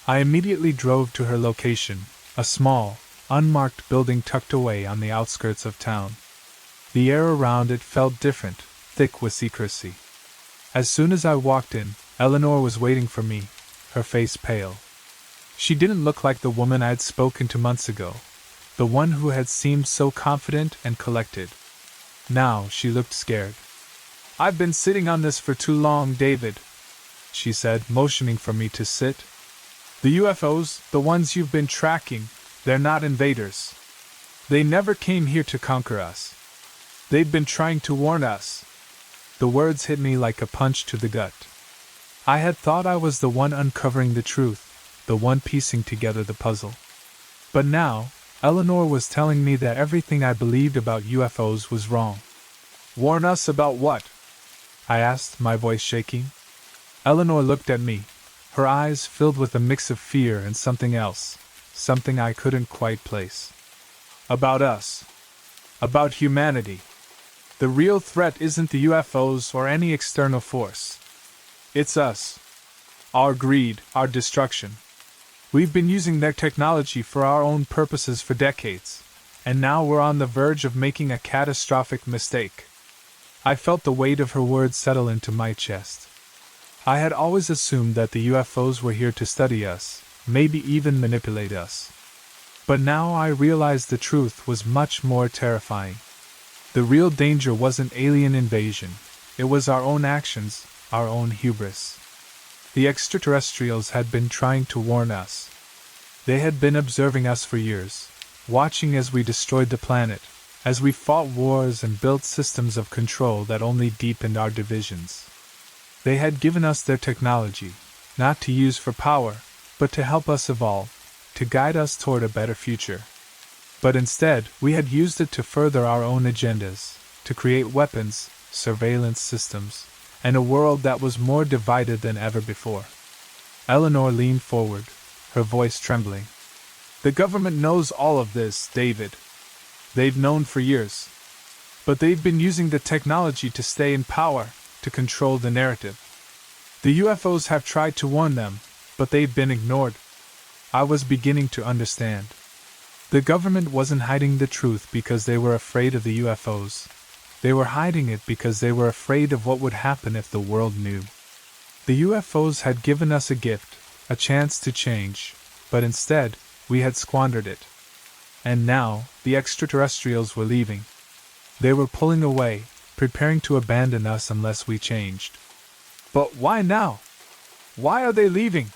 Speaker 2: I immediately drove to her location, a small, unmarked building tucked away on the outskirts of town. The air around it felt different, thick with secrecy. As soon as I walked in, Eleanor was waiting for me, her face pale. She didn't look like the woman I'd spoken to months ago, the one who had seemed so confident and collected. Now she looked scared. I've been sitting on this for too long, David, she said, motioning for me to sit. The UFOs, the ones you've been tracking, they're not invaders. They never came here to conquer us. They've been trying to warn us. The words hit me like a punch to the gut. I had thought I was the one uncovering the truth, the one piecing together the puzzle. But now, Eleanor was telling me that everything I believed about UFOs was wrong. Warn us about what? I asked, my voice shaking. Eleanor looked at me, her eyes filled with a mix of fear and something else, something I couldn't quite place. About us. About humanity. The real threat isn't the UFOs or any external force. It's us. Our greed, our destruction. We've been using their technology for our own purposes for decades, And now we're on the verge of making a catastrophic mistake. I felt the weight of her words settle into my chest. I had always assumed that the UFOs were here to study us, maybe even manipulate us. But now I realized the truth was much more terrifying. The real danger wasn't alien invasion, it was our own actions, our own hubris. The extraterrestrials had been trying to warn us. They had been observing us for years, watching as we destroyed the planet, as we fought wars and built systems of control that only deepened our divisions. They had given us their technology, not to use for power, but to help us evolve, to guide us toward a better future. But instead, we had used it to further our own agendas, to create weapons, surveillance systems, and a world that was more divided than ever before. Eleanor leaned forward, her voice trembling. The government knows all of this, David. They've known for years. But they've been using the technology to stay in power, to control the narrative. The UFOs have tried to warn them, but they've been ignored. I was beginning to understand. The government wasn't hiding the truth because they were afraid of the UFOs. They were hiding it because they were afraid of what would happen if the world knew. The UFOs had given us a gift, a chance to change, but instead, we had squandered it. And now, the extraterrestrials were leaving. They were pulling away, preparing to abandon us unless we changed. But why now? Why are they leaving?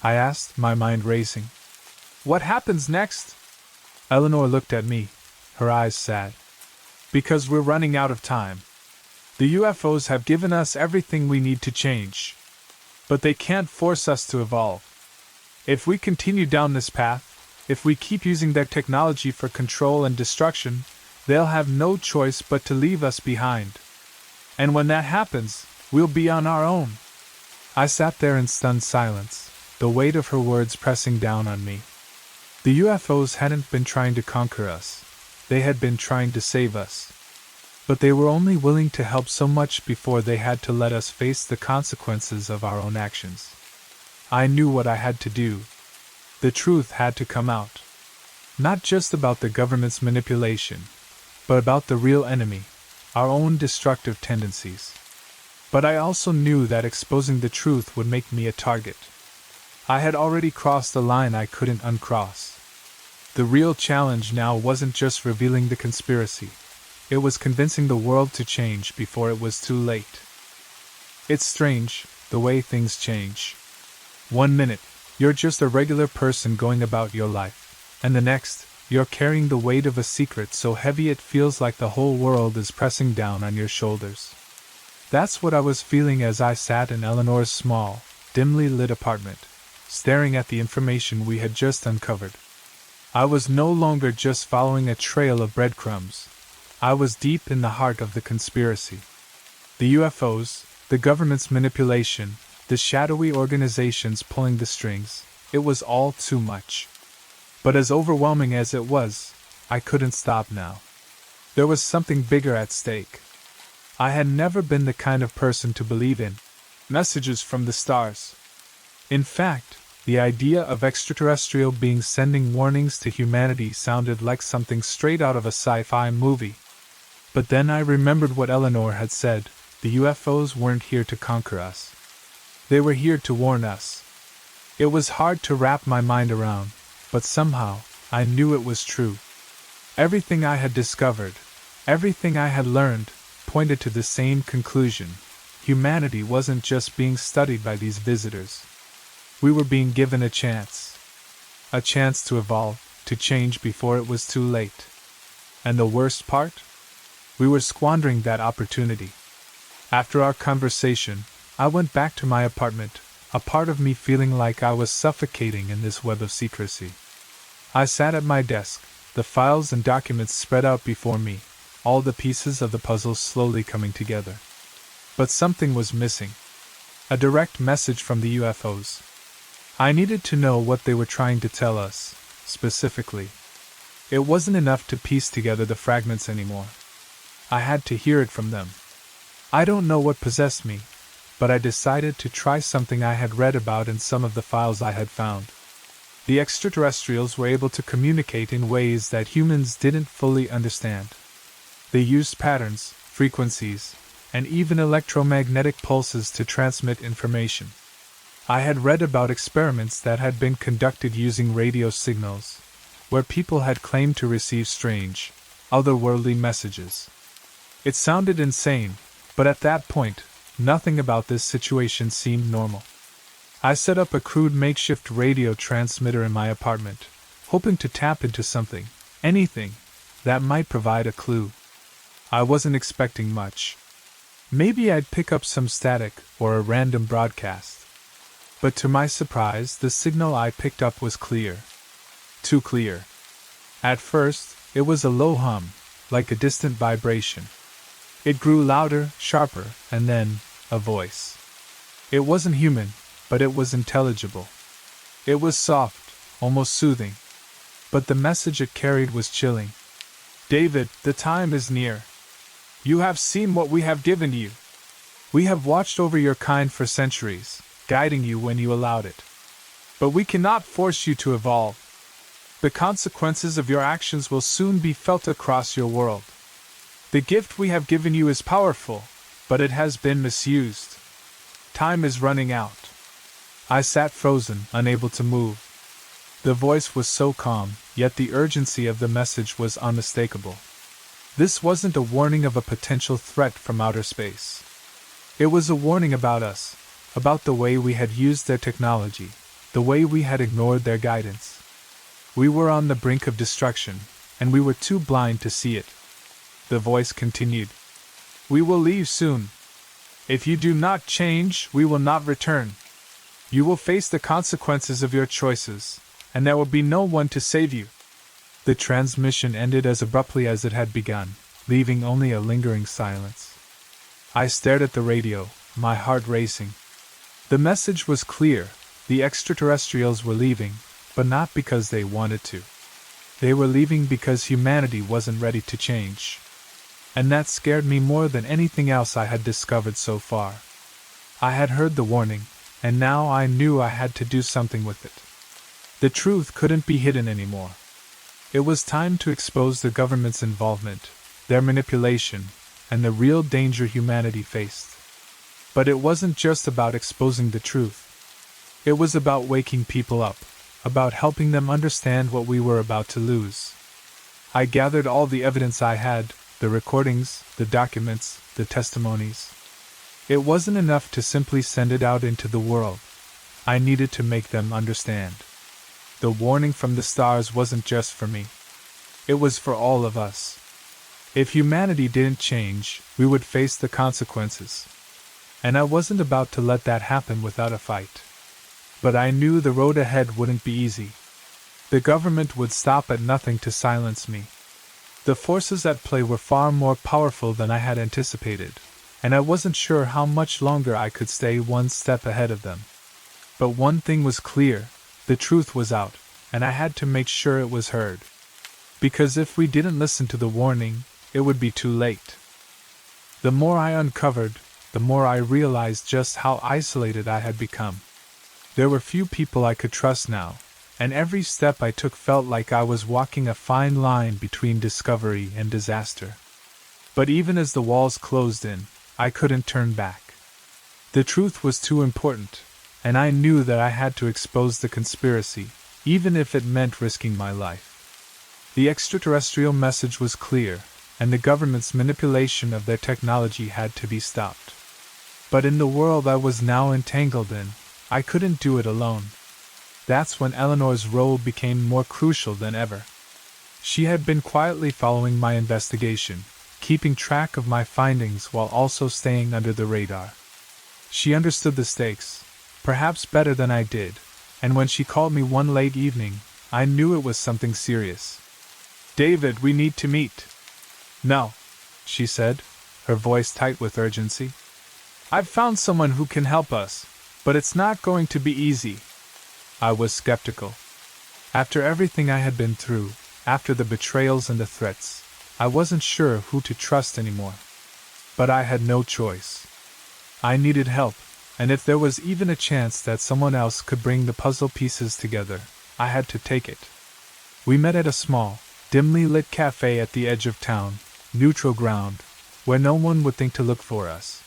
Speaker 2: I asked, my mind racing. What happens next? Eleanor looked at me, her eyes sad. Because we're running out of time. The UFOs have given us everything we need to change. But they can't force us to evolve. If we continue down this path, if we keep using their technology for control and destruction, they'll have no choice but to leave us behind. And when that happens, we'll be on our own. I sat there in stunned silence, the weight of her words pressing down on me. The UFOs hadn't been trying to conquer us. They had been trying to save us. But they were only willing to help so much before they had to let us face the consequences of our own actions. I knew what I had to do. The truth had to come out. Not just about the government's manipulation, but about the real enemy, our own destructive tendencies. But I also knew that exposing the truth would make me a target. I had already crossed the line I couldn't uncross. The real challenge now wasn't just revealing the conspiracy. It was convincing the world to change before it was too late. It's strange, the way things change. 1 minute, you're just a regular person going about your life, and the next, you're carrying the weight of a secret so heavy it feels like the whole world is pressing down on your shoulders. That's what I was feeling as I sat in Eleanor's small, dimly lit apartment, staring at the information we had just uncovered. I was no longer just following a trail of breadcrumbs. I was deep in the heart of the conspiracy. The UFOs, the government's manipulation, the shadowy organizations pulling the strings, it was all too much. But as overwhelming as it was, I couldn't stop now. There was something bigger at stake. I had never been the kind of person to believe in messages from the stars. In fact, the idea of extraterrestrial beings sending warnings to humanity sounded like something straight out of a sci-fi movie. But then I remembered what Eleanor had said, the UFOs weren't here to conquer us. They were here to warn us. It was hard to wrap my mind around, but somehow, I knew it was true. Everything I had discovered, everything I had learned, pointed to the same conclusion. Humanity wasn't just being studied by these visitors. We were being given a chance. A chance to evolve, to change before it was too late. And the worst part? We were squandering that opportunity. After our conversation, I went back to my apartment, a part of me feeling like I was suffocating in this web of secrecy. I sat at my desk, the files and documents spread out before me, all the pieces of the puzzle slowly coming together. But something was missing. A direct message from the UFOs. I needed to know what they were trying to tell us, specifically. It wasn't enough to piece together the fragments anymore. I had to hear it from them. I don't know what possessed me, but I decided to try something I had read about in some of the files I had found. The extraterrestrials were able to communicate in ways that humans didn't fully understand. They used patterns, frequencies, and even electromagnetic pulses to transmit information. I had read about experiments that had been conducted using radio signals, where people had claimed to receive strange, otherworldly messages. It sounded insane, but at that point, nothing about this situation seemed normal. I set up a crude makeshift radio transmitter in my apartment, hoping to tap into something, anything, that might provide a clue. I wasn't expecting much. Maybe I'd pick up some static or a random broadcast. But to my surprise, the signal I picked up was clear. Too clear. At first, it was a low hum, like a distant vibration. It grew louder, sharper, and then, a voice. It wasn't human, but it was intelligible. It was soft, almost soothing. But the message it carried was chilling. "David, the time is near. You have seen what we have given you. We have watched over your kind for centuries, guiding you when you allowed it. But we cannot force you to evolve. The consequences of your actions will soon be felt across your world. The gift we have given you is powerful, but it has been misused. Time is running out." I sat frozen, unable to move. The voice was so calm, yet the urgency of the message was unmistakable. This wasn't a warning of a potential threat from outer space. It was a warning about us, about the way we had used their technology, the way we had ignored their guidance. We were on the brink of destruction, and we were too blind to see it. The voice continued. "We will leave soon. If you do not change, we will not return. You will face the consequences of your choices, and there will be no one to save you." The transmission ended as abruptly as it had begun, leaving only a lingering silence. I stared at the radio, my heart racing. The message was clear: the extraterrestrials were leaving, but not because they wanted to. They were leaving because humanity wasn't ready to change. And that scared me more than anything else I had discovered so far. I had heard the warning, and now I knew I had to do something with it. The truth couldn't be hidden anymore. It was time to expose the government's involvement, their manipulation, and the real danger humanity faced. But it wasn't just about exposing the truth. It was about waking people up, about helping them understand what we were about to lose. I gathered all the evidence I had, the recordings, the documents, the testimonies. It wasn't enough to simply send it out into the world. I needed to make them understand. The warning from the stars wasn't just for me. It was for all of us. If humanity didn't change, we would face the consequences. And I wasn't about to let that happen without a fight. But I knew the road ahead wouldn't be easy. The government would stop at nothing to silence me. The forces at play were far more powerful than I had anticipated, and I wasn't sure how much longer I could stay one step ahead of them. But one thing was clear: the truth was out, and I had to make sure it was heard. Because if we didn't listen to the warning, it would be too late. The more I uncovered, the more I realized just how isolated I had become. There were few people I could trust now, and every step I took felt like I was walking a fine line between discovery and disaster. But even as the walls closed in, I couldn't turn back. The truth was too important, and I knew that I had to expose the conspiracy, even if it meant risking my life. The extraterrestrial message was clear, and the government's manipulation of their technology had to be stopped. But in the world I was now entangled in, I couldn't do it alone. That's when Eleanor's role became more crucial than ever. She had been quietly following my investigation, keeping track of my findings while also staying under the radar. She understood the stakes, perhaps better than I did, and when she called me one late evening, I knew it was something serious. "David, we need to meet." "No," she said, her voice tight with urgency. "I've found someone who can help us, but it's not going to be easy." I was skeptical. After everything I had been through, after the betrayals and the threats, I wasn't sure who to trust anymore. But I had no choice. I needed help, and if there was even a chance that someone else could bring the puzzle pieces together, I had to take it. We met at a small, dimly lit cafe at the edge of town, neutral ground, where no one would think to look for us.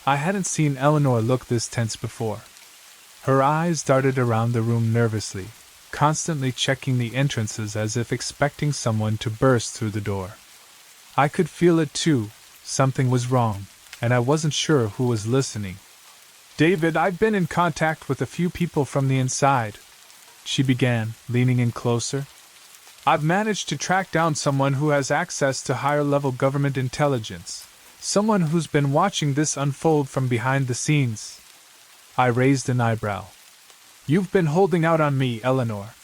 Speaker 2: I hadn't seen Eleanor look this tense before. Her eyes darted around the room nervously, constantly checking the entrances as if expecting someone to burst through the door. I could feel it too, something was wrong, and I wasn't sure who was listening. "David, I've been in contact with a few people from the inside," she began, leaning in closer. "I've managed to track down someone who has access to higher-level government intelligence, someone who's been watching this unfold from behind the scenes." I raised an eyebrow. "You've been holding out on me, Eleanor."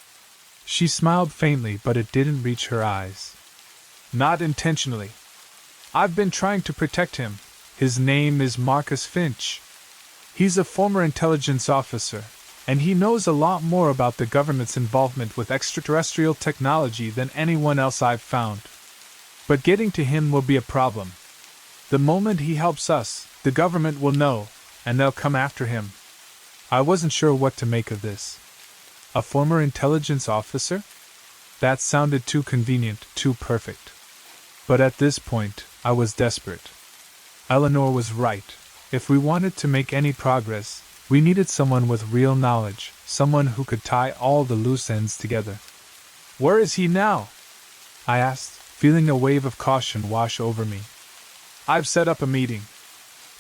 Speaker 2: She smiled faintly, but it didn't reach her eyes. "Not intentionally. I've been trying to protect him. His name is Marcus Finch. He's a former intelligence officer, and he knows a lot more about the government's involvement with extraterrestrial technology than anyone else I've found. But getting to him will be a problem. The moment he helps us, the government will know, and they'll come after him." I wasn't sure what to make of this. A former intelligence officer? That sounded too convenient, too perfect. But at this point, I was desperate. Eleanor was right. If we wanted to make any progress, we needed someone with real knowledge, someone who could tie all the loose ends together. "Where is he now?" I asked, feeling a wave of caution wash over me. "I've set up a meeting.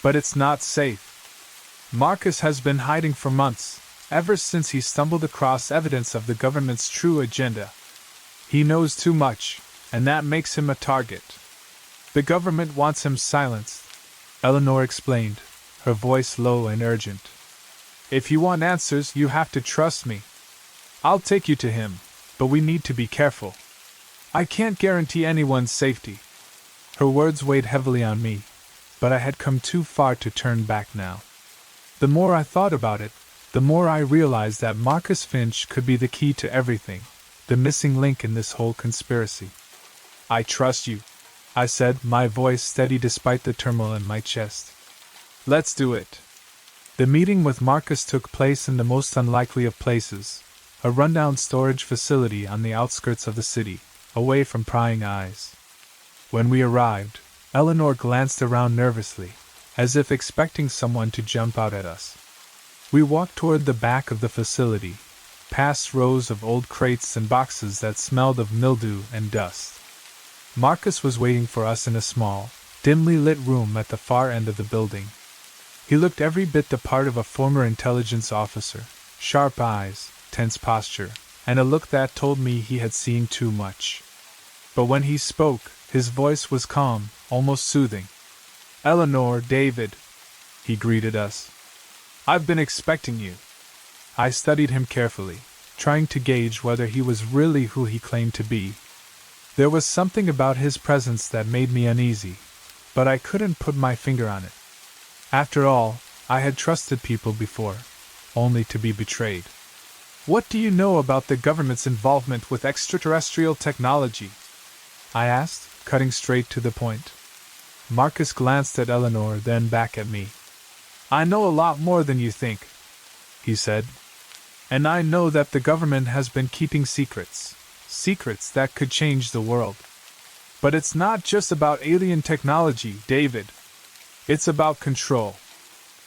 Speaker 2: But it's not safe. Marcus has been hiding for months, ever since he stumbled across evidence of the government's true agenda. He knows too much, and that makes him a target. The government wants him silenced," Eleanor explained, her voice low and urgent. "If you want answers, you have to trust me. I'll take you to him, but we need to be careful. I can't guarantee anyone's safety." Her words weighed heavily on me, but I had come too far to turn back now. The more I thought about it, the more I realized that Marcus Finch could be the key to everything, the missing link in this whole conspiracy. "I trust you," I said, my voice steady despite the turmoil in my chest. "Let's do it." The meeting with Marcus took place in the most unlikely of places, a rundown storage facility on the outskirts of the city, away from prying eyes. When we arrived, Eleanor glanced around nervously, as if expecting someone to jump out at us. We walked toward the back of the facility, past rows of old crates and boxes that smelled of mildew and dust. Marcus was waiting for us in a small, dimly lit room at the far end of the building. He looked every bit the part of a former intelligence officer, sharp eyes, tense posture, and a look that told me he had seen too much. But when he spoke, his voice was calm, almost soothing. "Eleanor, David," he greeted us. "I've been expecting you." I studied him carefully, trying to gauge whether he was really who he claimed to be. There was something about his presence that made me uneasy, but I couldn't put my finger on it. After all, I had trusted people before, only to be betrayed. "What do you know about the government's involvement with extraterrestrial technology?" I asked, cutting straight to the point. Marcus glanced at Eleanor, then back at me. "I know a lot more than you think," he said. "And I know that the government has been keeping secrets that could change the world. But it's not just about alien technology, David. It's about control.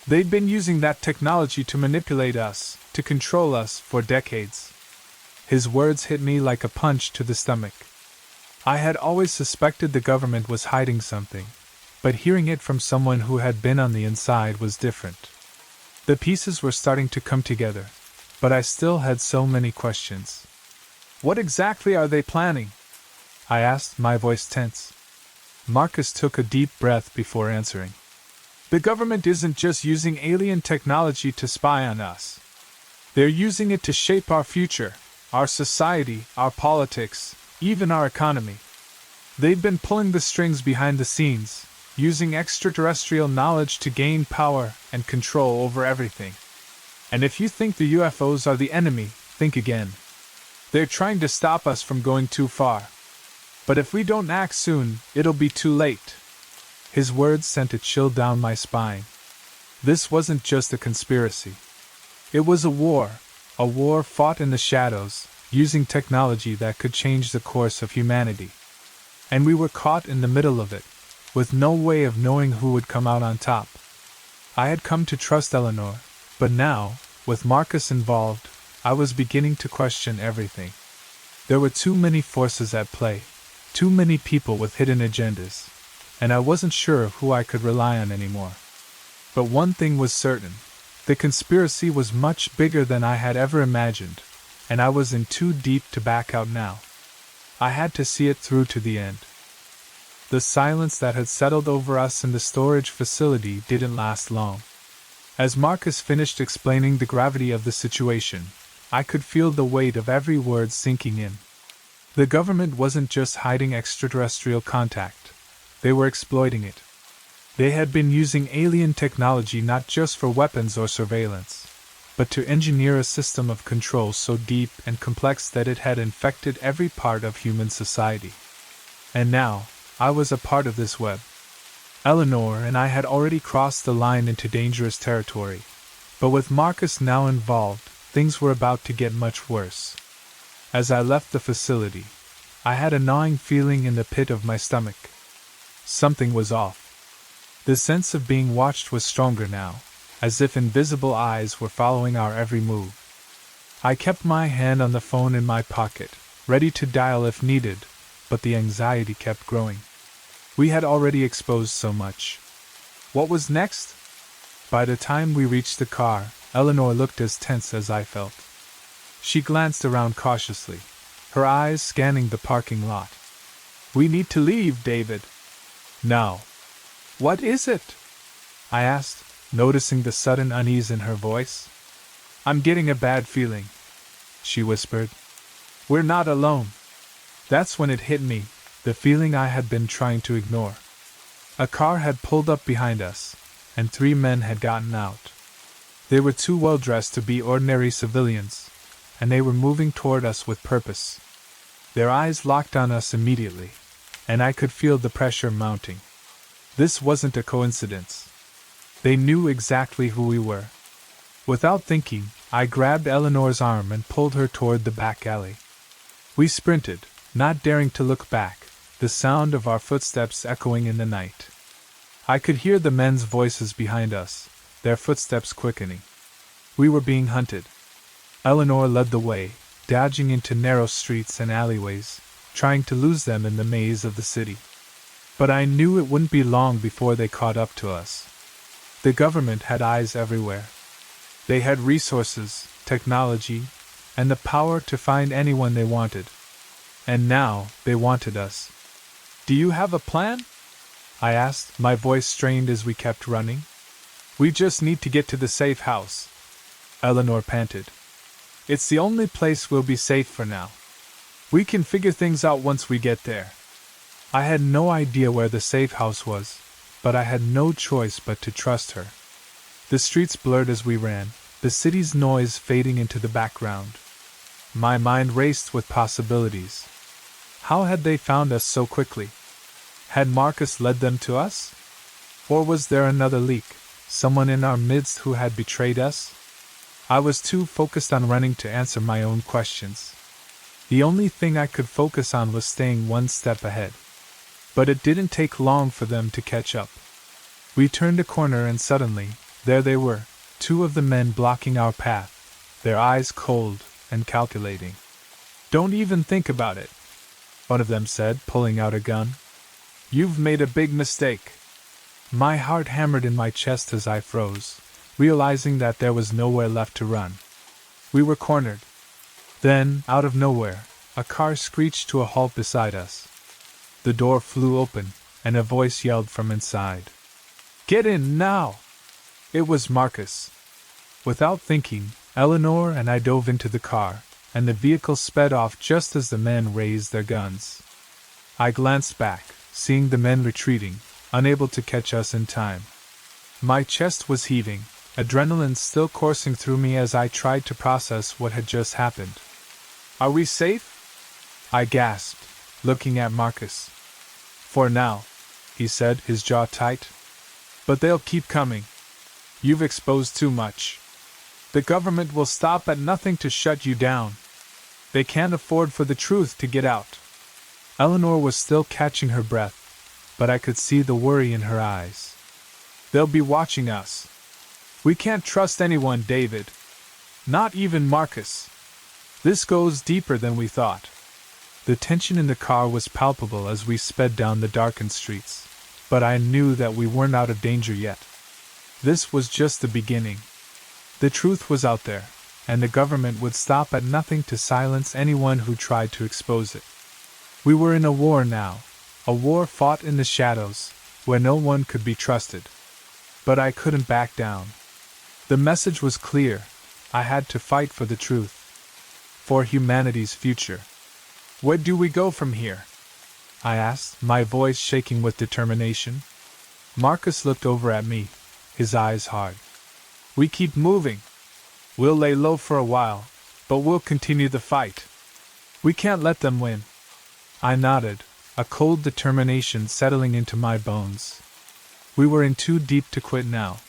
Speaker 2: They've been using that technology to manipulate us, to control us for decades." His words hit me like a punch to the stomach. I had always suspected the government was hiding something, but hearing it from someone who had been on the inside was different. The pieces were starting to come together, but I still had so many questions. "What exactly are they planning?" I asked, my voice tense. Marcus took a deep breath before answering. "The government isn't just using alien technology to spy on us. They're using it to shape our future, our society, our politics, even our economy. They've been pulling the strings behind the scenes, using extraterrestrial knowledge to gain power and control over everything. And if you think the UFOs are the enemy, think again. They're trying to stop us from going too far. But if we don't act soon, it'll be too late." His words sent a chill down my spine. This wasn't just a conspiracy. It was a war, A war fought in the shadows, using technology that could change the course of humanity. And we were caught in the middle of it, with no way of knowing who would come out on top. I had come to trust Eleanor, but now, with Marcus involved, I was beginning to question everything. There were too many forces at play, too many people with hidden agendas, and I wasn't sure who I could rely on anymore. But one thing was certain. The conspiracy was much bigger than I had ever imagined, and I was in too deep to back out now. I had to see it through to the end. The silence that had settled over us in the storage facility didn't last long. As Marcus finished explaining the gravity of the situation, I could feel the weight of every word sinking in. The government wasn't just hiding extraterrestrial contact. They were exploiting it. They had been using alien technology not just for weapons or surveillance, but to engineer a system of control so deep and complex that it had infected every part of human society. And now, I was a part of this web. Eleanor and I had already crossed the line into dangerous territory, but with Marcus now involved, things were about to get much worse. As I left the facility, I had a gnawing feeling in the pit of my stomach. Something was off. The sense of being watched was stronger now, as if invisible eyes were following our every move. I kept my hand on the phone in my pocket, ready to dial if needed, but the anxiety kept growing. We had already exposed so much. What was next? By the time we reached the car, Eleanor looked as tense as I felt. She glanced around cautiously, her eyes scanning the parking lot. "We need to leave, David." "Now." "What is it?" I asked, noticing the sudden unease in her voice. "I'm getting a bad feeling," she whispered. "We're not alone." That's when it hit me, the feeling I had been trying to ignore. A car had pulled up behind us, and 3 men had gotten out. They were too well dressed to be ordinary civilians, and they were moving toward us with purpose. Their eyes locked on us immediately, and I could feel the pressure mounting. This wasn't a coincidence. They knew exactly who we were. Without thinking, I grabbed Eleanor's arm and pulled her toward the back alley. We sprinted, not daring to look back, the sound of our footsteps echoing in the night. I could hear the men's voices behind us, their footsteps quickening. We were being hunted. Eleanor led the way, dodging into narrow streets and alleyways, trying to lose them in the maze of the city. But I knew it wouldn't be long before they caught up to us. The government had eyes everywhere. They had resources, technology, and the power to find anyone they wanted. And now, they wanted us. "Do you have a plan?" I asked, my voice strained as we kept running. "We just need to get to the safe house," Eleanor panted. "It's the only place we'll be safe for now. We can figure things out once we get there." I had no idea where the safe house was, but I had no choice but to trust her. The streets blurred as we ran, the city's noise fading into the background. My mind raced with possibilities. How had they found us so quickly? Had Marcus led them to us? Or was there another leak, someone in our midst who had betrayed us? I was too focused on running to answer my own questions. The only thing I could focus on was staying one step ahead. But it didn't take long for them to catch up. We turned a corner and suddenly, there they were, 2 of the men blocking our path, their eyes cold and calculating. "Don't even think about it," one of them said, pulling out a gun. "You've made a big mistake." My heart hammered in my chest as I froze, realizing that there was nowhere left to run. We were cornered. Then, out of nowhere, a car screeched to a halt beside us. The door flew open, and a voice yelled from inside. "Get in now!" It was Marcus. Without thinking, Eleanor and I dove into the car, and the vehicle sped off just as the men raised their guns. I glanced back, seeing the men retreating, unable to catch us in time. My chest was heaving, adrenaline still coursing through me as I tried to process what had just happened. "Are we safe?" I gasped, looking at Marcus. "For now," he said, his jaw tight. "But they'll keep coming. You've exposed too much." The government will stop at nothing to shut you down. They can't afford for the truth to get out. Eleanor was still catching her breath, but I could see the worry in her eyes. They'll be watching us. We can't trust anyone, David. Not even Marcus. This goes deeper than we thought. The tension in the car was palpable as we sped down the darkened streets, but I knew that we weren't out of danger yet. This was just the beginning. The truth was out there, and the government would stop at nothing to silence anyone who tried to expose it. We were in a war now, a war fought in the shadows, where no one could be trusted. But I couldn't back down. The message was clear. I had to fight for the truth. For humanity's future. Where do we go from here? I asked, my voice shaking with determination. Marcus looked over at me, his eyes hard. We keep moving. We'll lay low for a while, but we'll continue the fight. We can't let them win. I nodded, a cold determination settling into my bones. We were in too deep to quit now.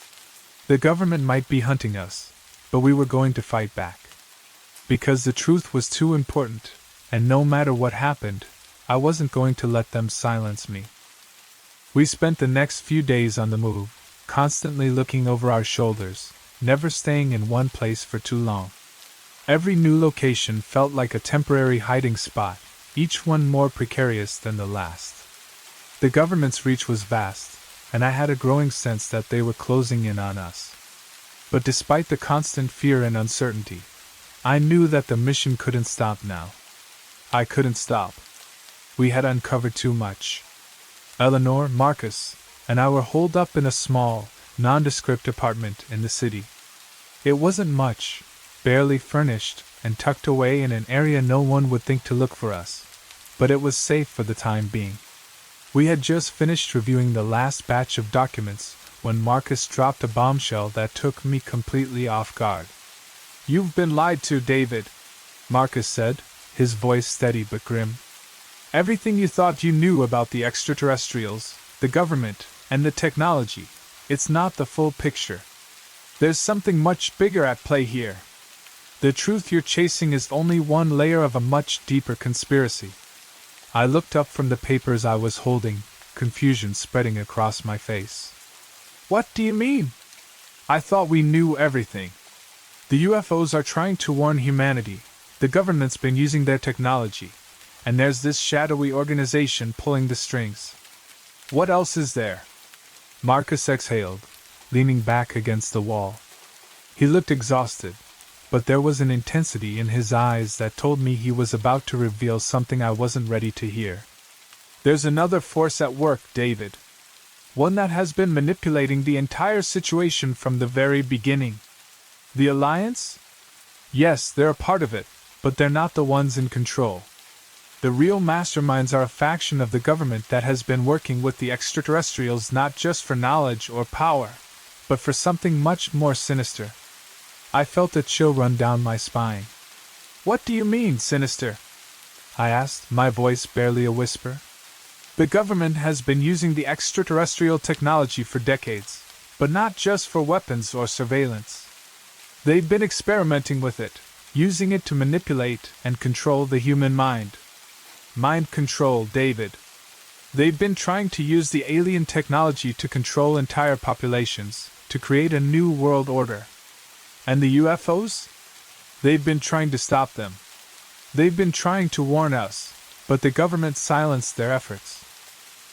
Speaker 2: The government might be hunting us, but we were going to fight back. Because the truth was too important, and no matter what happened, I wasn't going to let them silence me. We spent the next few days on the move, constantly looking over our shoulders, never staying in one place for too long. Every new location felt like a temporary hiding spot, each one more precarious than the last. The government's reach was vast, and I had a growing sense that they were closing in on us. But despite the constant fear and uncertainty, I knew that the mission couldn't stop now. I couldn't stop. We had uncovered too much. Eleanor, Marcus, and I were holed up in a small, nondescript apartment in the city. It wasn't much, barely furnished, and tucked away in an area no one would think to look for us, but it was safe for the time being. We had just finished reviewing the last batch of documents when Marcus dropped a bombshell that took me completely off guard. You've been lied to, David, Marcus said, his voice steady but grim. Everything you thought you knew about the extraterrestrials, the government, and the technology, it's not the full picture. There's something much bigger at play here. The truth you're chasing is only one layer of a much deeper conspiracy. I looked up from the papers I was holding, confusion spreading across my face. What do you mean? I thought we knew everything. The UFOs are trying to warn humanity. The government's been using their technology, and there's this shadowy organization pulling the strings. What else is there? Marcus exhaled, leaning back against the wall. He looked exhausted, but there was an intensity in his eyes that told me he was about to reveal something I wasn't ready to hear. There's another force at work, David. One that has been manipulating the entire situation from the very beginning. The Alliance? Yes, they're a part of it, but they're not the ones in control. The real masterminds are a faction of the government that has been working with the extraterrestrials not just for knowledge or power, but for something much more sinister. I felt a chill run down my spine. What do you mean, sinister? I asked, my voice barely a whisper. The government has been using the extraterrestrial technology for decades, but not just for weapons or surveillance. They've been experimenting with it, using it to manipulate and control the human mind. Mind control, David. They've been trying to use the alien technology to control entire populations, to create a new world order. And the UFOs? They've been trying to stop them. They've been trying to warn us, but the government silenced their efforts.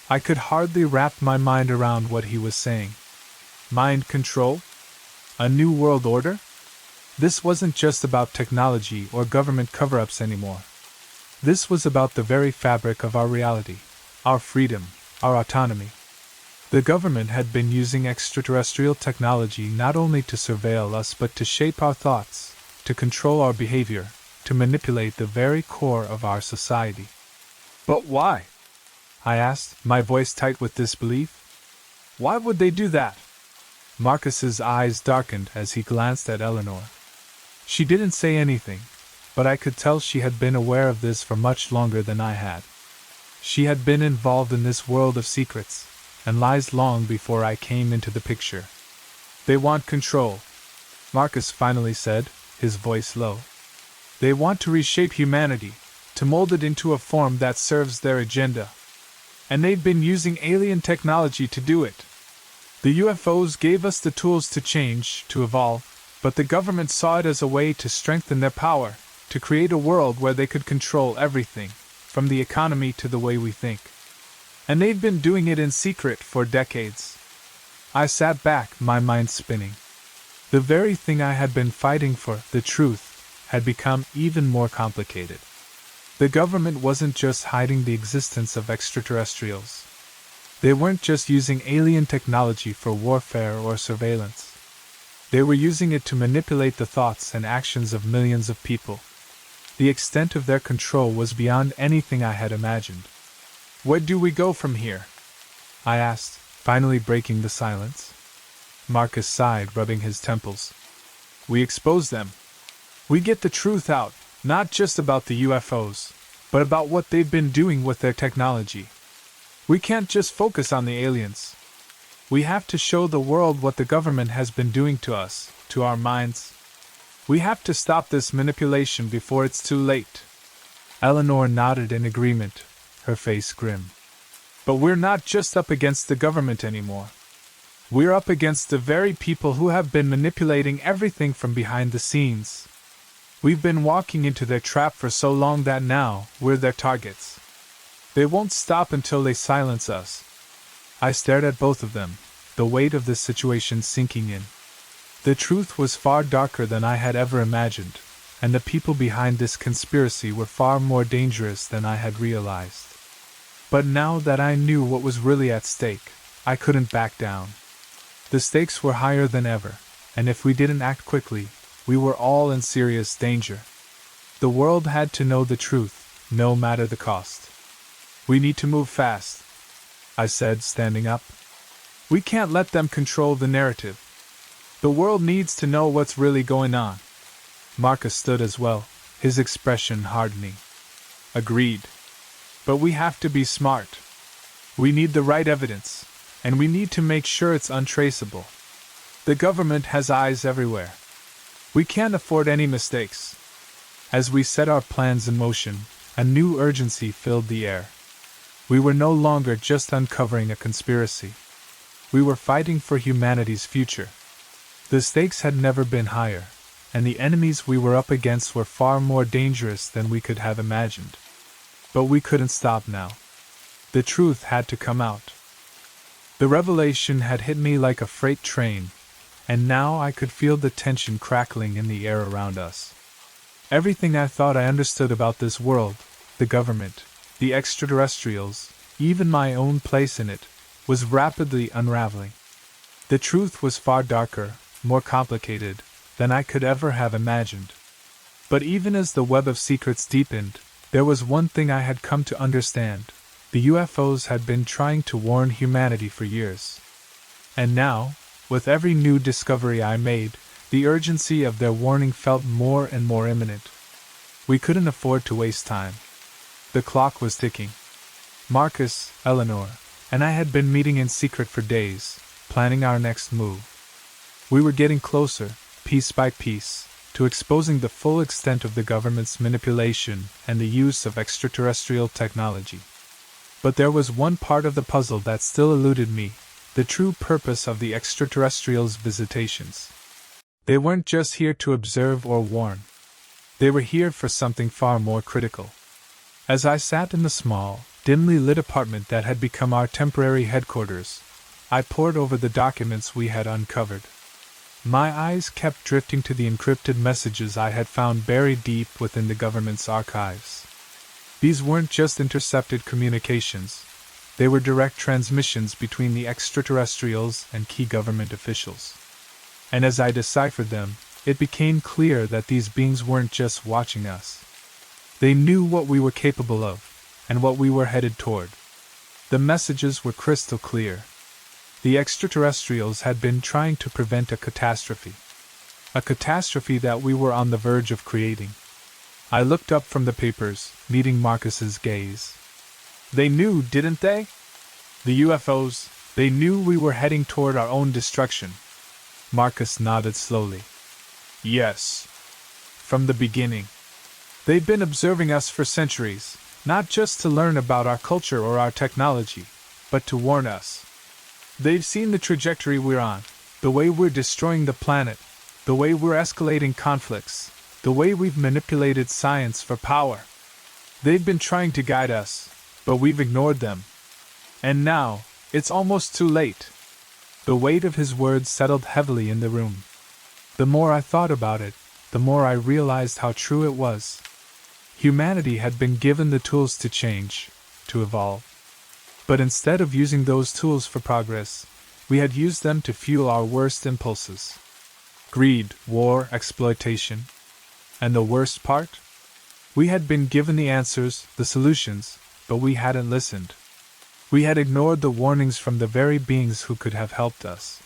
Speaker 2: I could hardly wrap my mind around what he was saying. Mind control? A new world order? This wasn't just about technology or government cover-ups anymore. This was about the very fabric of our reality, our freedom, our autonomy. The government had been using extraterrestrial technology not only to surveil us but to shape our thoughts, to control our behavior, to manipulate the very core of our society. But why? I asked, my voice tight with disbelief. Why would they do that? Marcus's eyes darkened as he glanced at Eleanor. She didn't say anything, but I could tell she had been aware of this for much longer than I had. She had been involved in this world of secrets and lies long before I came into the picture. They want control. Marcus finally said, his voice low. They want to reshape humanity, to mold it into a form that serves their agenda. And they've been using alien technology to do it. The UFOs gave us the tools to change, to evolve, but the government saw it as a way to strengthen their power, to create a world where they could control everything, from the economy to the way we think. And they've been doing it in secret for decades. I sat back, my mind spinning. The very thing I had been fighting for, the truth, had become even more complicated. The government wasn't just hiding the existence of extraterrestrials. They weren't just using alien technology for warfare or surveillance. They were using it to manipulate the thoughts and actions of millions of people. The extent of their control was beyond anything I had imagined. Where do we go from here? I asked, finally breaking the silence. Marcus sighed, rubbing his temples. We expose them. We get the truth out, not just about the UFOs, but about what they've been doing with their technology. We can't just focus on the aliens. We have to show the world what the government has been doing to us, to our minds. We have to stop this manipulation before it's too late. Eleanor nodded in agreement, her face grim. But we're not just up against the government anymore. We're up against the very people who have been manipulating everything from behind the scenes. We've been walking into their trap for so long that now we're their targets. They won't stop until they silence us. I stared at both of them, the weight of this situation sinking in. The truth was far darker than I had ever imagined, and the people behind this conspiracy were far more dangerous than I had realized. But now that I knew what was really at stake, I couldn't back down. The stakes were higher than ever, and if we didn't act quickly, we were all in serious danger. The world had to know the truth, no matter the cost. We need to move fast, I said, standing up. We can't let them control the narrative. The world needs to know what's really going on. Marcus stood as well, his expression hardening. Agreed. But we have to be smart. We need the right evidence, and we need to make sure it's untraceable. The government has eyes everywhere. We can't afford any mistakes. As we set our plans in motion, a new urgency filled the air. We were no longer just uncovering a conspiracy. We were fighting for humanity's future. The stakes had never been higher, and the enemies we were up against were far more dangerous than we could have imagined. But we couldn't stop now. The truth had to come out. The revelation had hit me like a freight train, and now I could feel the tension crackling in the air around us. Everything I thought I understood about this world, the government, the extraterrestrials, even my own place in it, was rapidly unraveling. The truth was far darker, more complicated, than I could ever have imagined. But even as the web of secrets deepened, there was one thing I had come to understand. The UFOs had been trying to warn humanity for years. And now, with every new discovery I made, the urgency of their warning felt more and more imminent. We couldn't afford to waste time. The clock was ticking. Marcus, Eleanor, and I had been meeting in secret for days, planning our next move. We were getting closer, piece by piece, to exposing the full extent of the government's manipulation and the use of extraterrestrial technology. But there was one part of the puzzle that still eluded me, the true purpose of the extraterrestrials' visitations. They weren't just here to observe or warn. They were here for something far more critical. As I sat in the small, dimly lit apartment that had become our temporary headquarters, I pored over the documents we had uncovered. My eyes kept drifting to the encrypted messages I had found buried deep within the government's archives. These weren't just intercepted communications, they were direct transmissions between the extraterrestrials and key government officials. And as I deciphered them, it became clear that these beings weren't just watching us. They knew what we were capable of, and what we were headed toward. The messages were crystal clear. The extraterrestrials had been trying to prevent a catastrophe that we were on the verge of creating. I looked up from the papers, meeting Marcus's gaze. They knew, didn't they? The UFOs, they knew we were heading toward our own destruction. Marcus nodded slowly. Yes. From the beginning. They've been observing us for centuries, not just to learn about our culture or our technology, but to warn us. They've seen the trajectory we're on, the way we're destroying the planet, the way we're escalating conflicts, the way we've manipulated science for power. They've been trying to guide us, but we've ignored them. And now, it's almost too late. The weight of his words settled heavily in the room. The more I thought about it, the more I realized how true it was. Humanity had been given the tools to change, to evolve. But instead of using those tools for progress, we had used them to fuel our worst impulses. Greed, war, exploitation. And the worst part? We had been given the answers, the solutions, but we hadn't listened. We had ignored the warnings from the very beings who could have helped us.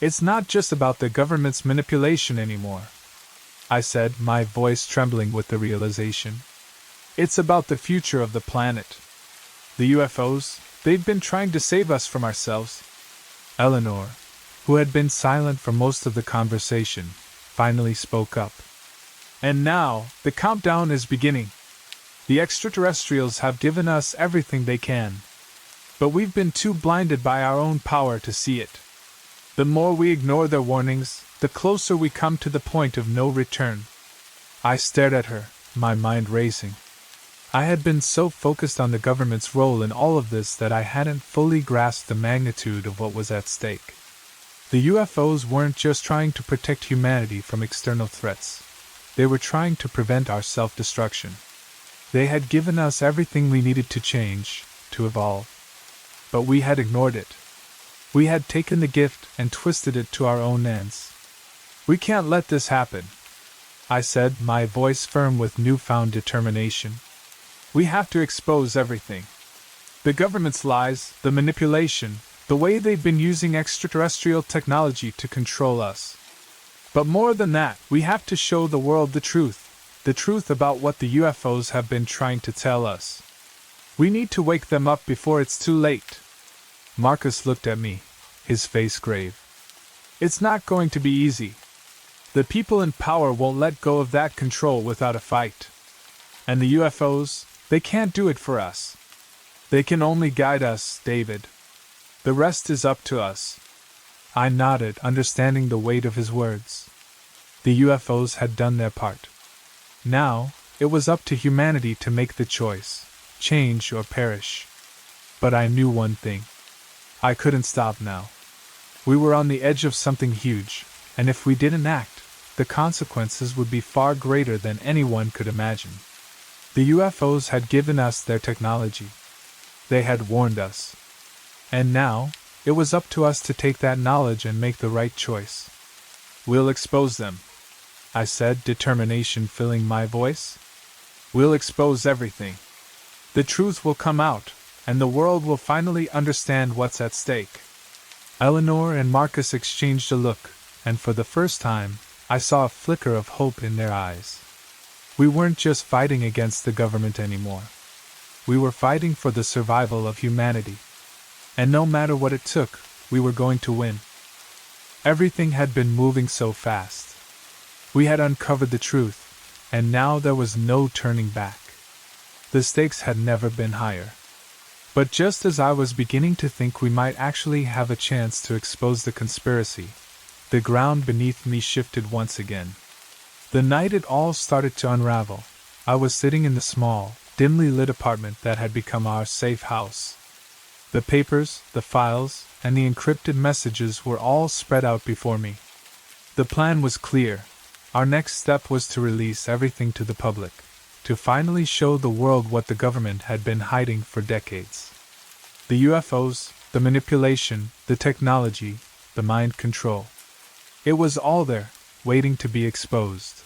Speaker 2: It's not just about the government's manipulation anymore, I said, my voice trembling with the realization. It's about the future of the planet. The UFOs, they've been trying to save us from ourselves. Eleanor, who had been silent for most of the conversation, finally spoke up. And now, the countdown is beginning. The extraterrestrials have given us everything they can. But we've been too blinded by our own power to see it. The more we ignore their warnings, the closer we come to the point of no return. I stared at her, my mind racing. I had been so focused on the government's role in all of this that I hadn't fully grasped the magnitude of what was at stake. The UFOs weren't just trying to protect humanity from external threats. They were trying to prevent our self-destruction. They had given us everything we needed to change, to evolve. But we had ignored it. We had taken the gift and twisted it to our own ends. We can't let this happen, I said, my voice firm with newfound determination. We have to expose everything. The government's lies, the manipulation, the way they've been using extraterrestrial technology to control us. But more than that, we have to show the world the truth about what the UFOs have been trying to tell us. We need to wake them up before it's too late. Marcus looked at me, his face grave. It's not going to be easy. The people in power won't let go of that control without a fight. And the UFOs, they can't do it for us. They can only guide us, David. The rest is up to us. I nodded, understanding the weight of his words. The UFOs had done their part. Now, it was up to humanity to make the choice, change or perish. But I knew one thing. I couldn't stop now. We were on the edge of something huge, and if we didn't act, the consequences would be far greater than anyone could imagine. The UFOs had given us their technology. They had warned us. And now, it was up to us to take that knowledge and make the right choice. We'll expose them, I said, determination filling my voice. We'll expose everything. The truth will come out, and the world will finally understand what's at stake. Eleanor and Marcus exchanged a look, and for the first time, I saw a flicker of hope in their eyes. We weren't just fighting against the government anymore. We were fighting for the survival of humanity. And no matter what it took, we were going to win. Everything had been moving so fast. We had uncovered the truth, and now there was no turning back. The stakes had never been higher. But just as I was beginning to think we might actually have a chance to expose the conspiracy, the ground beneath me shifted once again. The night it all started to unravel, I was sitting in the small, dimly lit apartment that had become our safe house. The papers, the files, and the encrypted messages were all spread out before me. The plan was clear. Our next step was to release everything to the public, to finally show the world what the government had been hiding for decades. The UFOs, the manipulation, the technology, the mind control. It was all there, waiting to be exposed.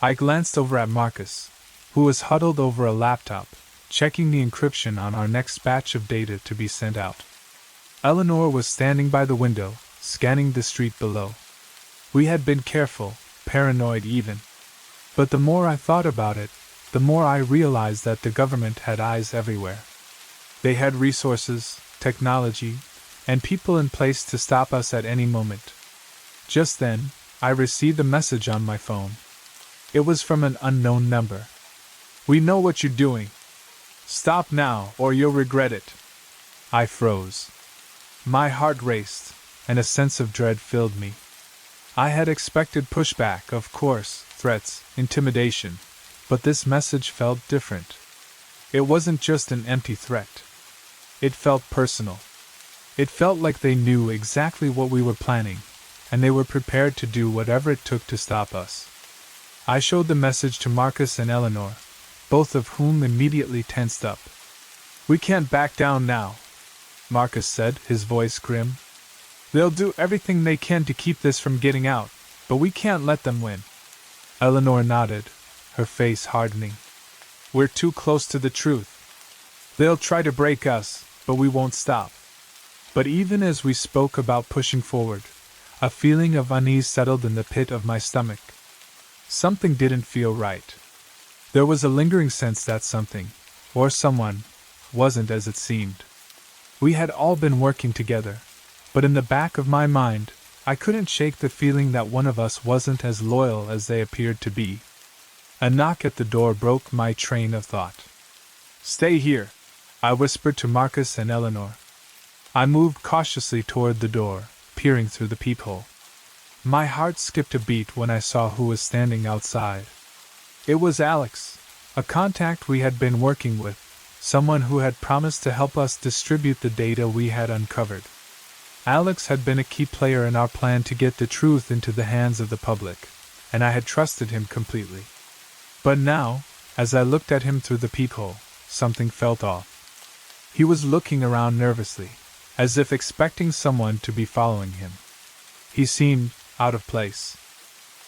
Speaker 2: I glanced over at Marcus, who was huddled over a laptop, checking the encryption on our next batch of data to be sent out. Eleanor was standing by the window, scanning the street below. We had been careful, paranoid even. But the more I thought about it, the more I realized that the government had eyes everywhere. They had resources, technology, and people in place to stop us at any moment. Just then, I received a message on my phone. It was from an unknown number. "We know what you're doing. Stop now, or you'll regret it." I froze. My heart raced, and a sense of dread filled me. I had expected pushback, of course, threats, intimidation, but this message felt different. It wasn't just an empty threat. It felt personal. It felt like they knew exactly what we were planning, and they were prepared to do whatever it took to stop us. I showed the message to Marcus and Eleanor, both of whom immediately tensed up. "We can't back down now," Marcus said, his voice grim. "They'll do everything they can to keep this from getting out, but we can't let them win." Eleanor nodded, her face hardening. "We're too close to the truth. They'll try to break us, but we won't stop." But even as we spoke about pushing forward, a feeling of unease settled in the pit of my stomach. Something didn't feel right. There was a lingering sense that something, or someone, wasn't as it seemed. We had all been working together, but in the back of my mind, I couldn't shake the feeling that one of us wasn't as loyal as they appeared to be. A knock at the door broke my train of thought. "Stay here," I whispered to Marcus and Eleanor. I moved cautiously toward the door, peering through the peephole. My heart skipped a beat when I saw who was standing outside. It was Alex, a contact we had been working with, someone who had promised to help us distribute the data we had uncovered. Alex had been a key player in our plan to get the truth into the hands of the public, and I had trusted him completely. But now, as I looked at him through the peephole, something felt off. He was looking around nervously, as if expecting someone to be following him. He seemed out of place.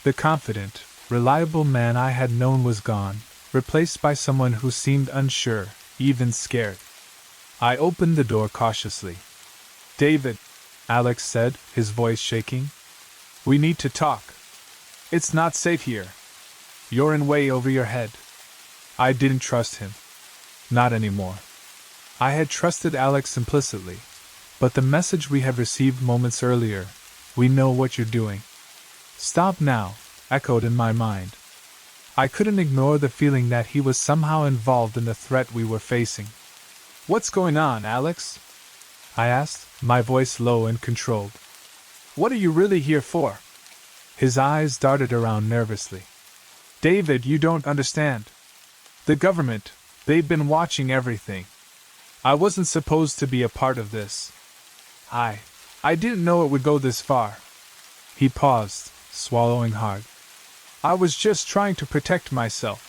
Speaker 2: The confident, reliable man I had known was gone, replaced by someone who seemed unsure, even scared. I opened the door cautiously. "David," Alex said, his voice shaking. "We need to talk. It's not safe here. You're in way over your head." I didn't trust him. Not anymore. I had trusted Alex implicitly, but the message we had received moments earlier, "We know what you're doing. Stop now," echoed in my mind. I couldn't ignore the feeling that he was somehow involved in the threat we were facing. "What's going on, Alex?" I asked, my voice low and controlled. "What are you really here for?" His eyes darted around nervously. "David, you don't understand. The government, they've been watching everything. I wasn't supposed to be a part of this. I didn't know it would go this far." He paused, swallowing hard. "I was just trying to protect myself."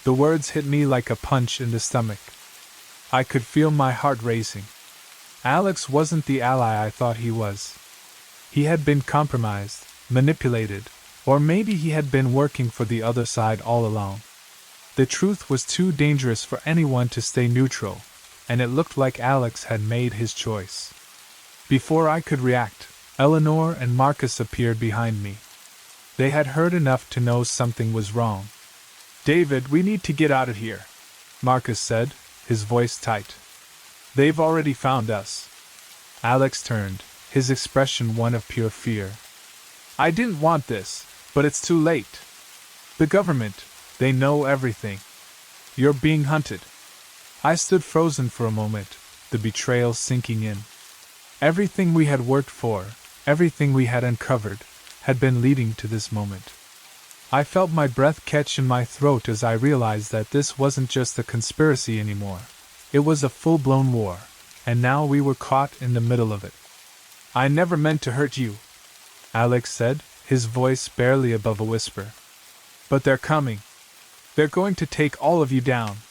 Speaker 2: The words hit me like a punch in the stomach. I could feel my heart racing. Alex wasn't the ally I thought he was. He had been compromised, manipulated, or maybe he had been working for the other side all along. The truth was too dangerous for anyone to stay neutral, and it looked like Alex had made his choice. Before I could react, Eleanor and Marcus appeared behind me. They had heard enough to know something was wrong. "David, we need to get out of here," Marcus said, his voice tight. "They've already found us." Alex turned, his expression one of pure fear. "I didn't want this, but it's too late. The government, they know everything. You're being hunted." I stood frozen for a moment, the betrayal sinking in. Everything we had worked for, everything we had uncovered, had been leading to this moment. I felt my breath catch in my throat as I realized that this wasn't just a conspiracy anymore. It was a full-blown war, and now we were caught in the middle of it. "I never meant to hurt you," Alex said, his voice barely above a whisper. "But they're coming. They're going to take all of you down.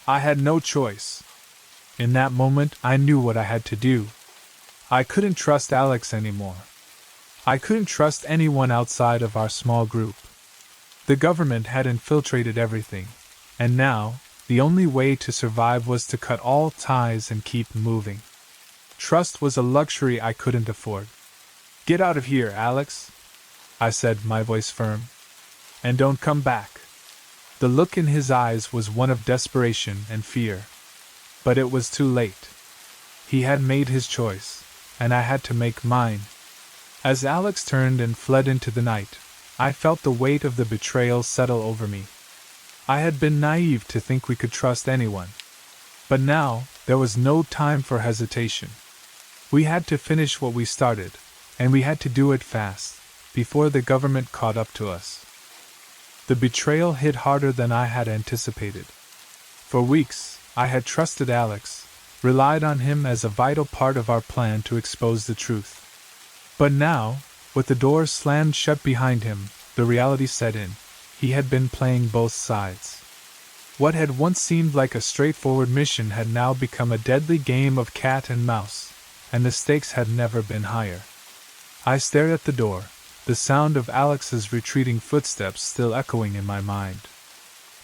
Speaker 2: I had no choice." In that moment, I knew what I had to do. I couldn't trust Alex anymore. I couldn't trust anyone outside of our small group. The government had infiltrated everything, and now, the only way to survive was to cut all ties and keep moving. Trust was a luxury I couldn't afford. "Get out of here, Alex," I said, my voice firm. "And don't come back." The look in his eyes was one of desperation and fear. But it was too late. He had made his choice, and I had to make mine. As Alex turned and fled into the night, I felt the weight of the betrayal settle over me. I had been naive to think we could trust anyone. But now, there was no time for hesitation. We had to finish what we started, and we had to do it fast, before the government caught up to us. The betrayal hit harder than I had anticipated. For weeks, I had trusted Alex, relied on him as a vital part of our plan to expose the truth. But now, with the door slammed shut behind him, the reality set in. He had been playing both sides. What had once seemed like a straightforward mission had now become a deadly game of cat and mouse, and the stakes had never been higher. I stared at the door, the sound of Alex's retreating footsteps still echoing in my mind.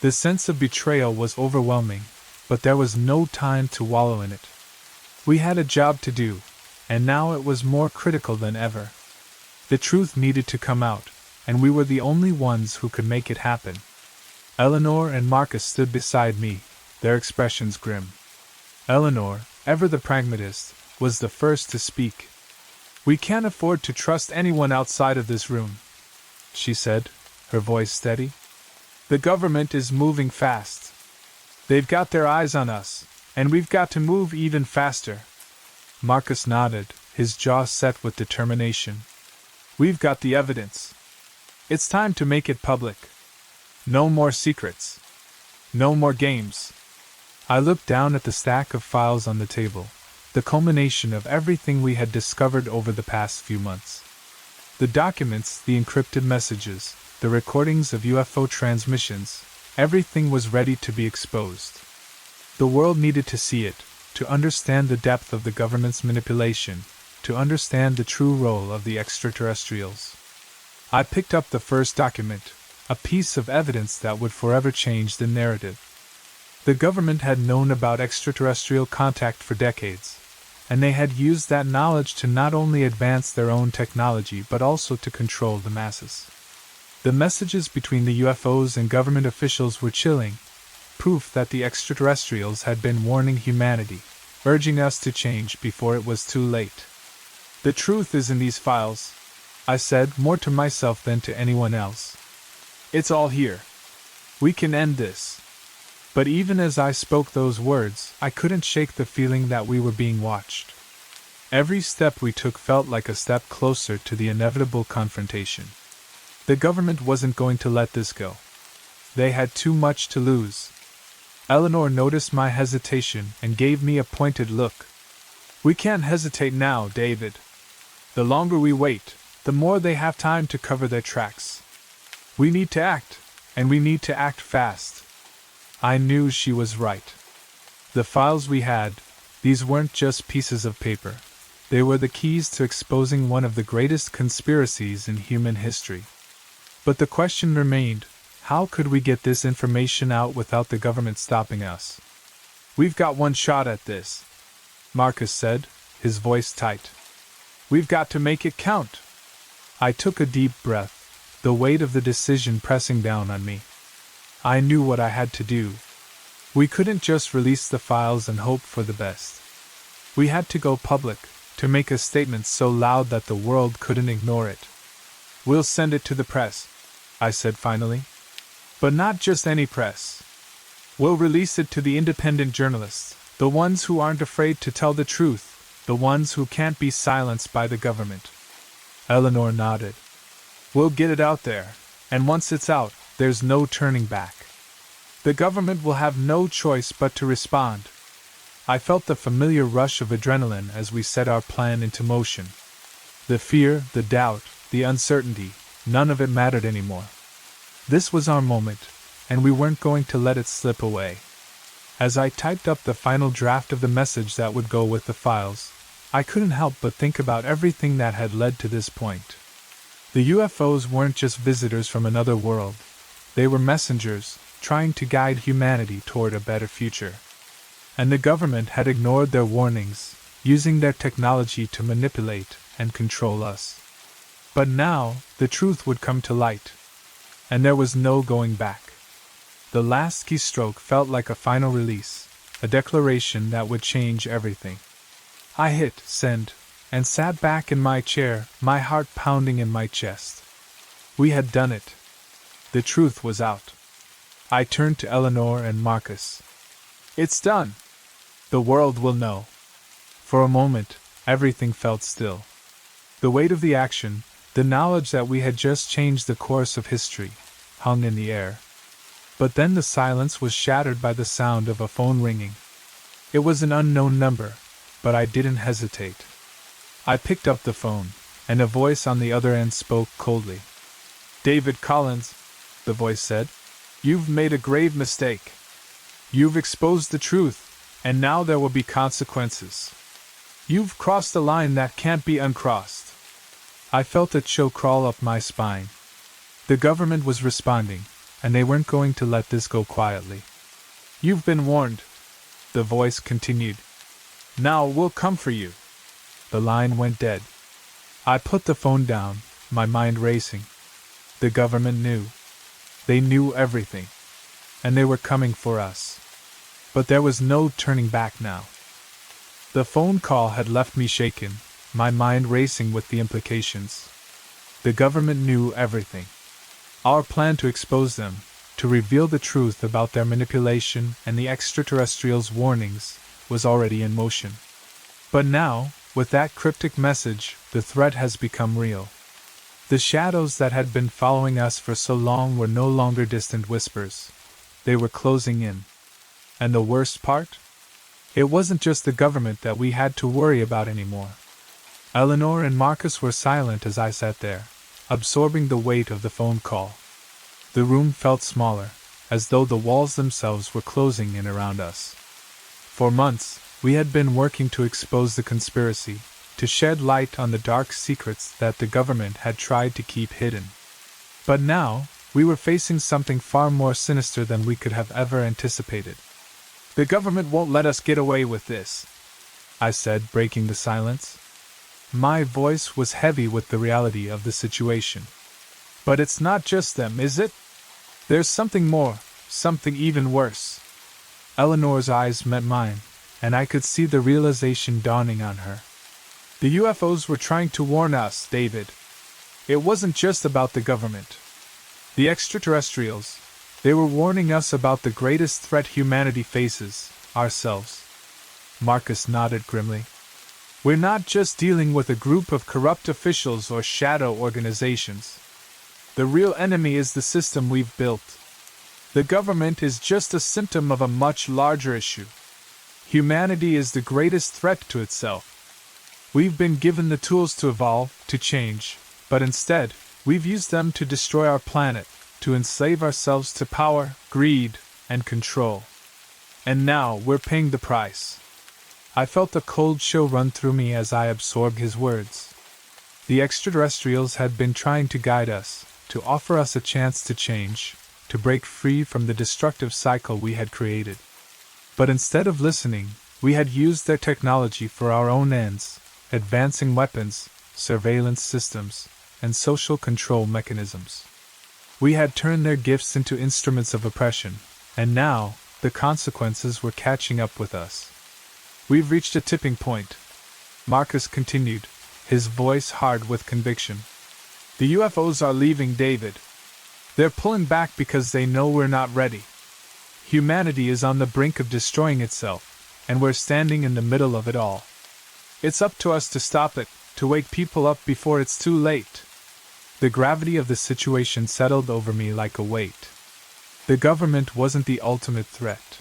Speaker 2: The sense of betrayal was overwhelming, but there was no time to wallow in it. We had a job to do, and now it was more critical than ever. The truth needed to come out, and we were the only ones who could make it happen. Eleanor and Marcus stood beside me, their expressions grim. Eleanor, ever the pragmatist, was the first to speak. "We can't afford to trust anyone outside of this room," she said, her voice steady. "The government is moving fast. They've got their eyes on us, and we've got to move even faster." Marcus nodded, his jaw set with determination. "We've got the evidence. It's time to make it public. No more secrets. No more games." I looked down at the stack of files on the table, the culmination of everything we had discovered over the past few months. The documents, the encrypted messages, the recordings of UFO transmissions, everything was ready to be exposed. The world needed to see it, to understand the depth of the government's manipulation, to understand the true role of the extraterrestrials. I picked up the first document, a piece of evidence that would forever change the narrative. The government had known about extraterrestrial contact for decades, and they had used that knowledge to not only advance their own technology but also to control the masses. The messages between the UFOs and government officials were chilling, proof that the extraterrestrials had been warning humanity, urging us to change before it was too late. "The truth is in these files," I said, more to myself than to anyone else. "It's all here. We can end this." But even as I spoke those words, I couldn't shake the feeling that we were being watched. Every step we took felt like a step closer to the inevitable confrontation. The government wasn't going to let this go. They had too much to lose. Eleanor noticed my hesitation and gave me a pointed look. "We can't hesitate now, David. The longer we wait, the more they have time to cover their tracks. We need to act, and we need to act fast." I knew she was right. The files we had, these weren't just pieces of paper. They were the keys to exposing one of the greatest conspiracies in human history. But the question remained, how could we get this information out without the government stopping us? "We've got one shot at this," Marcus said, his voice tight. "We've got to make it count." I took a deep breath, the weight of the decision pressing down on me. I knew what I had to do. We couldn't just release the files and hope for the best. We had to go public, to make a statement so loud that the world couldn't ignore it. "We'll send it to the press," I said finally. "But not just any press. We'll release it to the independent journalists, the ones who aren't afraid to tell the truth, the ones who can't be silenced by the government." Eleanor nodded. "We'll get it out there, and once it's out, there's no turning back. The government will have no choice but to respond." I felt the familiar rush of adrenaline as we set our plan into motion. The fear, the doubt, the uncertainty, none of it mattered anymore. This was our moment, and we weren't going to let it slip away. As I typed up the final draft of the message that would go with the files, I couldn't help but think about everything that had led to this point. The UFOs weren't just visitors from another world. They were messengers, trying to guide humanity toward a better future. And the government had ignored their warnings, using their technology to manipulate and control us. But now, the truth would come to light. And there was no going back. The last keystroke felt like a final release, a declaration that would change everything. I hit send, and sat back in my chair, my heart pounding in my chest. We had done it. The truth was out. I turned to Eleanor and Marcus. It's done. The world will know. For a moment, everything felt still. The weight of the action, the knowledge that we had just changed the course of history, hung in the air. But then the silence was shattered by the sound of a phone ringing. It was an unknown number, but I didn't hesitate. I picked up the phone, and a voice on the other end spoke coldly. "David Collins," the voice said, "you've made a grave mistake. You've exposed the truth, and now there will be consequences. You've crossed a line that can't be uncrossed." I felt a chill crawl up my spine. The government was responding, and they weren't going to let this go quietly. "You've been warned," the voice continued. "Now we'll come for you." The line went dead. I put the phone down, my mind racing. The government knew. They knew everything. And they were coming for us. But there was no turning back now. The phone call had left me shaken, my mind racing with the implications. The government knew everything. Our plan to expose them, to reveal the truth about their manipulation and the extraterrestrials' warnings, was already in motion. But now, with that cryptic message, the threat has become real. The shadows that had been following us for so long were no longer distant whispers. They were closing in. And the worst part? It wasn't just the government that we had to worry about anymore. Eleanor and Marcus were silent as I sat there, absorbing the weight of the phone call. The room felt smaller, as though the walls themselves were closing in around us. For months, we had been working to expose the conspiracy, to shed light on the dark secrets that the government had tried to keep hidden. But now, we were facing something far more sinister than we could have ever anticipated. "The government won't let us get away with this," I said, breaking the silence. My voice was heavy with the reality of the situation. "But it's not just them, is it? There's something more, something even worse." Eleanor's eyes met mine, and I could see the realization dawning on her. "The UFOs were trying to warn us, David. It wasn't just about the government. The extraterrestrials, they were warning us about the greatest threat humanity faces, ourselves." Marcus nodded grimly. "We're not just dealing with a group of corrupt officials or shadow organizations. The real enemy is the system we've built. The government is just a symptom of a much larger issue. Humanity is the greatest threat to itself. We've been given the tools to evolve, to change, but instead, we've used them to destroy our planet, to enslave ourselves to power, greed, and control. And now we're paying the price." I felt a cold chill run through me as I absorbed his words. The extraterrestrials had been trying to guide us, to offer us a chance to change, to break free from the destructive cycle we had created. But instead of listening, we had used their technology for our own ends, advancing weapons, surveillance systems, and social control mechanisms. We had turned their gifts into instruments of oppression, and now, the consequences were catching up with us. "We've reached a tipping point," Marcus continued, his voice hard with conviction. "The UFOs are leaving, David. They're pulling back because they know we're not ready. Humanity is on the brink of destroying itself, and we're standing in the middle of it all. It's up to us to stop it, to wake people up before it's too late." The gravity of the situation settled over me like a weight. The government wasn't the ultimate threat.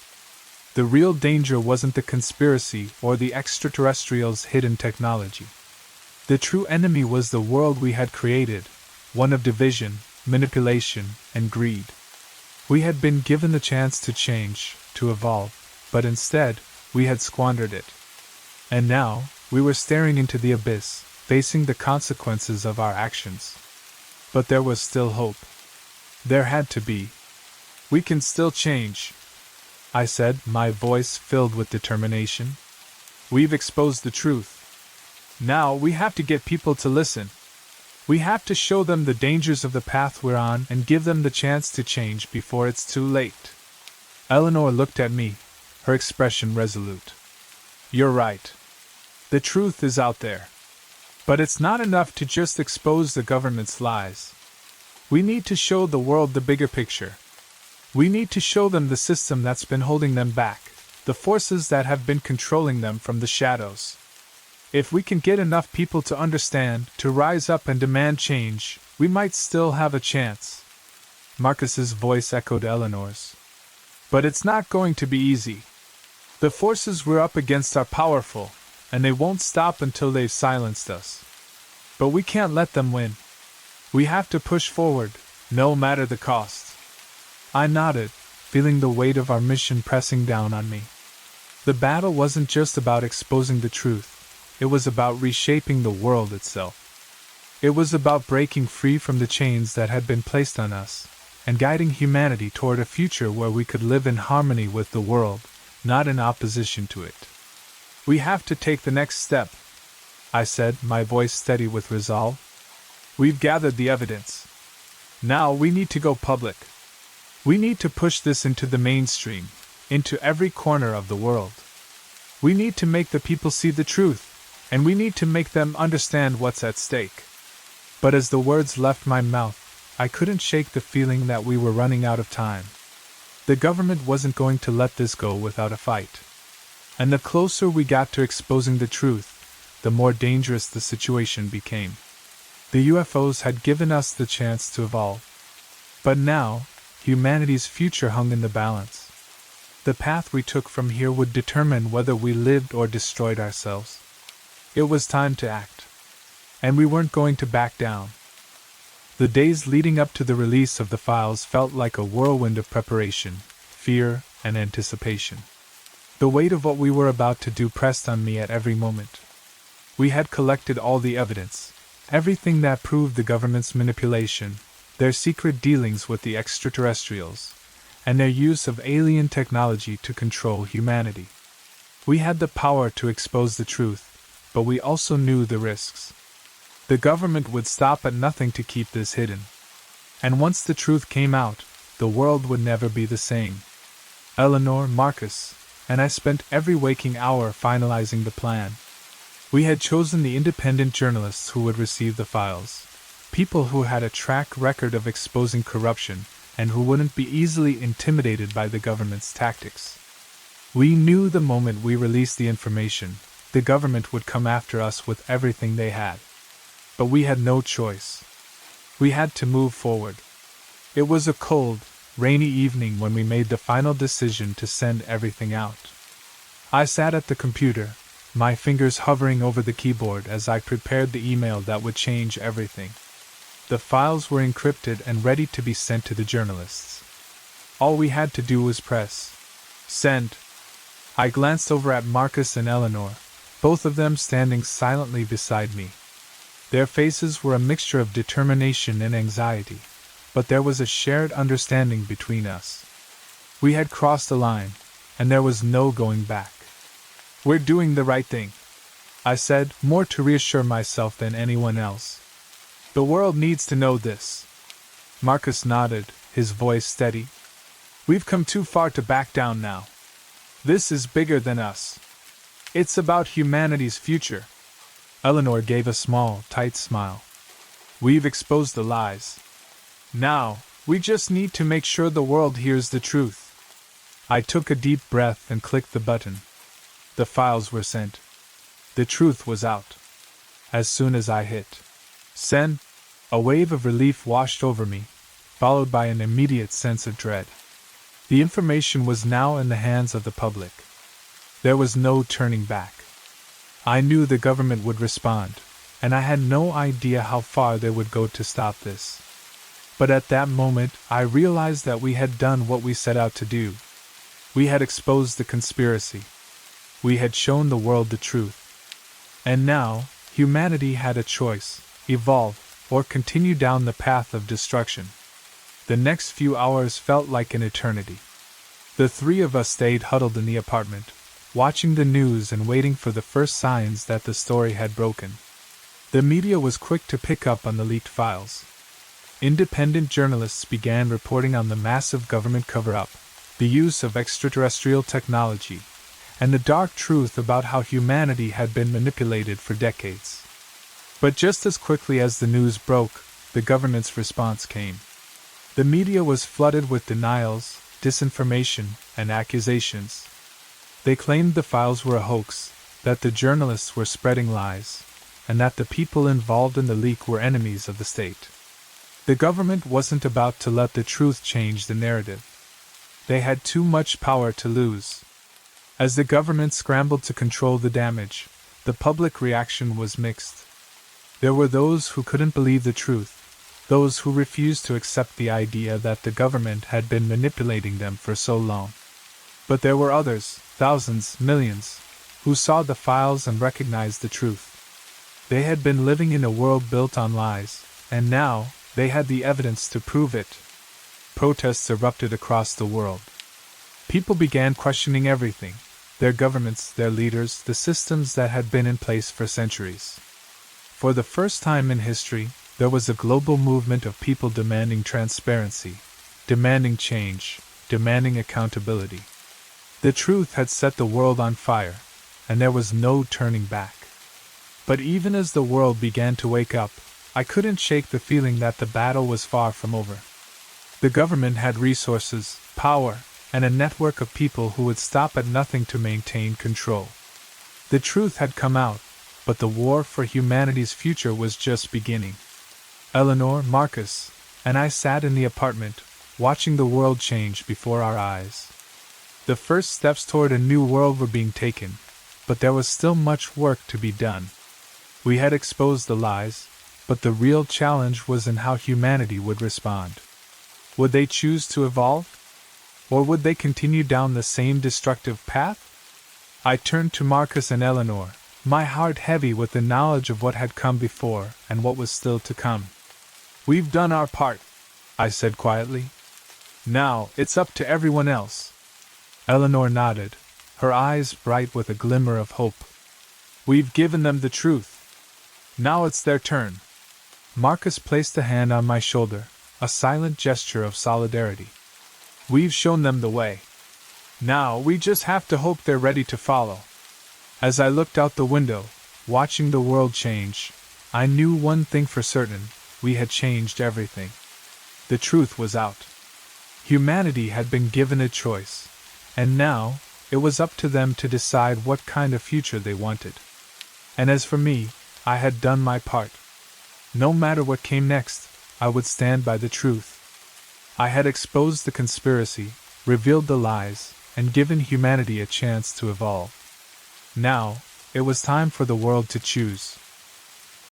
Speaker 2: The real danger wasn't the conspiracy or the extraterrestrials' hidden technology. The true enemy was the world we had created, one of division, manipulation, and greed. We had been given the chance to change, to evolve, but instead, we had squandered it. And now, we were staring into the abyss, facing the consequences of our actions. But there was still hope. There had to be. "We can still change," I said, my voice filled with determination. "We've exposed the truth. Now we have to get people to listen. We have to show them the dangers of the path we're on and give them the chance to change before it's too late." Eleanor looked at me, her expression resolute. "You're right. The truth is out there. But it's not enough to just expose the government's lies. We need to show the world the bigger picture. We need to show them the system that's been holding them back, the forces that have been controlling them from the shadows. If we can get enough people to understand, to rise up and demand change, we might still have a chance. Marcus's voice echoed Eleanor's. But it's not going to be easy. The forces we're up against are powerful, and they won't stop until they've silenced us. But we can't let them win. We have to push forward, no matter the cost. I nodded, feeling the weight of our mission pressing down on me. The battle wasn't just about exposing the truth. It was about reshaping the world itself. It was about breaking free from the chains that had been placed on us, and guiding humanity toward a future where we could live in harmony with the world, not in opposition to it. We have to take the next step, I said, my voice steady with resolve. We've gathered the evidence. Now we need to go public. We need to push this into the mainstream, into every corner of the world. We need to make the people see the truth, and we need to make them understand what's at stake. But as the words left my mouth, I couldn't shake the feeling that we were running out of time. The government wasn't going to let this go without a fight. And the closer we got to exposing the truth, the more dangerous the situation became. The UFOs had given us the chance to evolve. But now, humanity's future hung in the balance. The path we took from here would determine whether we lived or destroyed ourselves. It was time to act. And we weren't going to back down. The days leading up to the release of the files felt like a whirlwind of preparation, fear, and anticipation. The weight of what we were about to do pressed on me at every moment. We had collected all the evidence, everything that proved the government's manipulation, their secret dealings with the extraterrestrials, and their use of alien technology to control humanity. We had the power to expose the truth, but we also knew the risks. The government would stop at nothing to keep this hidden. And once the truth came out, the world would never be the same. Eleanor, Marcus, and I spent every waking hour finalizing the plan. We had chosen the independent journalists who would receive the files, people who had a track record of exposing corruption and who wouldn't be easily intimidated by the government's tactics. We knew the moment we released the information, the government would come after us with everything they had. But we had no choice. We had to move forward. It was a cold, rainy evening when we made the final decision to send everything out. I sat at the computer, my fingers hovering over the keyboard as I prepared the email that would change everything. The files were encrypted and ready to be sent to the journalists. All we had to do was press send. I glanced over at Marcus and Eleanor, both of them standing silently beside me. Their faces were a mixture of determination and anxiety, but there was a shared understanding between us. We had crossed a line, and there was no going back. We're doing the right thing, I said, more to reassure myself than anyone else. The world needs to know this. Marcus nodded, his voice steady. We've come too far to back down now. This is bigger than us. It's about humanity's future. Eleanor gave a small, tight smile. We've exposed the lies. Now, we just need to make sure the world hears the truth. I took a deep breath and clicked the button. The files were sent. The truth was out. As soon as I hit send, a wave of relief washed over me, followed by an immediate sense of dread. The information was now in the hands of the public. There was no turning back. I knew the government would respond, and I had no idea how far they would go to stop this. But at that moment, I realized that we had done what we set out to do. We had exposed the conspiracy. We had shown the world the truth. And now, humanity had a choice: evolve, or continue down the path of destruction. The next few hours felt like an eternity. The three of us stayed huddled in the apartment, watching the news and waiting for the first signs that the story had broken. The media was quick to pick up on the leaked files. Independent journalists began reporting on the massive government cover-up, the use of extraterrestrial technology, and the dark truth about how humanity had been manipulated for decades. But just as quickly as the news broke, the government's response came. The media was flooded with denials, disinformation, and accusations. They claimed the files were a hoax, that the journalists were spreading lies, and that the people involved in the leak were enemies of the state. The government wasn't about to let the truth change the narrative. They had too much power to lose. As the government scrambled to control the damage, the public reaction was mixed. There were those who couldn't believe the truth, those who refused to accept the idea that the government had been manipulating them for so long. But there were others, thousands, millions, who saw the files and recognized the truth. They had been living in a world built on lies, and now they had the evidence to prove it. Protests erupted across the world. People began questioning everything, their governments, their leaders, the systems that had been in place for centuries. For the first time in history, there was a global movement of people demanding transparency, demanding change, demanding accountability. The truth had set the world on fire, and there was no turning back. But even as the world began to wake up, I couldn't shake the feeling that the battle was far from over. The government had resources, power, and a network of people who would stop at nothing to maintain control. The truth had come out, but the war for humanity's future was just beginning. Eleanor, Marcus, and I sat in the apartment, watching the world change before our eyes. The first steps toward a new world were being taken, but there was still much work to be done. We had exposed the lies, but the real challenge was in how humanity would respond. Would they choose to evolve? Or would they continue down the same destructive path? I turned to Marcus and Eleanor, my heart heavy with the knowledge of what had come before and what was still to come. "We've done our part," I said quietly. "Now, it's up to everyone else." Eleanor nodded, her eyes bright with a glimmer of hope. "We've given them the truth. Now it's their turn." Marcus placed a hand on my shoulder, a silent gesture of solidarity. "We've shown them the way. Now we just have to hope they're ready to follow." As I looked out the window, watching the world change, I knew one thing for certain: we had changed everything. The truth was out. Humanity had been given a choice, and now it was up to them to decide what kind of future they wanted. And as for me, I had done my part. No matter what came next, I would stand by the truth. I had exposed the conspiracy, revealed the lies, and given humanity a chance to evolve. Now, it was time for the world to choose.